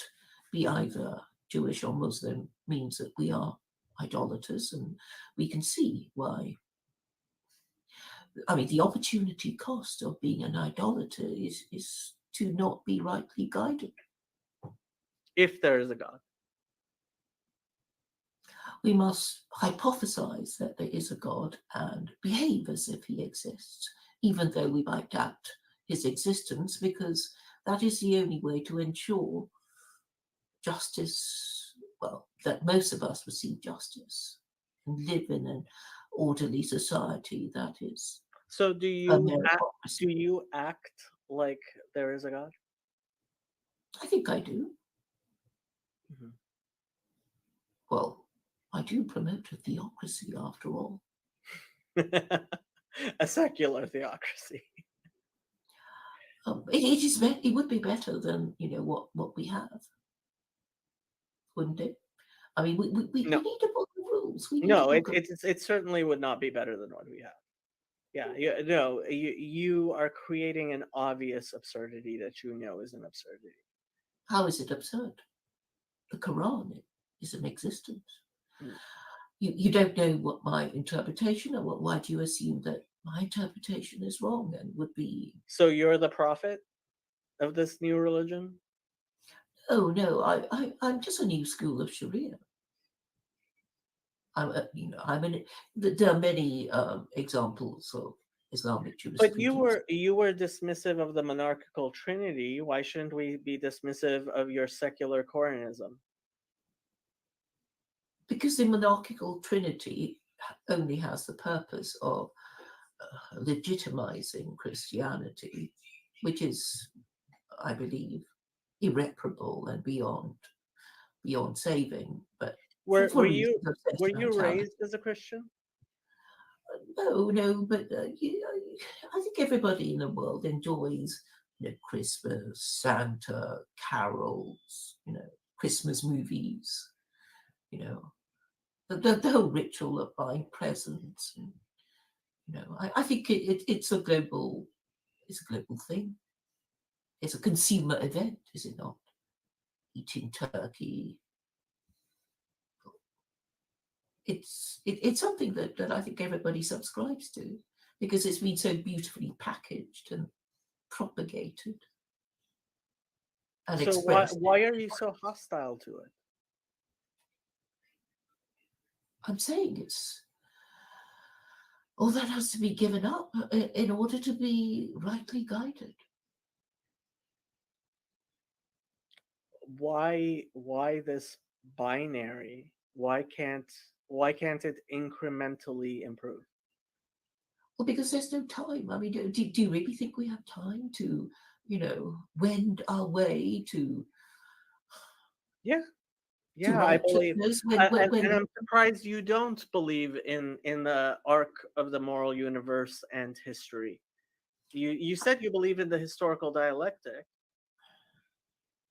[SPEAKER 2] be either Jewish or Muslim means that we are idolaters, and we can see why. I mean, the opportunity cost of being an idolater is to not be rightly guided.
[SPEAKER 1] If there is a God.
[SPEAKER 2] We must hypothesize that there is a God and behave as if he exists, even though we might doubt his existence, because that is the only way to ensure justice, well, that most of us receive justice and live in an orderly society that is
[SPEAKER 1] So
[SPEAKER 2] a
[SPEAKER 1] do
[SPEAKER 2] meritocracy.
[SPEAKER 1] you act like there is a God?
[SPEAKER 2] I think I do.
[SPEAKER 1] Mhm.
[SPEAKER 2] Well, I do promote a theocracy after all.
[SPEAKER 1] A secular theocracy.
[SPEAKER 2] It would be better than what we have, wouldn't it? I mean, we
[SPEAKER 1] No,
[SPEAKER 2] need a book of rules. We need a
[SPEAKER 1] no,
[SPEAKER 2] book of
[SPEAKER 1] it certainly would not be better than what we have. Yeah, no, you are creating an obvious absurdity that you know is an absurdity.
[SPEAKER 2] how is it absurd? The Quran is in existence.
[SPEAKER 1] Mm.
[SPEAKER 2] You don't know what my interpretation, or why do you assume that my interpretation is wrong and would be?
[SPEAKER 1] So you're the prophet of this new religion?
[SPEAKER 2] Oh no, I'm just a new school of Sharia. I'm a, you know I'm an There are many examples of Islamic
[SPEAKER 1] But
[SPEAKER 2] jurisprudence.
[SPEAKER 1] you were dismissive of the monarchical trinity. Why shouldn't we be dismissive of your secular Coranism?
[SPEAKER 2] Because the monarchical trinity only has the purpose of legitimizing Christianity, which is, I believe, irreparable and beyond saving. But
[SPEAKER 1] Were
[SPEAKER 2] for
[SPEAKER 1] were you
[SPEAKER 2] reasons of
[SPEAKER 1] were you
[SPEAKER 2] sentimentality.
[SPEAKER 1] raised as a Christian?
[SPEAKER 2] No, but I think everybody in the world enjoys, Christmas, Santa, carols, Christmas movies, you know, the whole ritual of buying presents. And, I think it's a global thing. It's a consumer event, is it not? Eating turkey. It's something that I think everybody subscribes to because it's been so beautifully packaged and propagated and
[SPEAKER 1] So
[SPEAKER 2] expressed.
[SPEAKER 1] why are you so hostile to it?
[SPEAKER 2] I'm saying all that has to be given up in order to be rightly guided.
[SPEAKER 1] Why this binary? Why can't it incrementally improve?
[SPEAKER 2] Well, because there's no time. I mean, do you really think we have time to, wend our way to
[SPEAKER 1] Yeah, I believe,
[SPEAKER 2] righteousness
[SPEAKER 1] and
[SPEAKER 2] when
[SPEAKER 1] I'm surprised you don't believe in the arc of the moral universe and history. You said you believe in the historical dialectic.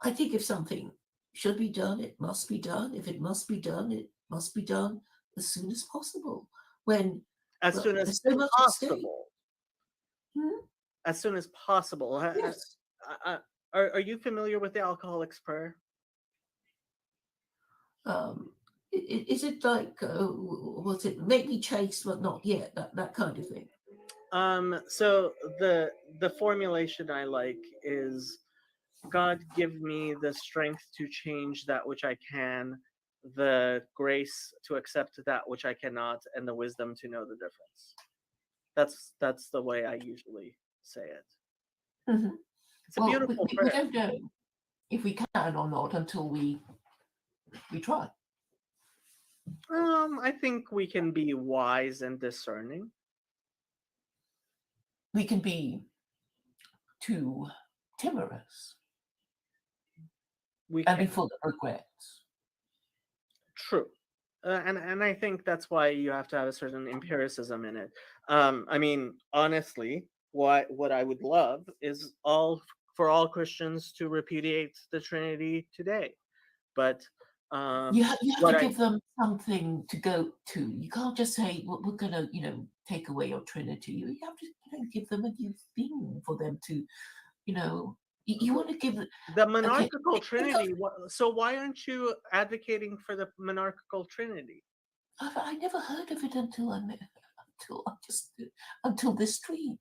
[SPEAKER 2] I think if something should be done, it must be done. If it must be done, it must be done as soon as possible. When,
[SPEAKER 1] As
[SPEAKER 2] well,
[SPEAKER 1] soon as
[SPEAKER 2] there's so much at stake.
[SPEAKER 1] possible.
[SPEAKER 2] Hmm?
[SPEAKER 1] As soon as possible.
[SPEAKER 2] Yes.
[SPEAKER 1] Are you familiar with the Alcoholic's Prayer?
[SPEAKER 2] Is it like, what's it, make me chaste, but not yet, that kind of thing?
[SPEAKER 1] So the formulation I like is, God, give me the strength to change that which I can, the grace to accept that which I cannot, and the wisdom to know the difference. That's the way I usually say it.
[SPEAKER 2] Hmm.
[SPEAKER 1] It's a
[SPEAKER 2] Well,
[SPEAKER 1] beautiful
[SPEAKER 2] we
[SPEAKER 1] prayer.
[SPEAKER 2] don't know if we can or not until we try.
[SPEAKER 1] I think we can be wise and discerning.
[SPEAKER 2] We can be too timorous
[SPEAKER 1] We
[SPEAKER 2] and be
[SPEAKER 1] can.
[SPEAKER 2] full of regrets.
[SPEAKER 1] True. And I think that's why you have to have a certain empiricism in it. I mean, honestly, what I would love is for all Christians to repudiate the Trinity today. But
[SPEAKER 2] You have
[SPEAKER 1] what
[SPEAKER 2] to
[SPEAKER 1] I
[SPEAKER 2] give them something to go to. You can't just say, well, we're going to, take away your Trinity. You have to, give them a new thing for them to, you want to give it.
[SPEAKER 1] the
[SPEAKER 2] Okay,
[SPEAKER 1] monarchical
[SPEAKER 2] think of,
[SPEAKER 1] Trinity. So why aren't you advocating for the monarchical Trinity?
[SPEAKER 2] I never heard of it until this stream.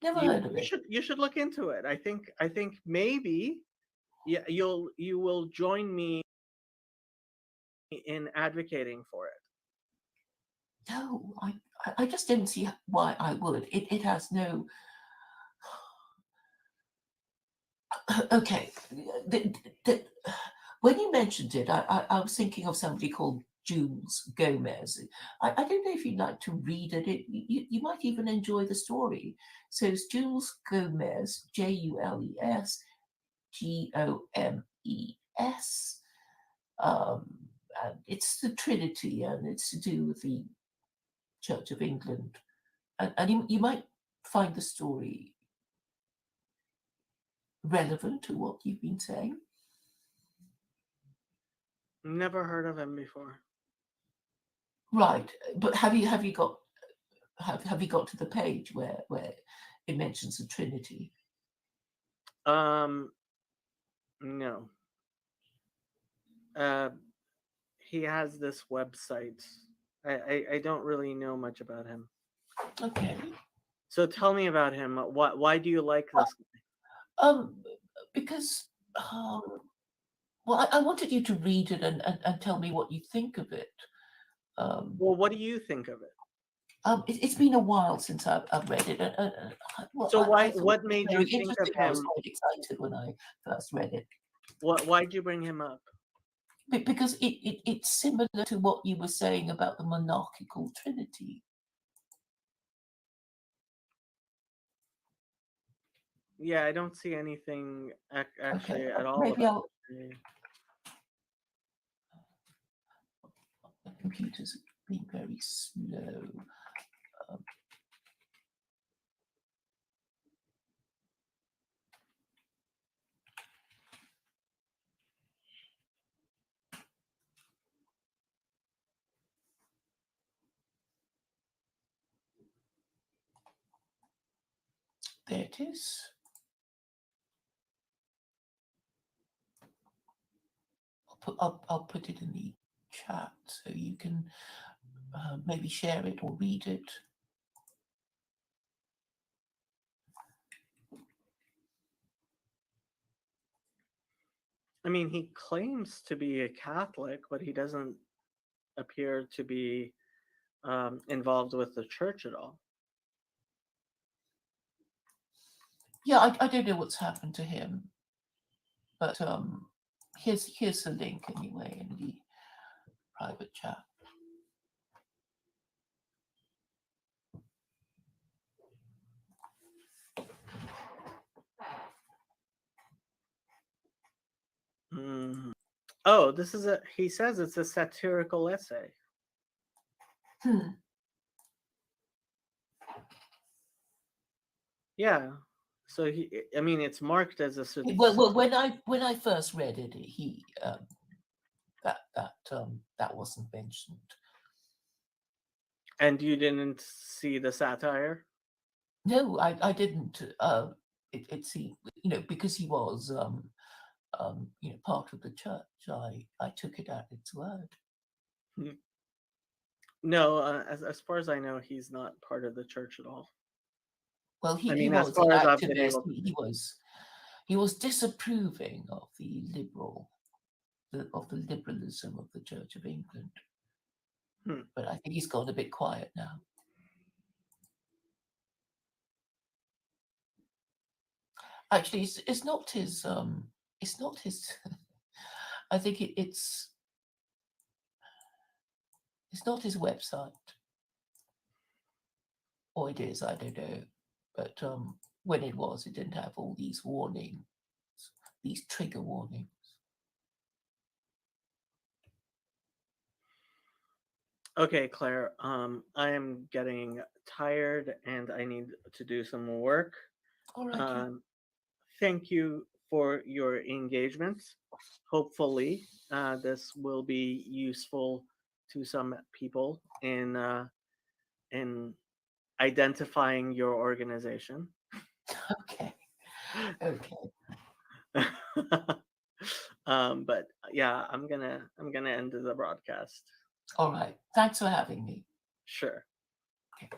[SPEAKER 2] Never
[SPEAKER 1] You
[SPEAKER 2] heard of
[SPEAKER 1] you
[SPEAKER 2] it.
[SPEAKER 1] should you should look into it. I think maybe, yeah, you will join me in advocating for it.
[SPEAKER 2] No, I just don't see why I would. It has no. Okay, the, when you mentioned it, I was thinking of somebody called Jules Gomez. I don't know if you'd like to read it. You might even enjoy the story. So it's Jules Gomez, Jules Gomes. And it's the Trinity, and it's to do with the Church of England. And you might find the story relevant to what you've been saying.
[SPEAKER 1] Never heard of him before.
[SPEAKER 2] Right, but have you got have you got to the page where it mentions the Trinity?
[SPEAKER 1] No. Uh, he has this website. I don't really know much about him.
[SPEAKER 2] Okay.
[SPEAKER 1] So tell me about him. Why do you like this?
[SPEAKER 2] Um, because well, I wanted you to read it and tell me what you think of it. Um,
[SPEAKER 1] Well, what do you think of it?
[SPEAKER 2] It's been a while since I've read it. Well,
[SPEAKER 1] So
[SPEAKER 2] I thought
[SPEAKER 1] what
[SPEAKER 2] it was
[SPEAKER 1] made you
[SPEAKER 2] very
[SPEAKER 1] think of
[SPEAKER 2] interesting. I was
[SPEAKER 1] him?
[SPEAKER 2] quite excited when I first read it.
[SPEAKER 1] Why'd you bring him up?
[SPEAKER 2] Because it's similar to what you were saying about the Monarchical Trinity.
[SPEAKER 1] Yeah, I don't see anything actually
[SPEAKER 2] Okay,
[SPEAKER 1] at all
[SPEAKER 2] maybe
[SPEAKER 1] about
[SPEAKER 2] I'll.
[SPEAKER 1] it.
[SPEAKER 2] The computer's being very slow. There it is. I'll put it in the chat so you can maybe share it or read it.
[SPEAKER 1] I mean, he claims to be a Catholic, but he doesn't appear to be involved with the church at all.
[SPEAKER 2] Yeah, I don't know what's happened to him, but here's the link anyway in the private chat.
[SPEAKER 1] Mm. Oh, this is he says it's a satirical essay. Yeah. So I mean, it's marked as a
[SPEAKER 2] Well, when I first read it, he that wasn't mentioned.
[SPEAKER 1] And you didn't see the satire?
[SPEAKER 2] No, I didn't. It seemed, because he was part of the church. I took it at its word.
[SPEAKER 1] No, as far as I know, he's not part of the church at all.
[SPEAKER 2] Well,
[SPEAKER 1] I
[SPEAKER 2] he
[SPEAKER 1] mean, as
[SPEAKER 2] was an
[SPEAKER 1] far as I've been
[SPEAKER 2] activist.
[SPEAKER 1] able to.
[SPEAKER 2] He was disapproving of the liberalism of the Church of England. But I think he's gone a bit quiet now. Actually, it's not his. It's not his. I think it's not his website, or it is. I don't know. But when it was, it didn't have all these warnings, these trigger warnings.
[SPEAKER 1] Okay, Claire. I am getting tired and I need to do some more work.
[SPEAKER 2] All right.
[SPEAKER 1] Thank you for your engagement. Hopefully, this will be useful to some people in identifying your organization.
[SPEAKER 2] Okay. Okay.
[SPEAKER 1] But yeah, I'm gonna end the broadcast.
[SPEAKER 2] All right. Thanks for having me.
[SPEAKER 1] Sure.
[SPEAKER 2] Okay.